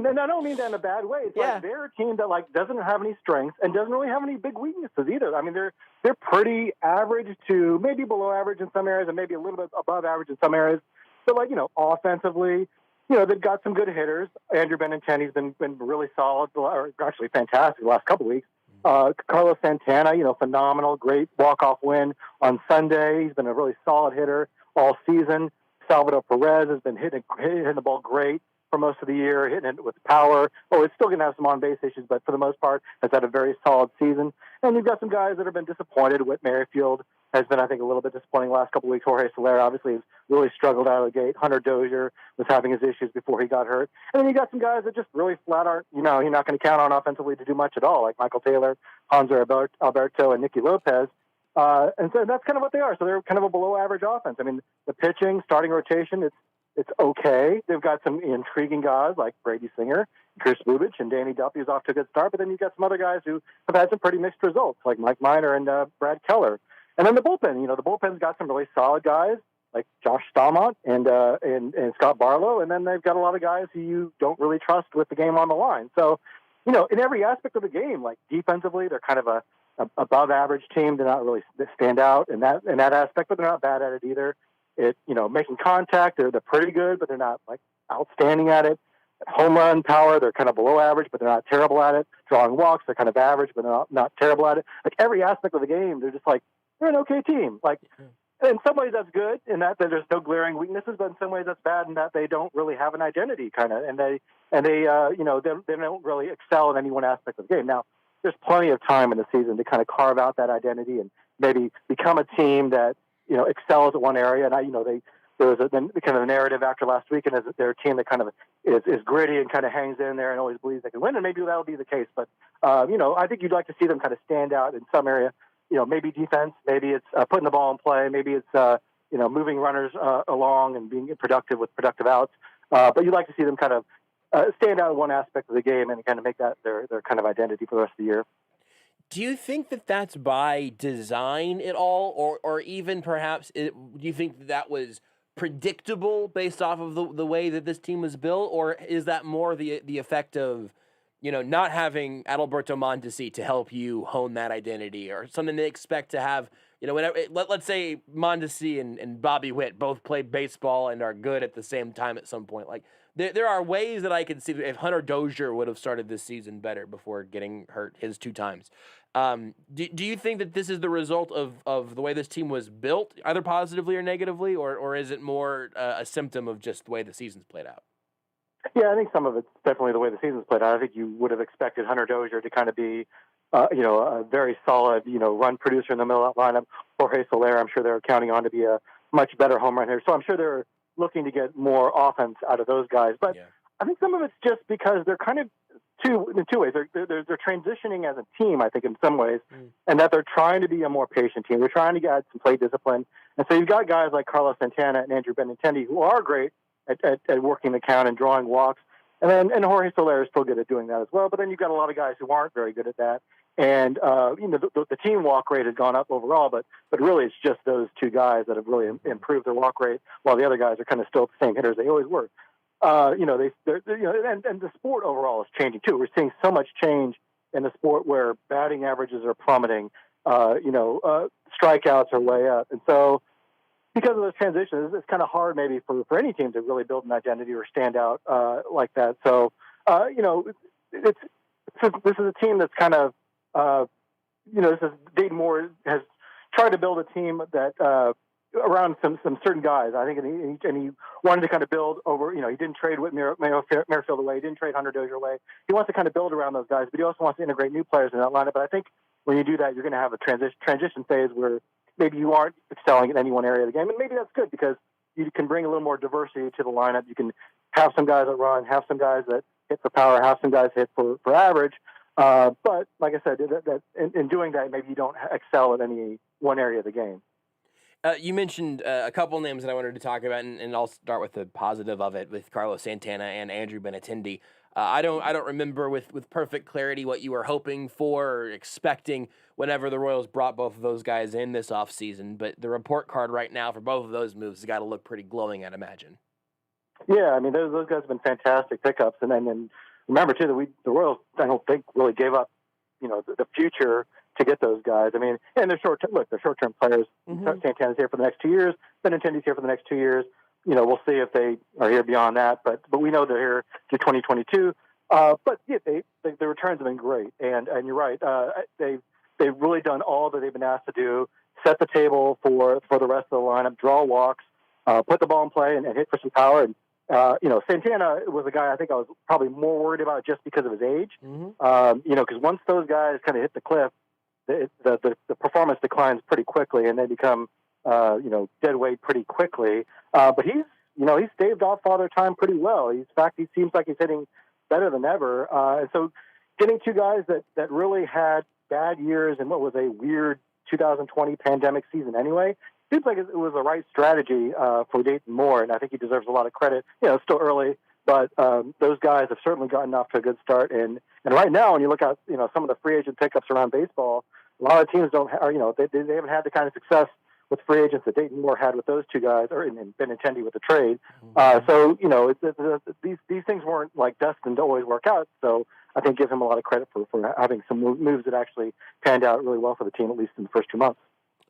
and I don't mean that in a bad way. It's like they're a team that doesn't have any strengths and doesn't really have any big weaknesses either. I mean, they're pretty average to maybe below average in some areas and maybe a little bit above average in some areas. But offensively, they've got some good hitters. Andrew Benintendi's been really solid, or actually fantastic the last couple of weeks. Carlos Santana, phenomenal, great walk-off win on Sunday. He's been a really solid hitter all season. Salvador Perez has been hitting the ball great for most of the year, hitting it with power. It's still going to have some on-base issues, but for the most part, has had a very solid season. And you've got some guys that have been disappointed. Whit Merrifield has been, I think, a little bit disappointing the last couple of weeks. Jorge Soler obviously has really struggled out of the gate. Hunter Dozier was having his issues before he got hurt. And then you got some guys that just really flat aren't, you're not going to count on offensively to do much at all, like Michael Taylor, Hanser Alberto, and Nicky Lopez. And so that's kind of what they are. So they're kind of a below-average offense. I mean, the pitching, starting rotation, it's okay. They've got some intriguing guys like Brady Singer, Chris Bubich, and Danny Duffy is off to a good start. But then you've got some other guys who have had some pretty mixed results, like Mike Minor and Brad Keller. And then the bullpen, the bullpen's got some really solid guys like Josh Staumont and Scott Barlow. And then they've got a lot of guys who you don't really trust with the game on the line. So, in every aspect of the game, like defensively, they're kind of a above average team. They're not really stand out in that aspect, but they're not bad at it either. Making contact, they're pretty good, but they're not like outstanding at it. Home run power, they're kind of below average, but they're not terrible at it. Drawing walks, they're kind of average, but they're not terrible at it. Like every aspect of the game, they're just like, they're an okay team. Like in some ways that's good in that there's no glaring weaknesses, but in some ways that's bad in that they don't really have an identity kind of, and they they don't really excel in any one aspect of the game. Now, there's plenty of time in the season to kind of carve out that identity and maybe become a team that, excels at one area. And there was a kind of a narrative after last week, and they're a team that kind of is gritty and kind of hangs in there and always believes they can win. And maybe that'll be the case. But, I think you'd like to see them kind of stand out in some area, maybe defense, maybe it's putting the ball in play. Maybe it's, moving runners along and being productive with productive outs. But you'd like to see them kind of stand out in one aspect of the game and kind of make that their kind of identity for the rest of the year. Do you think that that's by design at all, or even perhaps do you think that was predictable based off of the way that this team was built, or is that more the effect of not having Adalberto Mondesi to help you hone that identity, or something they expect to have? Whenever, let's say Mondesi and Bobby Witt both play baseball and are good at the same time at some point. Like there are ways that I can see if Hunter Dozier would have started this season better before getting hurt his 2 times. Do you think that this is the result of the way this team was built, either positively or negatively, or is it more a symptom of just the way the season's played out? Yeah, I think some of it's definitely the way the season's played out. I think you would have expected Hunter Dozier to kind of be, a very solid, run producer in the middle of that lineup. Jorge Soler, I'm sure they're counting on to be a much better home run hitter. So I'm sure they're looking to get more offense out of those guys. But I think some of it's just because they're kind of in two ways. They're transitioning as a team, I think, in some ways, and that they're trying to be a more patient team. They're trying to get some play discipline. And so you've got guys like Carlos Santana and Andrew Benintendi who are great at working the count and drawing walks. And Jorge Soler is still good at doing that as well. But then you've got a lot of guys who aren't very good at that. And, the team walk rate has gone up overall, but really it's just those two guys that have really improved their walk rate, while the other guys are kind of still the same hitters they always were. And the sport overall is changing too. We're seeing so much change in the sport where batting averages are plummeting, strikeouts are way up. And so because of those transitions, it's kind of hard maybe for any team to really build an identity or stand out like that. So, this is a team that's kind of, Dayton Moore has tried to build a team that around some certain guys, I think, and he wanted to kind of build over, he didn't trade Whit Merrifield away, he didn't trade Hunter Dozier away. He wants to kind of build around those guys, but he also wants to integrate new players in that lineup. But I think when you do that, you're going to have a transition phase where maybe you aren't excelling in any one area of the game, and maybe that's good because you can bring a little more diversity to the lineup. You can have some guys that run, have some guys that hit for power, have some guys hit for average. But like I said, that in doing that, maybe you don't excel at any one area of the game. You mentioned a couple names that I wanted to talk about, and I'll start with the positive of it with Carlos Santana and Andrew Benintendi. I don't remember with perfect clarity what you were hoping for or expecting whenever the Royals brought both of those guys in this offseason, but the report card right now for both of those moves has got to look pretty glowing, I'd imagine. Yeah, I mean, those guys have been fantastic pickups, and then remember too that the Royals, I don't think, really gave up, the future to get those guys. I mean, and they're short-term players. Mm-hmm. Santana's here for the next 2 years. Benintendi's here for the next 2 years. We'll see if they are here beyond that, but we know they're here to 2022. But yeah, the returns have been great, and you're right. They've really done all that they've been asked to do: set the table for the rest of the lineup, draw walks, put the ball in play, and hit for some power. And Santana was a guy I think I was probably more worried about just because of his age. Mm-hmm. Because once those guys kind of hit the cliff, the performance declines pretty quickly, and they become dead weight pretty quickly. But he's staved off Father Time pretty well. In fact, he seems like he's hitting better than ever. And so getting two guys that really had bad years in what was a weird 2020 pandemic season anyway, seems like it was the right strategy for Dayton Moore, and I think he deserves a lot of credit. It's still early, but those guys have certainly gotten off to a good start. And right now, when you look at some of the free agent pickups around baseball, a lot of teams don't, they haven't had the kind of success with free agents that Dayton Moore had with those two guys, or in Benintendi with the trade. So these things weren't like destined to always work out. So I think give him a lot of credit for having some moves that actually panned out really well for the team, at least in the first 2 months.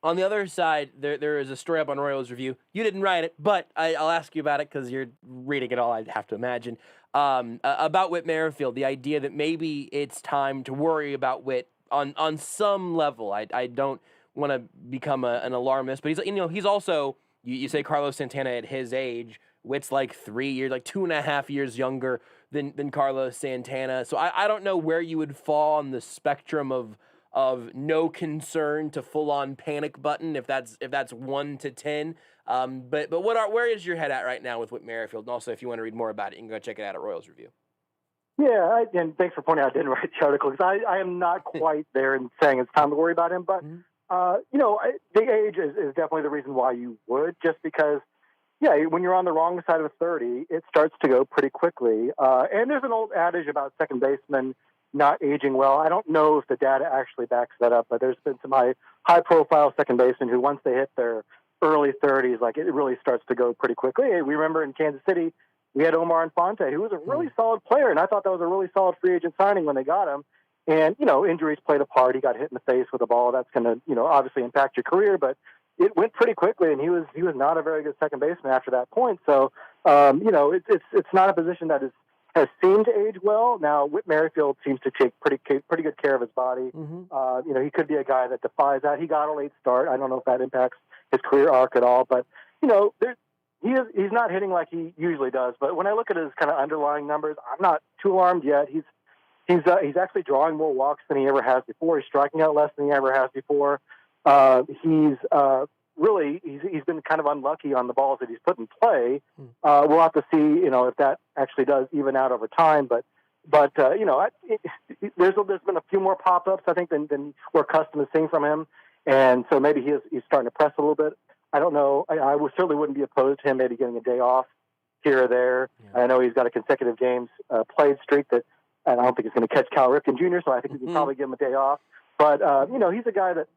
On the other side, there is a story up on Royals Review. You didn't write it, but I'll ask you about it because you're reading it all, I'd have to imagine. About Whit Merrifield, the idea that maybe it's time to worry about Whit on some level. I don't want to become an alarmist, but he's also, you say Carlos Santana at his age, Whit's like 3 years, like 2.5 years younger than Carlos Santana. So I don't know where you would fall on the spectrum of no concern to full on panic button if that's 1 to 10. But where is your head at right now with Whit Merrifield? And also, if you want to read more about it, you can go check it out at Royals Review. Yeah, and thanks for pointing out I didn't write the article because I am not quite there in saying it's time to worry about him. But the age is definitely the reason why you would, just because. Yeah, when you're on the wrong side of 30, it starts to go pretty quickly. And there's an old adage about second basemen not aging well. I don't know if the data actually backs that up, but there's been some high-profile second basemen who, once they hit their early 30s, like it really starts to go pretty quickly. We remember in Kansas City, we had Omar Infante, who was a really solid player, and I thought that was a really solid free agent signing when they got him. And, injuries played a part. He got hit in the face with a ball. That's going to, obviously impact your career, but it went pretty quickly, and he was not a very good second baseman after that point. So, it's not a position that has seemed to age well. Now, Whit Merrifield seems to take pretty good care of his body. Mm-hmm. He could be a guy that defies that. He got a late start. I don't know if that impacts his career arc at all, but he's not hitting like he usually does. But when I look at his kind of underlying numbers, I'm not too alarmed yet. He's actually drawing more walks than he ever has before. He's striking out less than he ever has before. He's really, he's been kind of unlucky on the balls that he's put in play. We'll have to see, if that actually does even out over time. But there's been a few more pop-ups, I think, than we're accustomed to seeing from him. And so maybe he's starting to press a little bit. I don't know. I certainly wouldn't be opposed to him maybe getting a day off here or there. Yeah. I know he's got a consecutive games played streak that, and I don't think he's going to catch Cal Ripken Jr., so I think we can probably give him a day off. But, he's a guy that,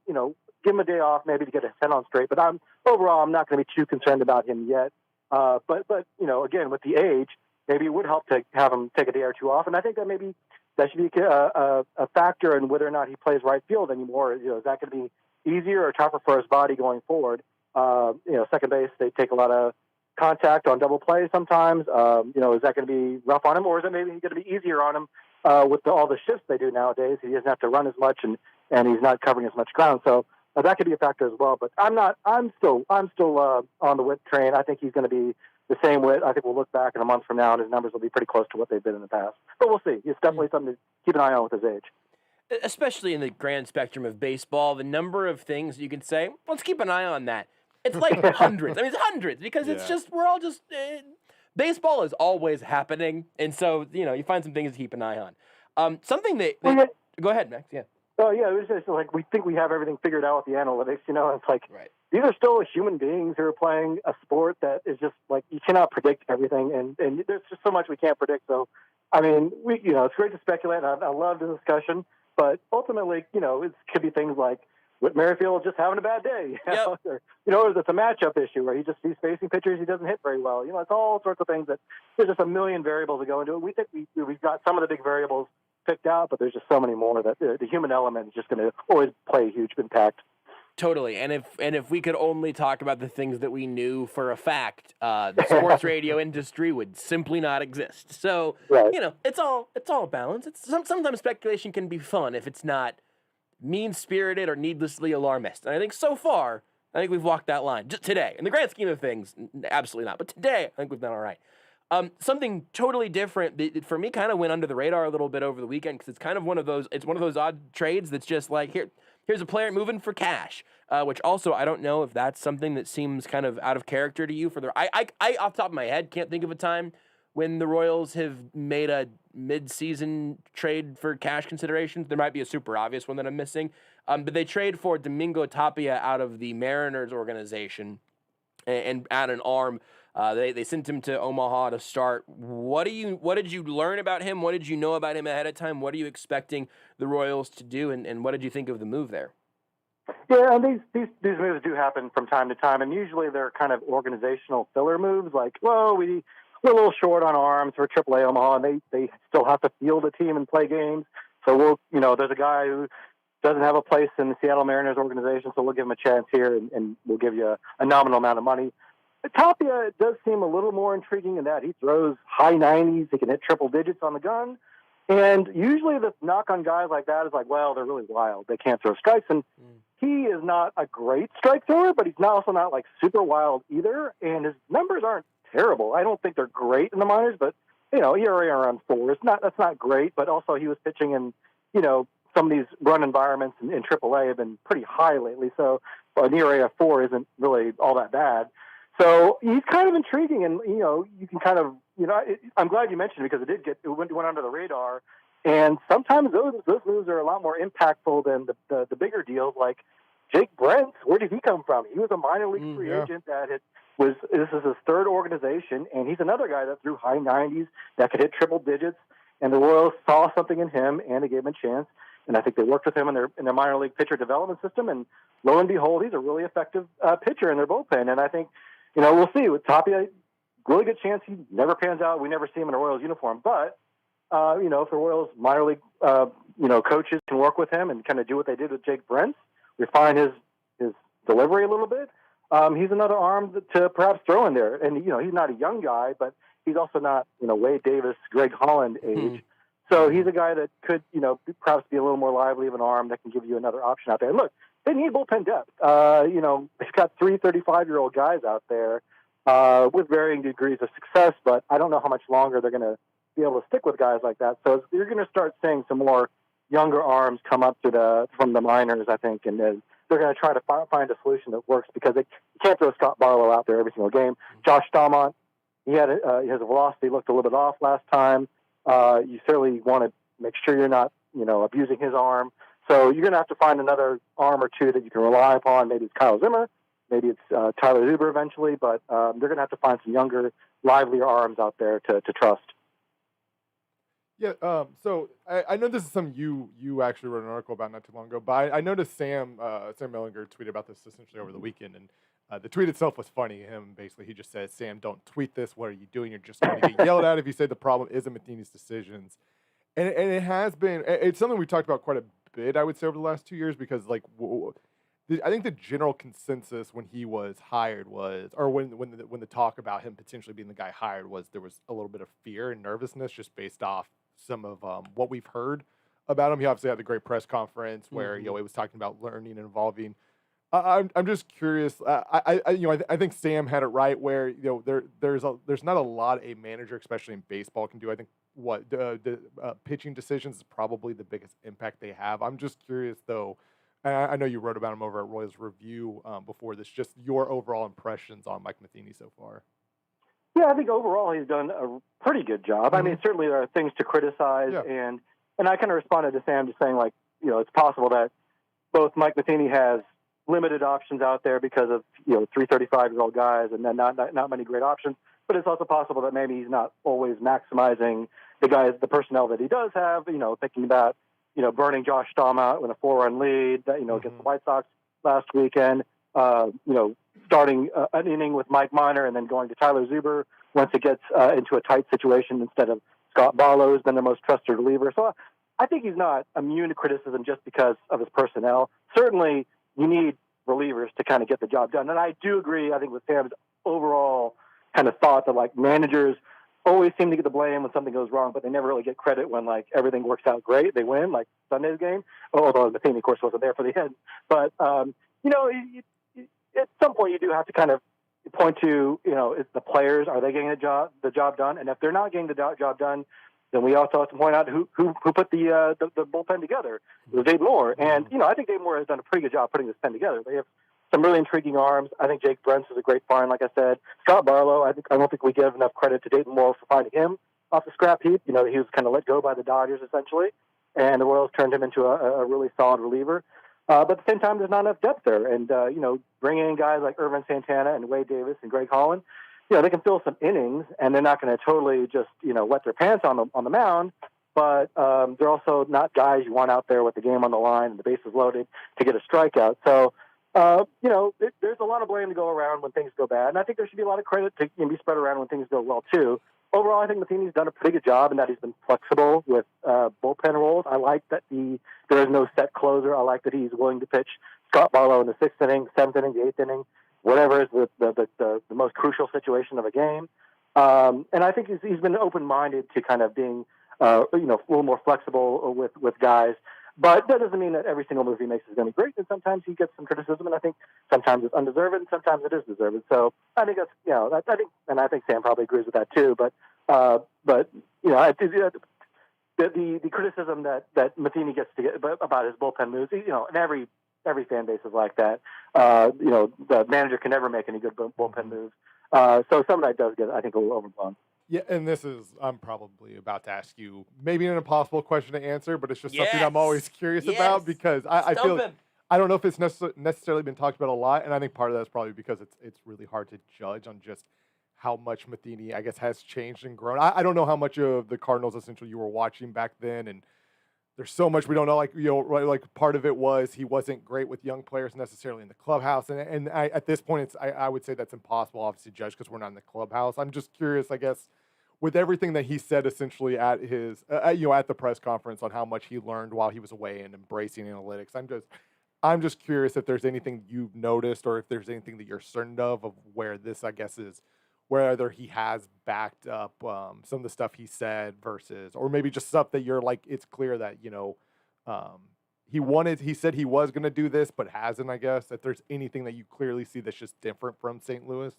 give him a day off maybe to get his head on straight. But overall, I'm not going to be too concerned about him yet. But again, with the age, maybe it would help to have him take a day or two off. And I think that maybe that should be a factor in whether or not he plays right field anymore. Is that going to be easier or tougher for his body going forward? Second base, they take a lot of contact on double play sometimes. Is that going to be rough on him, or is it maybe going to be easier on him with all the shifts they do nowadays? He doesn't have to run as much, and he's not covering as much ground. So that could be a factor as well. But I'm still on the Witt train. I think he's going to be the same Witt. I think we'll look back in a month from now, and his numbers will be pretty close to what they've been in the past. But we'll see. It's definitely something to keep an eye on with his age. Especially in the grand spectrum of baseball, the number of things you can say, let's keep an eye on that. It's like hundreds. I mean, it's hundreds because it's just, we're all just, baseball is always happening. And so, you find some things to keep an eye on. Something that go ahead, Max. Yeah. Oh, yeah. It was just like we think we have everything figured out with the analytics, It's like these are still human beings who are playing a sport that is just like you cannot predict everything. And there's just so much we can't predict. So, I mean, it's great to speculate. I love the discussion. But ultimately, it could be things like Whit Merrifield just having a bad day. Or it's a matchup issue where he's facing pitchers he doesn't hit very well. It's all sorts of things that there's just a million variables that go into it. We think we've got some of the big variables picked out, but there's just so many more that the human element is just going to always play a huge impact. Totally. And if we could only talk about the things that we knew for a fact, the sports radio industry would simply not exist. So, it's all balance. Sometimes speculation can be fun if it's not mean-spirited or needlessly alarmist. And I think so far, we've walked that line. Just today. In the grand scheme of things, absolutely not. But today, I think we've done all right. Something totally different that for me kind of went under the radar a little bit over the weekend because it's kind of one of those odd trades that's just like, here's a player moving for cash, which also I don't know if that's something that seems kind of out of character to you. I off the top of my head can't think of a time when the Royals have made a mid-season trade for cash considerations. There might be a super obvious one that I'm missing, but they trade for Domingo Tapia out of the Mariners organization and add an arm. They sent him to Omaha to start. What did you learn about him? What did you know about him ahead of time? What are you expecting the Royals to do, and what did you think of the move there? Yeah, and these moves do happen from time to time, and usually they're kind of organizational filler moves. Like, we're a little short on arms for AAA Omaha, and they still have to field a team and play games. So there's a guy who doesn't have a place in the Seattle Mariners organization, so we'll give him a chance here, and we'll give you a nominal amount of money. Tapia does seem a little more intriguing in that he throws high 90s. He can hit triple digits on the gun. And usually the knock on guys like that is like, they're really wild. They can't throw strikes. And he is not a great strike thrower, but he's also not like super wild either. And his numbers aren't terrible. I don't think they're great in the minors, but, ERA around 4. That's not great, but also he was pitching in, some of these run environments in AAA have been pretty high lately. So an ERA of 4 isn't really all that bad. So he's kind of intriguing, and you can kind of I'm glad you mentioned it because it went under the radar. And sometimes those moves are a lot more impactful than the bigger deals. Like Jake Brents, where did he come from? He was a minor league free agent this is his third organization, and he's another guy that threw high 90s that could hit triple digits. And the Royals saw something in him, and they gave him a chance. And I think they worked with him in their minor league pitcher development system. And lo and behold, he's a really effective pitcher in their bullpen. And I think. We'll see. With Tapia, really good chance he never pans out. We never see him in a Royals uniform. But, if the Royals minor league, coaches can work with him and kind of do what they did with Jake Brents, refine his delivery a little bit, he's another arm to perhaps throw in there. And, he's not a young guy, but he's also not, Wade Davis, Greg Holland age. So he's a guy that could, perhaps be a little more lively of an arm that can give you another option out there. And look, they need bullpen depth. They've got 3 35-year-old guys out there with varying degrees of success, but I don't know how much longer they're going to be able to stick with guys like that. So you're going to start seeing some more younger arms come up from the minors, I think, and as they're going to try to find a solution that works because you can't throw Scott Barlow out there every single game. Josh Staumont, his velocity looked a little bit off last time. You certainly want to make sure you're not, abusing his arm. So you're going to have to find another arm or two that you can rely upon. Maybe it's Kyle Zimmer. Maybe it's Tyler Zuber eventually. But they're going to have to find some younger, livelier arms out there to trust. Yeah, so I know this is something you actually wrote an article about not too long ago, but I noticed Sam Mellinger tweeted about this essentially over the weekend, and the tweet itself was funny. He just said, "Sam, don't tweet this. What are you doing? You're just going to get yelled at if you say the problem isn't Matheny's decisions." And it has been. It's something we talked about quite a bit, I would say, over the last 2 years, because I think the general consensus when he was hired was, or when the talk about him potentially being the guy hired was, there was a little bit of fear and nervousness just based off some of what we've heard about him. He obviously had the great press conference where he was talking about learning and evolving. I'm just curious. I think Sam had it right where there's not a lot a manager, especially in baseball, can do. I think the pitching decisions is probably the biggest impact they have. I'm just curious though. I know you wrote about him over at Royals Review before this. Just your overall impressions on Mike Matheny so far. Yeah, I think overall he's done a pretty good job. Mm-hmm. I mean, certainly there are things to criticize, and I kind of responded to Sam just saying, like, it's possible that both Mike Matheny has limited options out there because of 335-year-old guys and then not many great options, but it's also possible that maybe he's not always maximizing the personnel that he does have. Thinking about burning Josh Staumont with a 4-run lead, against the White Sox last weekend. Starting an inning with Mike Minor and then going to Tyler Zuber once it gets into a tight situation instead of Scott Barlow, who's been their most trusted reliever. So I think he's not immune to criticism just because of his personnel. Certainly, you need relievers to kind of get the job done. And I do agree, I think, with Sam's overall kind of thought that, like, managers always seem to get the blame when something goes wrong, but they never really get credit when, like, everything works out great. They win, like Sunday's game, although Matheny, of course, wasn't there for the end. But, at some point you do have to kind of point to, is the players, are they getting the job done? And if they're not getting the job done, then we also have to point out who put the bullpen together. It was Dave Moore. And, I think Dave Moore has done a pretty good job putting this pen together. They have some really intriguing arms. I think Jake Brentz is a great find, like I said. Scott Barlow, I don't think we give enough credit to Dayton Moore for finding him off the scrap heap. He was kind of let go by the Dodgers, essentially, and the Royals turned him into a really solid reliever. But at the same time, there's not enough depth there. And, bringing in guys like Irvin Santana and Wade Davis and Greg Holland, they can fill some innings, and they're not going to totally just, wet their pants on the mound. But they're also not guys you want out there with the game on the line and the bases loaded to get a strikeout. So, there's a lot of blame to go around when things go bad. And I think there should be a lot of credit to be spread around when things go well, too. Overall, I think Matheny's done a pretty good job in that he's been flexible with bullpen roles. I like that there is no set closer. I like that he's willing to pitch Scott Barlow in the 6th inning, 7th inning, the 8th inning, whatever is the most crucial situation of a game. And I think he's been open-minded to kind of being a little more flexible with guys. But that doesn't mean that every single move he makes is going to be great. And sometimes he gets some criticism, and I think sometimes it's undeserved, and sometimes it is deserved. So I think that's I think Sam probably agrees with that too. But the criticism that Matheny gets to get about his bullpen moves, and every fan base is like that. The manager can never make any good bullpen moves. So some of that does get, I think, a little overblown. Yeah, and I'm probably about to ask you maybe an impossible question to answer, but it's just something I'm always curious about because I feel like, I don't know if it's necessarily been talked about a lot, and I think part of that is probably because it's really hard to judge on just how much Matheny, I guess, has changed and grown. I don't know how much of the Cardinals essentially you were watching back then, and there's so much we don't know. Like part of it was he wasn't great with young players necessarily in the clubhouse, and at this point, I would say that's impossible, obviously, to judge because we're not in the clubhouse. I'm just curious, I guess, with everything that he said essentially at his, at the press conference on how much he learned while he was away and embracing analytics. I'm just curious if there's anything you've noticed or if there's anything that you're certain of where this, I guess, is whether he has backed up some of the stuff he said versus, or maybe just stuff that you're like, it's clear that, he said he was going to do this, but hasn't, I guess, if there's anything that you clearly see that's just different from St. Louis.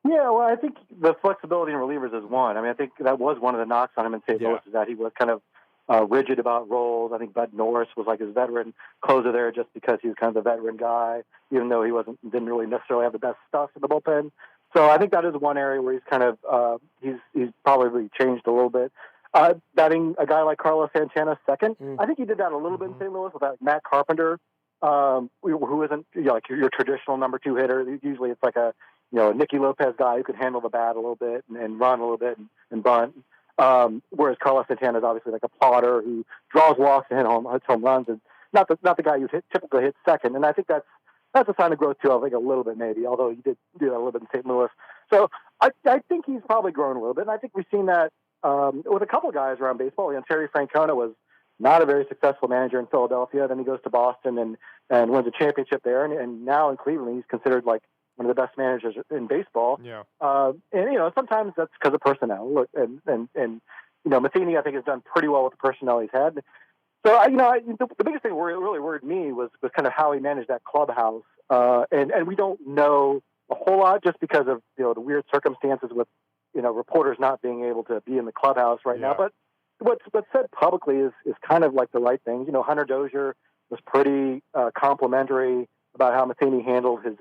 Yeah, well, I think the flexibility in relievers is one. I mean, I think that was one of the knocks on him in St. Louis is that he was kind of rigid about roles. I think Bud Norris was like his veteran closer there just because he was kind of the veteran guy, even though didn't really necessarily have the best stuff in the bullpen. So I think that is one area where he's kind of he's probably changed a little bit. Batting a guy like Carlos Santana second, I think he did that a little bit in St. Louis with that Matt Carpenter, who isn't like your traditional number 2 hitter. Usually it's like a Nicky Lopez guy who can handle the bat a little bit and run a little bit and bunt. Whereas Carlos Santana is obviously like a plotter who draws walks and hits home runs, and not the guy who typically hits second. And I think that's a sign of growth too. I think a little bit maybe, although he did do that a little bit in St. Louis. So I think he's probably grown a little bit, and I think we've seen that with a couple of guys around baseball. Terry Francona was not a very successful manager in Philadelphia. Then he goes to Boston and wins a championship there, and now in Cleveland he's considered like one of the best managers in baseball. Yeah. And sometimes that's because of personnel. Look, and Matheny I think has done pretty well with the personnel he's had. So the biggest thing that really worried me was kind of how he managed that clubhouse. And we don't know a whole lot just because of the weird circumstances with reporters not being able to be in the clubhouse right now. But what's said publicly is kind of like the right thing. Hunter Dozier was pretty complimentary about how Matheny handled his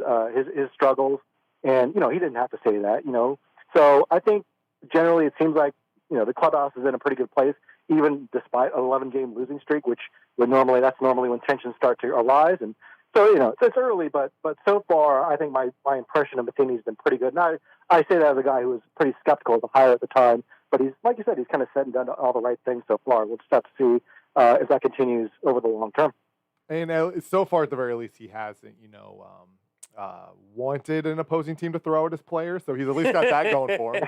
struggles, and he didn't have to say that. So I think generally it seems like the clubhouse is in a pretty good place, even despite an 11-game losing streak, which that's normally when tensions start to arise. And so it's early, but so far I think my impression of Matheny has been pretty good. And I say that as a guy who was pretty skeptical of the hire at the time, but he's, like you said, he's kind of said and done all the right things so far. We'll just have to see if that continues over the long term. And so far, at the very least, he hasn't, wanted an opposing team to throw at his players. So he's at least got that going for him.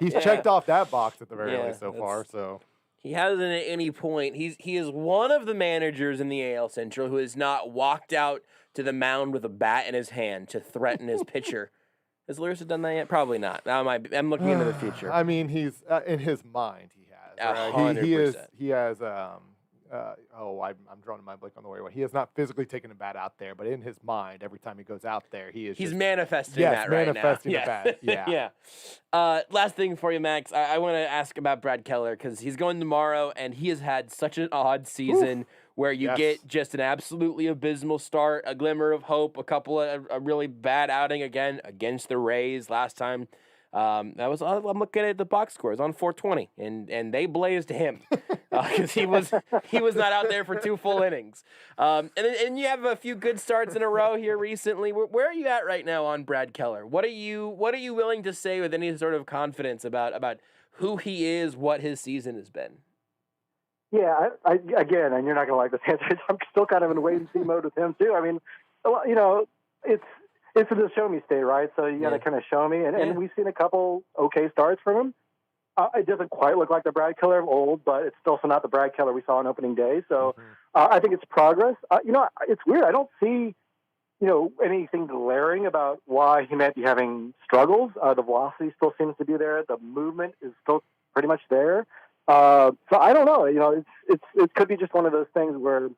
He's checked off that box at the very least so far. So he hasn't at any point. He is one of the managers in the AL Central who has not walked out to the mound with a bat in his hand to threaten his pitcher. Has Lewis done that yet? Probably not. I'm looking into the future. I mean, he's in his mind. He has. Right? 100%. He has. I'm drawing my blank on the way. He has not physically taken a bat out there, but in his mind, every time he goes out there, he's manifesting that right manifesting now. the bat. Yeah. Yeah. Last thing for you, Max. I want to ask about Brad Keller because he's going tomorrow, and he has had such an odd season where you get just an absolutely abysmal start, a glimmer of hope, a really bad outing again against the Rays last time. I'm looking at the box scores on 420, and they blazed him because he was not out there for 2 full innings. And you have a few good starts in a row here recently. Where are you at right now on Brad Keller? What are you willing to say with any sort of confidence about who he is, what his season has been? Yeah, again, and you're not going to like this answer. I'm still kind of in wait and see mode with him too. I mean, it's in the show me state, right? So you got to kind of show me, and we've seen a couple okay starts from him. It doesn't quite look like the Brad Keller of old, but it's still not the Brad Keller we saw on opening day. So I think it's progress. It's weird. I don't see, anything glaring about why he might be having struggles. The velocity still seems to be there. The movement is still pretty much there. So I don't know. It could be just one of those things where,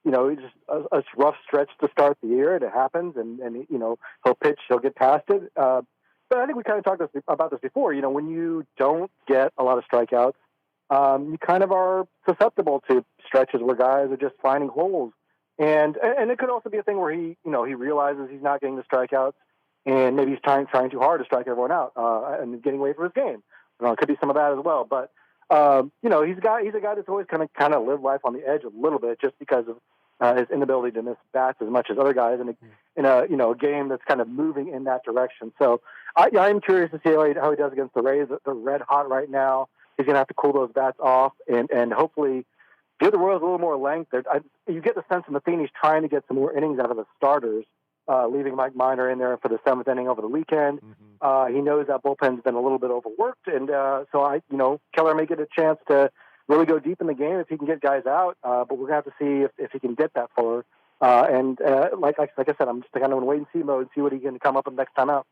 just a rough stretch to start the year, and it happens, and he'll pitch, he'll get past it. But I think we kind of talked about this before. When you don't get a lot of strikeouts, you kind of are susceptible to stretches where guys are just finding holes. And it could also be a thing where he realizes he's not getting the strikeouts, and maybe he's trying too hard to strike everyone out and getting away from his game. It could be some of that as well. But he's a guy that's always kind of lived life on the edge a little bit, just because of his inability to miss bats as much as other guys in a game that's kind of moving in that direction. So I'm curious to see how he does against the Rays. They're red hot right now. He's going to have to cool those bats off and hopefully give the Royals a little more length. You get the sense that Matheny's trying to get some more innings out of the starters, leaving Mike Minor in there for the 7th inning over the weekend. He knows that bullpen's been a little bit overworked, and so Keller may get a chance to really go deep in the game if he can get guys out. But we're gonna have to see if he can get that far. Like I said, I'm just kind of in wait and see mode, see what he can come up with next time out.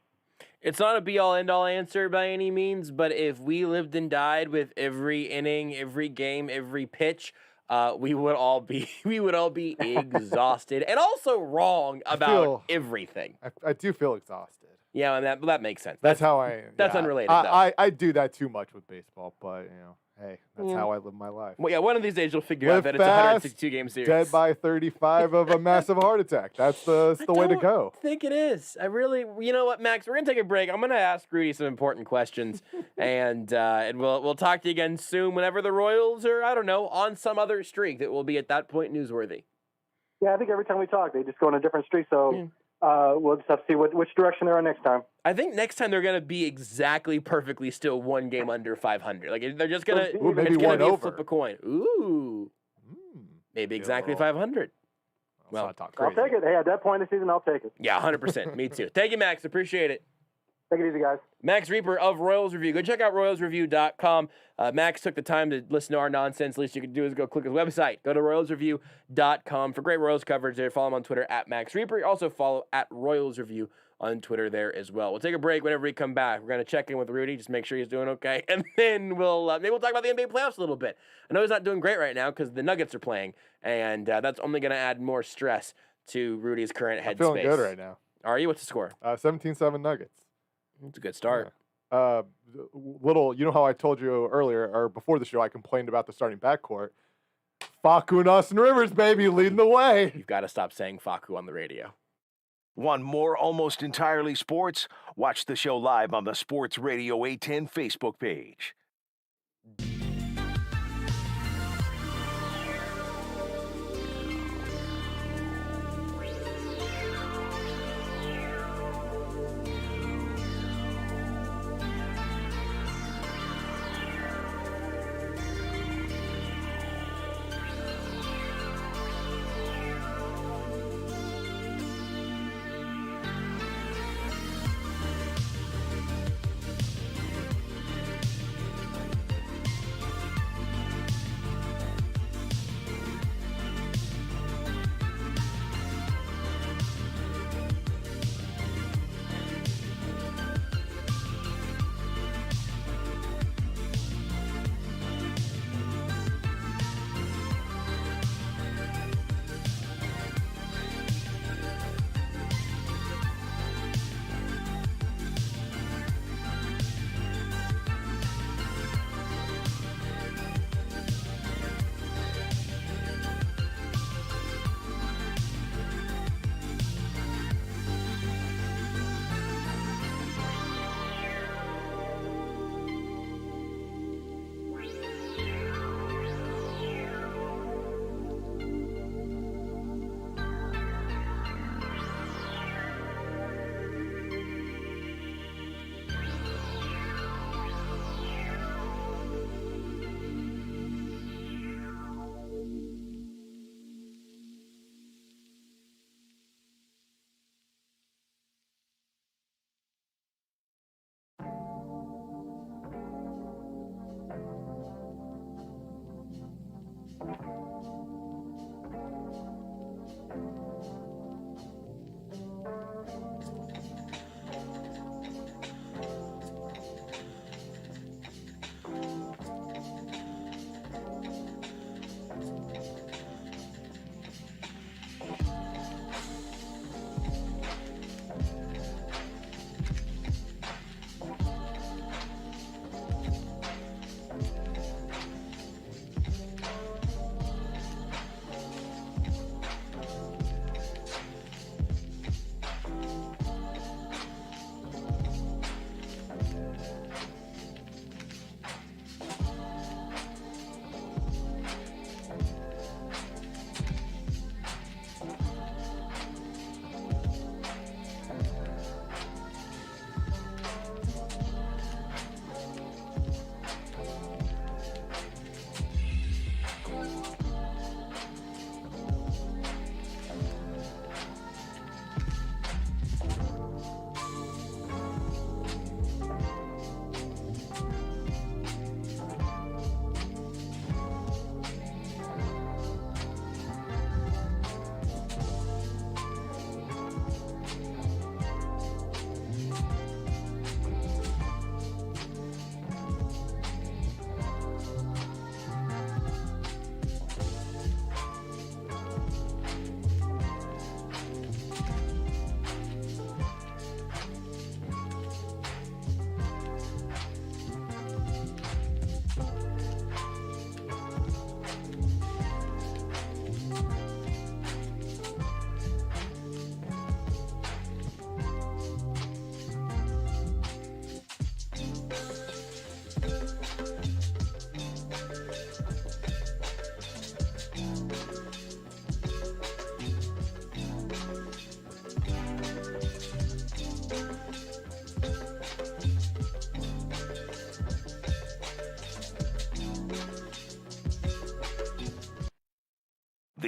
It's not a be-all, end-all answer by any means, but if we lived and died with every inning, every game, every pitch, we would all be exhausted and also wrong about everything. I do feel exhausted. Yeah, and that makes sense. That's how I. That's yeah. unrelated. Though. I do that too much with baseball, but hey, that's how I live my life. Well, yeah, one of these days you'll figure out that it's a 162 game series. Dead by 35 of a massive heart attack. That's the way to go. I think it is. You know what, Max? We're gonna take a break. I'm gonna ask Rudy some important questions, and we'll talk to you again soon. Whenever the Royals are, I don't know, on some other streak that will be at that point newsworthy. Yeah, I think every time we talk, they just go on a different streak. So. We'll just have to see which direction they're on next time. I think next time they're going to be exactly perfectly still one game under 500. Like they're just going to maybe one over. Flip a coin. Ooh. Maybe exactly 500. Well, I'll take it. Hey, at that point in the season, I'll take it. Yeah, 100%. Me too. Thank you, Max. Appreciate it. Take it easy, guys. Max Rieper of Royals Review. Go check out royalsreview.com. Max took the time to listen to our nonsense. Least you can do is go click his website. Go to royalsreview.com for great Royals coverage there. Follow him on Twitter at Max Rieper. Also follow at Royals Review on Twitter there as well. We'll take a break whenever we come back. We're going to check in with Rudy, just make sure he's doing okay. And then maybe we'll talk about the NBA playoffs a little bit. I know he's not doing great right now because the Nuggets are playing, and that's only going to add more stress to Rudy's current headspace. I'm feeling good right now. Are you? What's the score? 17-7 Nuggets. It's a good start. Yeah. You know how I told you earlier or before the show, I complained about the starting backcourt. Facu and Austin Rivers, baby, leading the way. You've got to stop saying Facu on the radio. Want more Almost Entirely Sports? Watch the show live on the Sports Radio 810 Facebook page.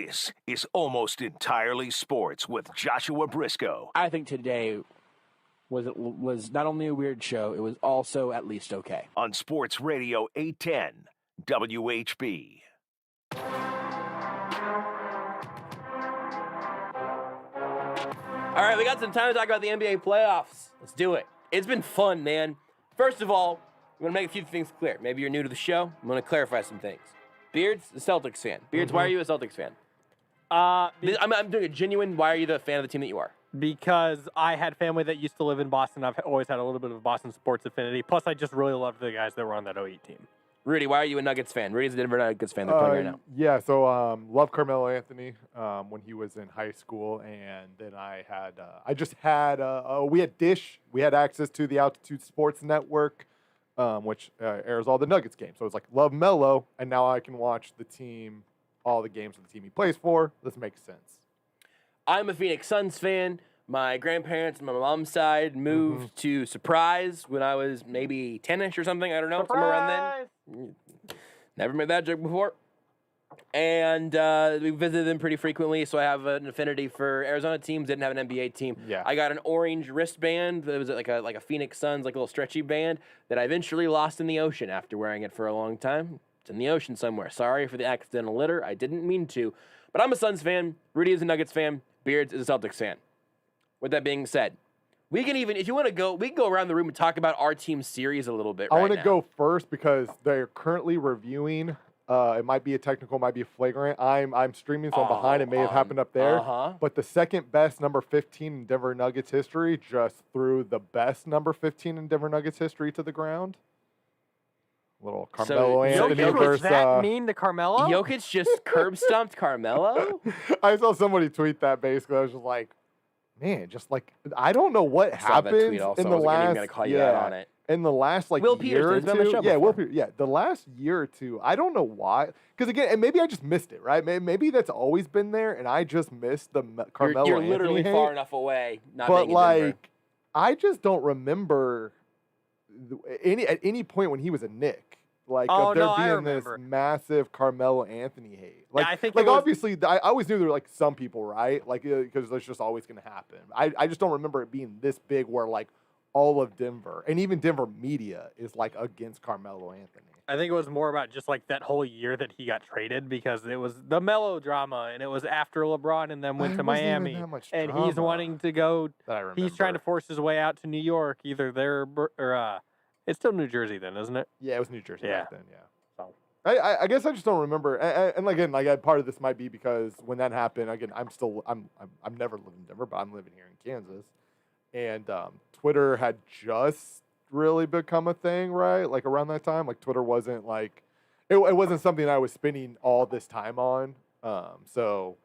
This is Almost Entirely Sports with Joshua Brisco. I think today was not only a weird show, it was also at least okay. On Sports Radio 810 WHB. All right, we got some time to talk about the NBA playoffs. Let's do it. It's been fun, man. First of all, I'm going to make a few things clear. Maybe you're new to the show. I'm going to clarify some things. Beards, a Celtics fan. Beards, why are you a Celtics fan? I'm doing a genuine, why are you the fan of the team that you are? Because I had family that used to live in Boston. I've always had a little bit of Boston sports affinity. Plus, I just really loved the guys that were on that 08 team. Rudy, why are you a Nuggets fan? Rudy's a Denver Nuggets fan. They're playing right now. Yeah, so love Carmelo Anthony when he was in high school, and then we had Dish. We had access to the Altitude Sports Network, which airs all the Nuggets games. So it's like love Melo, and now I can watch the team, all the games of the team he plays for. This makes sense. I'm a Phoenix Suns fan. My grandparents on my mom's side moved to Surprise when I was maybe 10-ish or something. I don't know, somewhere around then. Never made that joke before. And we visited them pretty frequently, so I have an affinity for Arizona teams. Didn't have an NBA team. Yeah. I got an orange wristband. It was like a Phoenix Suns, like a little stretchy band that I eventually lost in the ocean after wearing it for a long time. It's in the ocean somewhere. Sorry for the accidental litter. I didn't mean to. But I'm a Suns fan. Rudy is a Nuggets fan. Beards is a Celtics fan. With that being said, we can even, if you want to go, we can go around the room and talk about our team series a little bit. I want to go first because they're currently reviewing. It might be a technical, might be a flagrant. I'm streaming, so I'm behind. It may have happened up there. But the second best number 15 in Denver Nuggets history just threw the best number 15 in Denver Nuggets history to the ground. Little Carmelo Anthony versus. Does that mean to Carmelo? Jokic just curb stomped Carmelo? I saw somebody tweet that basically. I was just like, man, just like I don't know what happened in the last. Gonna call you out on it. In the last like Will year or Peters, been on the two, show Will before. Peters, the last year or two, I don't know why. Because again, and maybe I just missed it, right? Maybe that's always been there, and I just missed the Carmelo. You're literally Anthony far hate. enough away. Not But being in Denver. like, I just don't remember at any point when he was a Knick. Like of there being this massive Carmelo Anthony hate. Like, I think like obviously, I always knew there were like some people, right? Like because that's just always going to happen. I just don't remember it being this big where like all of Denver and even Denver media is like against Carmelo Anthony. I think it was more about just like that whole year that he got traded because it was the melodrama and it was after LeBron and then went to Miami and he's wanting to go. He's trying to force his way out to New York, either there or. It's still New Jersey then, isn't it? Yeah, it was New Jersey back then, yeah. So I guess I just don't remember. And again, like part of this might be because when that happened, again, I'm never lived in Denver, but I'm living here in Kansas. And Twitter had just really become a thing, right? Like around that time. Like Twitter wasn't like it wasn't something I was spending all this time on. So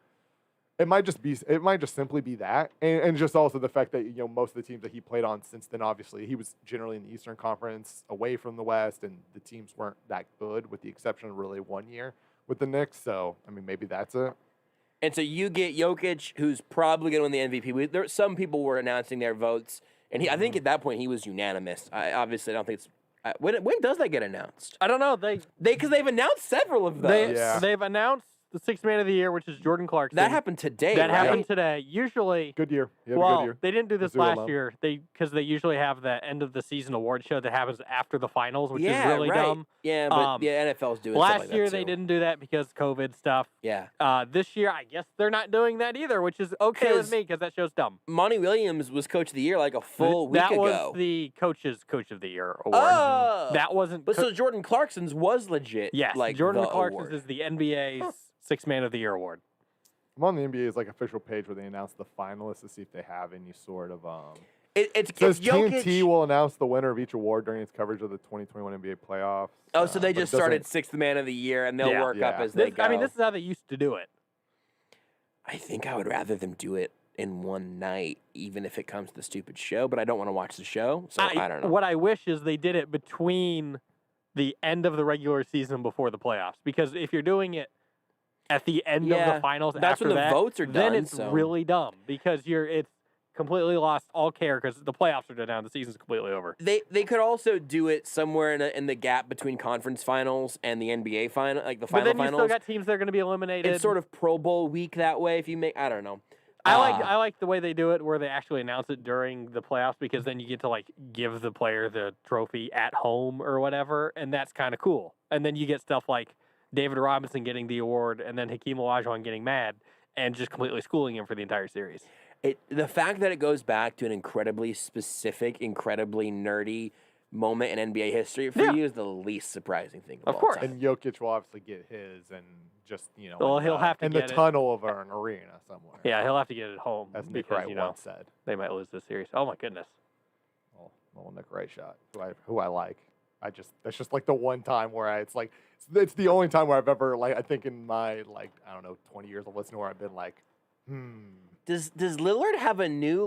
it might just simply be that, and just also the fact that most of the teams that he played on since then, obviously he was generally in the Eastern Conference, away from the West, and the teams weren't that good, with the exception of really 1 year with the Knicks. So I mean, maybe that's it. And so you get Jokic, who's probably going to win the MVP. Some people were announcing their votes, and I think at that point he was unanimous. I don't think it's. When does that get announced? I don't know. Because they've announced several of those. They've announced the sixth man of the year, which is Jordan Clarkson. That happened today. Happened today. Usually, good year. Well, good year. They didn't do this last year. Because they usually have the end of the season award show that happens after the finals, which is really dumb. Yeah, but NFL's doing last like year that they too. didn't do that because COVID stuff. Yeah. This year, I guess they're not doing that either, which is okay with me because that show's dumb. Monty Williams was coach of the year like a full week ago. That was the coach's coach of the year award. Oh, that wasn't. But so Jordan Clarkson's was legit. Yes, like Jordan Clarkson's award. is the NBA's Sixth Man of the Year award. I'm on the NBA's like official page where they announce the finalists to see if they have any sort of It says Jokic. TNT will announce the winner of each award during its coverage of the 2021 NBA playoffs. Oh, so they just started Sixth Man of the Year, and they'll work up as they go. I mean, this is how they used to do it. I think I would rather them do it in one night, even if it comes to the stupid show. But I don't want to watch the show, so I don't know. What I wish is they did it between the end of the regular season before the playoffs, because if you're doing it at the end of the finals, that's after when the that, votes are then done, it's really dumb because completely lost all care because the playoffs are done. The season's completely over. They could also do it somewhere in the gap between conference finals and the NBA final, like the final But then you finals. still got teams that are going to be eliminated. It's sort of Pro Bowl week that way. If you make, I don't know. I like the way they do it, where they actually announce it during the playoffs, because then you get to like give the player the trophy at home or whatever, and that's kind of cool. And then you get stuff like David Robinson getting the award, and then Hakeem Olajuwon getting mad and just completely schooling him for the entire series. The fact that it goes back to an incredibly specific, incredibly nerdy moment in NBA history for you is the least surprising thing. Of course. And Jokic will obviously get his, and just well, he'll have to in get the tunnel of an arena somewhere. Yeah, he'll have to get it home. As Nick because, Wright once said. They might lose this series. Oh my goodness. Little Nick Wright shot, who I like. That's just like the one time where it's the only time where I've ever I think in my 20 years of listening where I've been like, Does Lillard have a new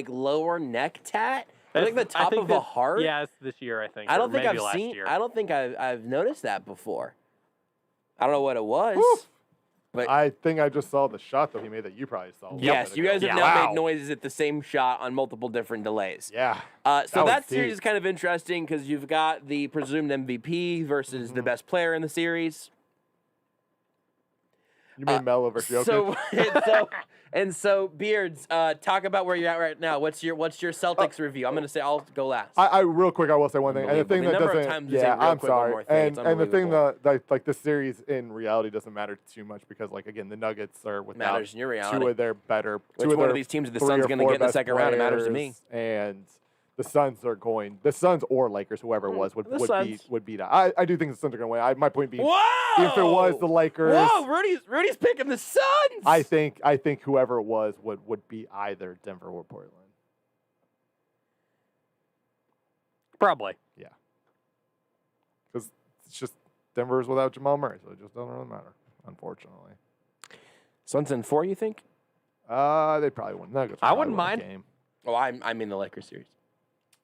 lower neck tat? Like the top of a heart? Yeah, it's this year, I think. I don't think I've seen. I don't think I've noticed that before. I don't know what it was. Woof. But I think I just saw the shot that he made that you probably saw. Yes, you guys have now made noises at the same shot on multiple different delays. Yeah. So that series is kind of interesting because you've got the presumed MVP versus the best player in the series. You mean Melo versus Jokic? So Beards, talk about where you're at right now. What's your Celtics review? I'm gonna say I'll go last. I real quick I will say one thing. And the thing that doesn't I'm sorry. And the thing that this series in reality doesn't matter too much because again the Nuggets are without matters in your reality. two of their better Which one of these teams the Suns gonna get in the second round? It matters to me. And the Suns or Lakers, whoever it was, would beat. I do think the Suns are going to win. My point being, if it was the Lakers, Rudy's picking the Suns. I think whoever it was would beat either Denver or Portland. Probably, yeah, because it's just Denver's without Jamal Murray, so it just doesn't really matter, unfortunately. Suns in 4, you think? They probably win. Nuggets. I wouldn't mind. Game. Oh, I'm in the Lakers series.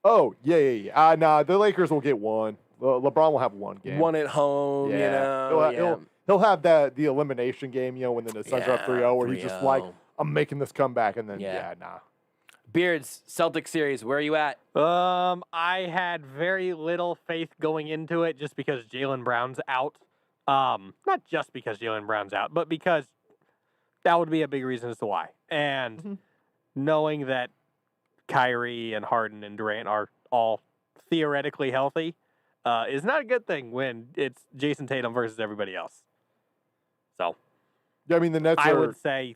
Oh, yeah. Nah, the Lakers will get one. LeBron will have one game. One at home, He'll have the elimination game, when the Suns are up 3-0, where he's just like, I'm making this comeback, and then, nah. Beards, Celtics series, where are you at? I had very little faith going into it just because Jaylen Brown's out. Not just because Jaylen Brown's out, but because that would be a big reason as to why. And knowing that Kyrie and Harden and Durant are all theoretically healthy is not a good thing when it's Jason Tatum versus everybody else. So, yeah, I mean the Nets. I would say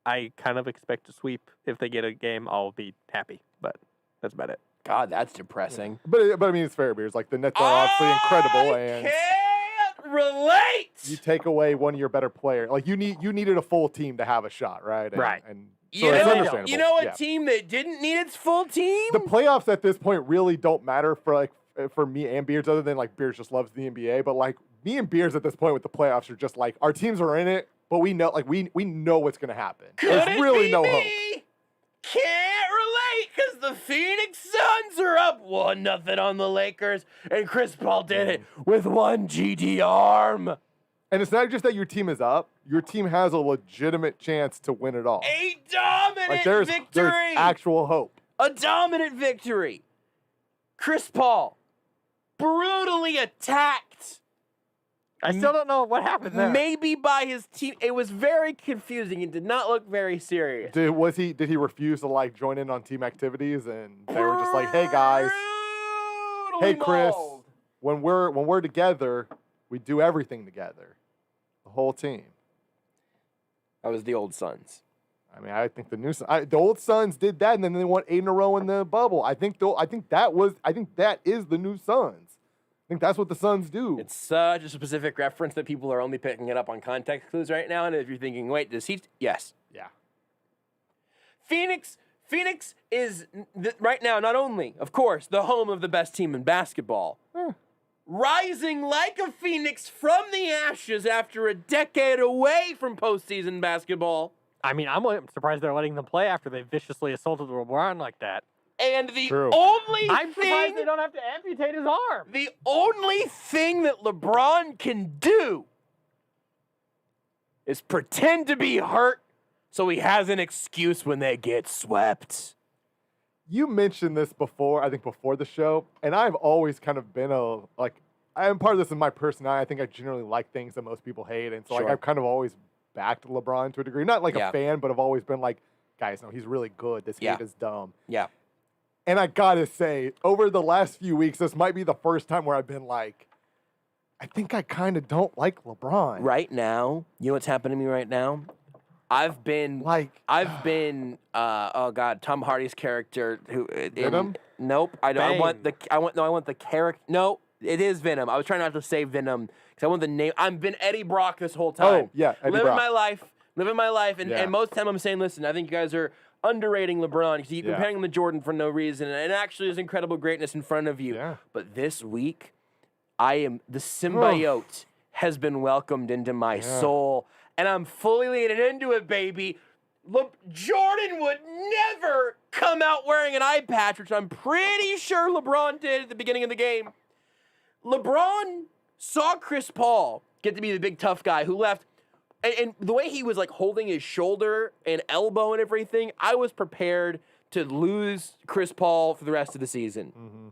I kind of expect to sweep. If they get a game, I'll be happy. But that's about it. God, that's depressing. Yeah. But I mean it's fair, Beers. The Nets are obviously incredible, and can't relate. You take away one of your better players. You needed a full team to have a shot, right? Right. And so you know a team that didn't need its full team? The playoffs at this point really don't matter for me and Beards, other than Beards just loves the NBA. But me and Beards at this point with the playoffs are just our teams are in it, but we know we know what's gonna happen. There's really no hope. Can't relate because the Phoenix Suns are up 1-0 on the Lakers, and Chris Paul did it with one GD arm. And it's not just that your team is up; your team has a legitimate chance to win it all. A dominant victory. There's actual hope. A dominant victory. Chris Paul brutally attacked. I still don't know what happened there. Maybe by his team. It was very confusing. It did not look very serious. Did he refuse to join in on team activities, and they were just like, "Hey guys, hey Chris, when we're together, we do everything together." The whole team. That was the old Suns. I mean, I think the old Suns did that, and then they won 8 in a row in the bubble. I think that is the new Suns. I think that's what the Suns do. It's such a specific reference that people are only picking it up on context clues right now. And if you're thinking, wait, does he? Yes. Yeah. Phoenix is right now not only, of course, the home of the best team in basketball. Rising like a phoenix from the ashes after a decade away from postseason basketball. I mean, I'm surprised they're letting them play after they viciously assaulted LeBron like that. And I'm surprised they don't have to amputate his arm. The only thing that LeBron can do is pretend to be hurt so he has an excuse when they get swept. You mentioned this before, I think before the show, and I've always kind of been I'm part of this in my personality. I think I generally like things that most people hate, and so like I've kind of always backed LeBron to a degree. Not like a fan, but I've always been like, guys, no, he's really good. This hate is dumb. Yeah. And I gotta say, over the last few weeks, this might be the first time where I've been like, I think I kind of don't like LeBron. Right now, you know what's happening to me right now? I've been oh God, Tom Hardy's character who Venom? Nope, I want the character. No, it is Venom. I was trying not to say Venom because I want the name. I've been Eddie Brock this whole time. Oh yeah, Eddie living Brock. my life, and most of the time I'm saying, listen, I think you guys are underrating LeBron because you keep comparing him to Jordan for no reason, and actually there's incredible greatness in front of you. Yeah. But this week, the symbiote has been welcomed into my soul, and I'm fully leaning into it, baby. Look, Jordan would never come out wearing an eye patch, which I'm pretty sure LeBron did at the beginning of the game. LeBron saw Chris Paul get to be the big tough guy who left. And the way he was like holding his shoulder and elbow and everything, I was prepared to lose Chris Paul for the rest of the season. Mm-hmm.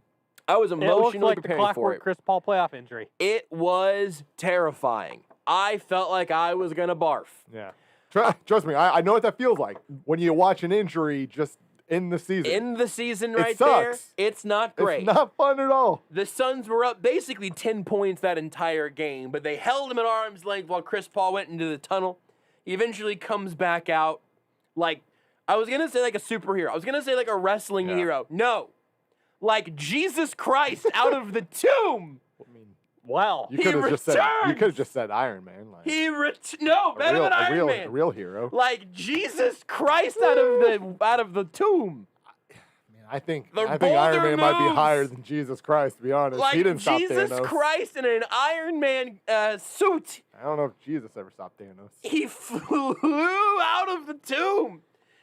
I was emotionally preparing for it. It looked like the clockwork Chris Paul playoff injury. It was terrifying. I felt like I was going to barf. Yeah. Trust me, I know what that feels like when you watch an injury just in the season. In the season right there, it's not great. It's not fun at all. The Suns were up basically 10 points that entire game, but they held him at arm's length while Chris Paul went into the tunnel. He eventually comes back out like, I was going to say like a superhero. I was going to say like a wrestling hero. No. Like Jesus Christ out of the tomb. Well, you could have just said Iron Man. Like, better than Iron Man. A real hero. Like Jesus Christ out of the tomb. I think Iron Man might be higher than Jesus Christ, to be honest. Like he didn't stop Thanos. Jesus Christ in an Iron Man suit. I don't know if Jesus ever stopped Thanos. He flew out of the tomb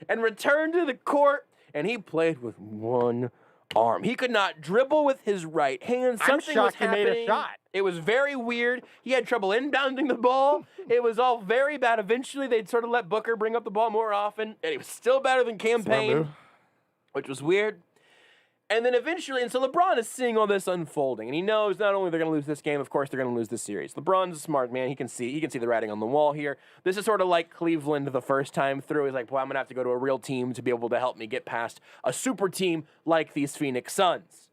and returned to the court, and he played with one arm. He could not dribble with his right hand. Something was happening. He made a shot. It was very weird. He had trouble inbounding the ball. It was all very bad. Eventually, they'd sort of let Booker bring up the ball more often, and he was still better than Campaign, which was weird. And then eventually, and so LeBron is seeing all this unfolding, and he knows not only they're going to lose this game, of course, they're going to lose this series. LeBron's a smart man. He can see the writing on the wall here. This is sort of like Cleveland the first time through. He's like, well, I'm going to have to go to a real team to be able to help me get past a super team like these Phoenix Suns.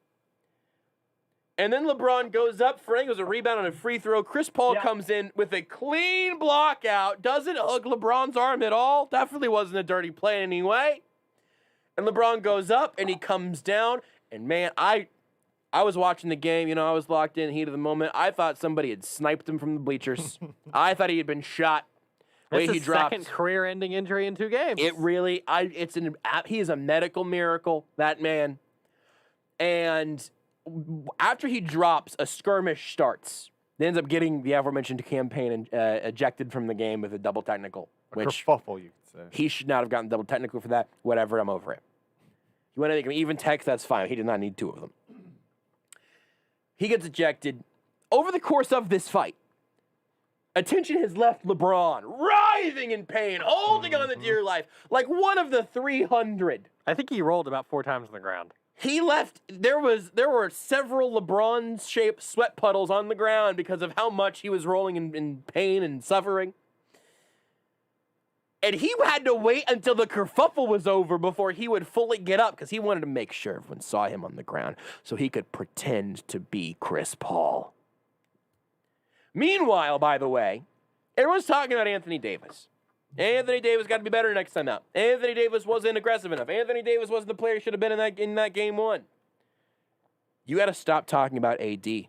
And then LeBron goes up, Frank goes a rebound on a free throw. Chris Paul comes in with a clean block out, doesn't hook LeBron's arm at all. Definitely wasn't a dirty play anyway. And LeBron goes up and he comes down. And man, I was watching the game, I was locked in, heat of the moment. I thought somebody had sniped him from the bleachers. I thought he had been shot. It's his second career-ending injury in 2 games. It really, he is a medical miracle, that man. And after he drops, a skirmish starts. They ends up getting the aforementioned Campaign ejected from the game with a double technical. Which kerfuffle, you could say. He should not have gotten double technical for that. Whatever, I'm over it. You want to make him even text, that's fine. He did not need 2 of them. He gets ejected. Over the course of this fight, attention has left LeBron writhing in pain, holding on to dear life, like one of the 300. I think he rolled about 4 times on the ground. He left, there were several LeBron-shaped sweat puddles on the ground because of how much he was rolling in pain and suffering. And he had to wait until the kerfuffle was over before he would fully get up because he wanted to make sure everyone saw him on the ground so he could pretend to be Chris Paul. Meanwhile, by the way, everyone's talking about Anthony Davis. Anthony Davis got to be better next time out. Anthony Davis wasn't aggressive enough. Anthony Davis wasn't the player he should have been in that game 1. You got to stop talking about AD.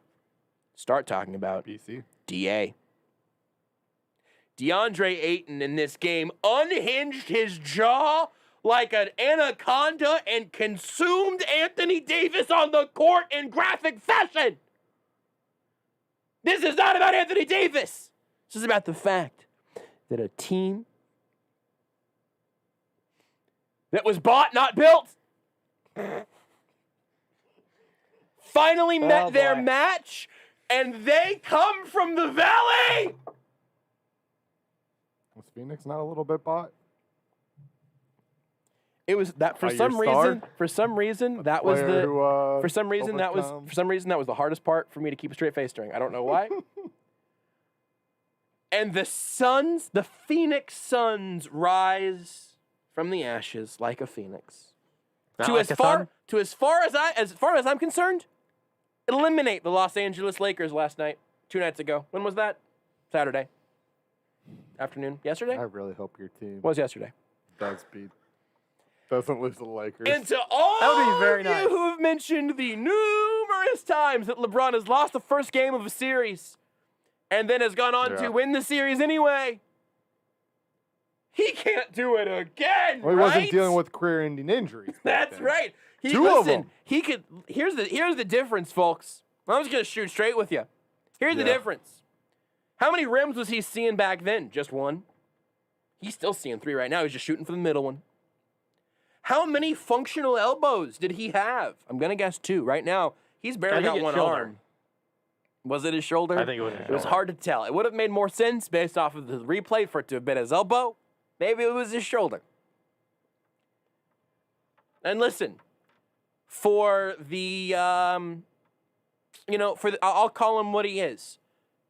Start talking about BC. DA. DeAndre Ayton in this game unhinged his jaw like an anaconda and consumed Anthony Davis on the court in graphic fashion. This is not about Anthony Davis. This is about the fact that a team that was bought, not built, finally met their match, and they come from the valley. Was Phoenix not a little bit bought? It was that for some reason. For some reason, that was the. For some reason, that was the hardest part for me to keep a straight face during. I don't know why. And the Phoenix Suns, rise from the ashes like a phoenix. As far as I'm concerned, eliminate the Los Angeles Lakers last night, 2 nights ago. When was that? Saturday afternoon. Yesterday? I really hope your team was yesterday. Doesn't lose to the Lakers. And to all of you who have mentioned the numerous times that LeBron has lost the first game of a series and then has gone on to win the series anyway, he can't do it again. Well, he wasn't dealing with career-ending injuries. That's right. Two of them. He could. Here's the difference, folks. I'm just gonna shoot straight with you. Here's the difference. How many rims was he seeing back then? Just one. He's still seeing 3 right now. He's just shooting for the middle one. How many functional elbows did he have? I'm gonna guess 2. Right now, he's barely got one arm. Was it his shoulder? I think it was his shoulder. It was hard to tell. It would have made more sense based off of the replay for it to have been his elbow. Maybe it was his shoulder. And listen, for the, I'll call him what he is.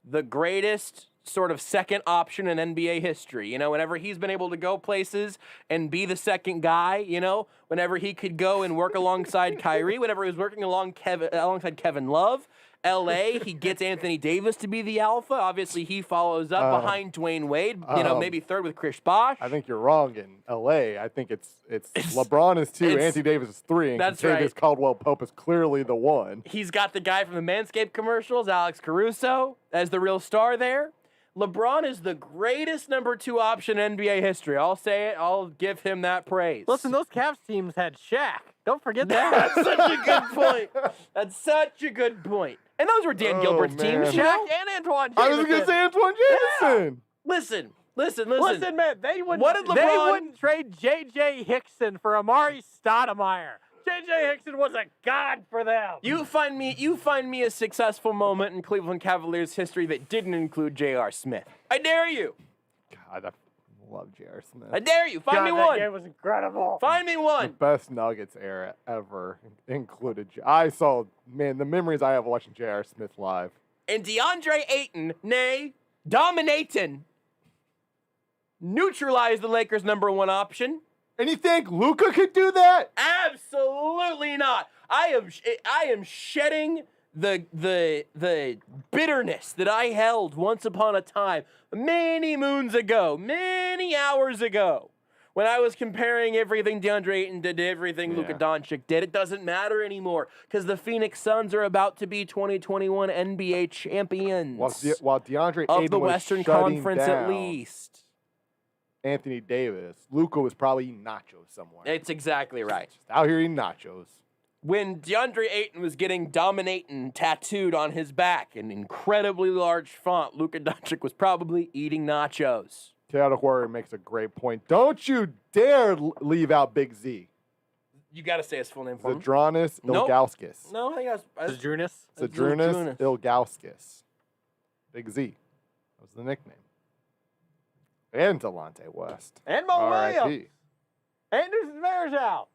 The greatest sort of second option in NBA history. Whenever he's been able to go places and be the second guy, whenever he could go and work alongside Kyrie, whenever he was working alongside Kevin Love, LA, he gets Anthony Davis to be the alpha. Obviously, he follows up behind Dwayne Wade, maybe third with Chris Bosh. I think you're wrong in LA. I think it's LeBron is 2, Anthony Davis is 3, and that's Kentavious right. Caldwell-Pope is clearly the 1. He's got the guy from the Manscaped commercials, Alex Caruso, as the real star there. LeBron is the greatest number 2 option in NBA history. I'll say it. I'll give him that praise. Listen, those Cavs teams had Shaq. Don't forget that. That's such a good point. That's such a good point. And those were Dan Gilbert's teams. Shaq and Antoine Jameson. I was going to say Antoine Jameson. Listen. Listen, man. They wouldn't trade J.J. Hickson for Amari Stoudemire. J.J. Hickson was a god for them. You find me a successful moment in Cleveland Cavaliers history that didn't include J.R. Smith. I dare you. God, I love J.R. Smith. I dare you. Find me one. That game was incredible. Find me one. The best Nuggets era ever included. I saw, the memories I have watching J.R. Smith live. And DeAndre Ayton, dominating, neutralized the Lakers' number 1 option. And you think Luka could do that? Absolutely not. I am shedding the bitterness that I held once upon a time, many moons ago, many hours ago, when I was comparing everything DeAndre Ayton did to everything Luka Doncic did. It doesn't matter anymore because the Phoenix Suns are about to be 2021 NBA champions. While DeAndre of Ayton the was Western Conference down at least. Anthony Davis, Luka was probably eating nachos somewhere. It's exactly right. Just out here eating nachos. When DeAndre Ayton was getting dominating tattooed on his back in incredibly large font, Luka Doncic was probably eating nachos. Chaotic Warrior makes a great point. Don't you dare leave out Big Z. You got to say his full name for him. Zadrunas Ilgauskas. No, I think that's Zadrunas Ilgauskas. Big Z. That was the nickname. And Delonte West. And Mo Williams. Anderson Varejao.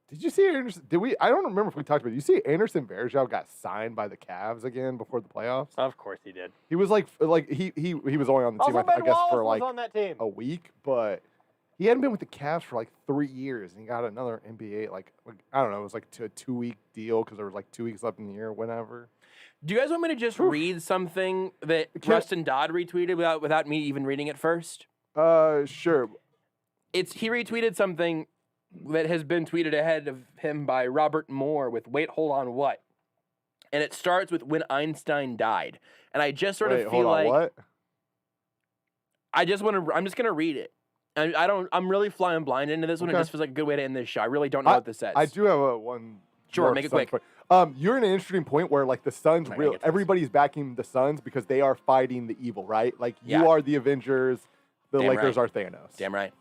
Did you see Anderson? I don't remember if we talked about it. Did you see Anderson Varejao got signed by the Cavs again before the playoffs? Of course he did. He was he was only on the team, I guess, for on that team. a week, but he hadn't been with the Cavs for 3 years, and he got another NBA, I don't know, it was a 2-week deal because there was 2 weeks left in the year, whenever. Do you guys want me to just read something that Rustin Dodd retweeted without me even reading it first? Sure. He retweeted something that has been tweeted ahead of him by Robert Moore with "Wait, hold on, what?" And it starts with "When Einstein died," and I just sort of feel like what? I'm just gonna read it. I'm really flying blind into this one. It just feels like a good way to end this show. I really don't know what this says. I do have one. Sure, make it quick. You're in an interesting point where the Suns, everybody's backing the Suns because they are fighting the evil, right? You are the Avengers, the Lakers are Thanos. Damn right.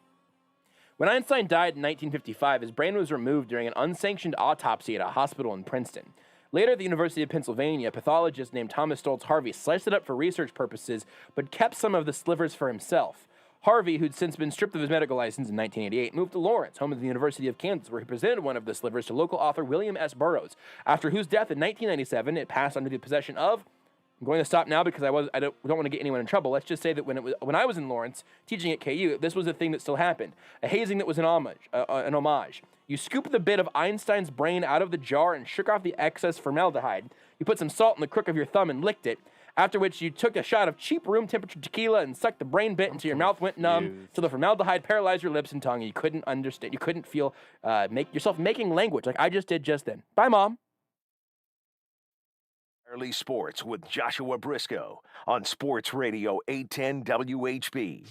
When Einstein died in 1955, his brain was removed during an unsanctioned autopsy at a hospital in Princeton. Later at the University of Pennsylvania, a pathologist named Thomas Stoltz Harvey sliced it up for research purposes, but kept some of the slivers for himself. Harvey, who'd since been stripped of his medical license in 1988, moved to Lawrence, home of the University of Kansas, where he presented one of the slivers to local author William S. Burroughs, after whose death in 1997 it passed under the possession of. I'm going to stop now because I don't want to get anyone in trouble. Let's just say that when I was in Lawrence teaching at KU, this was a thing that still happened. A hazing that was an homage. You scooped the bit of Einstein's brain out of the jar and shook off the excess formaldehyde. You put some salt in the crook of your thumb and licked it. After which you took a shot of cheap room temperature tequila and sucked the brain bit until your mouth went numb, till the formaldehyde paralyzed your lips and tongue, and you couldn't understand. You couldn't feel make yourself making language like I just did just then. Bye, Mom. Early Sports with Joshua Brisco on Sports Radio 810 WHB.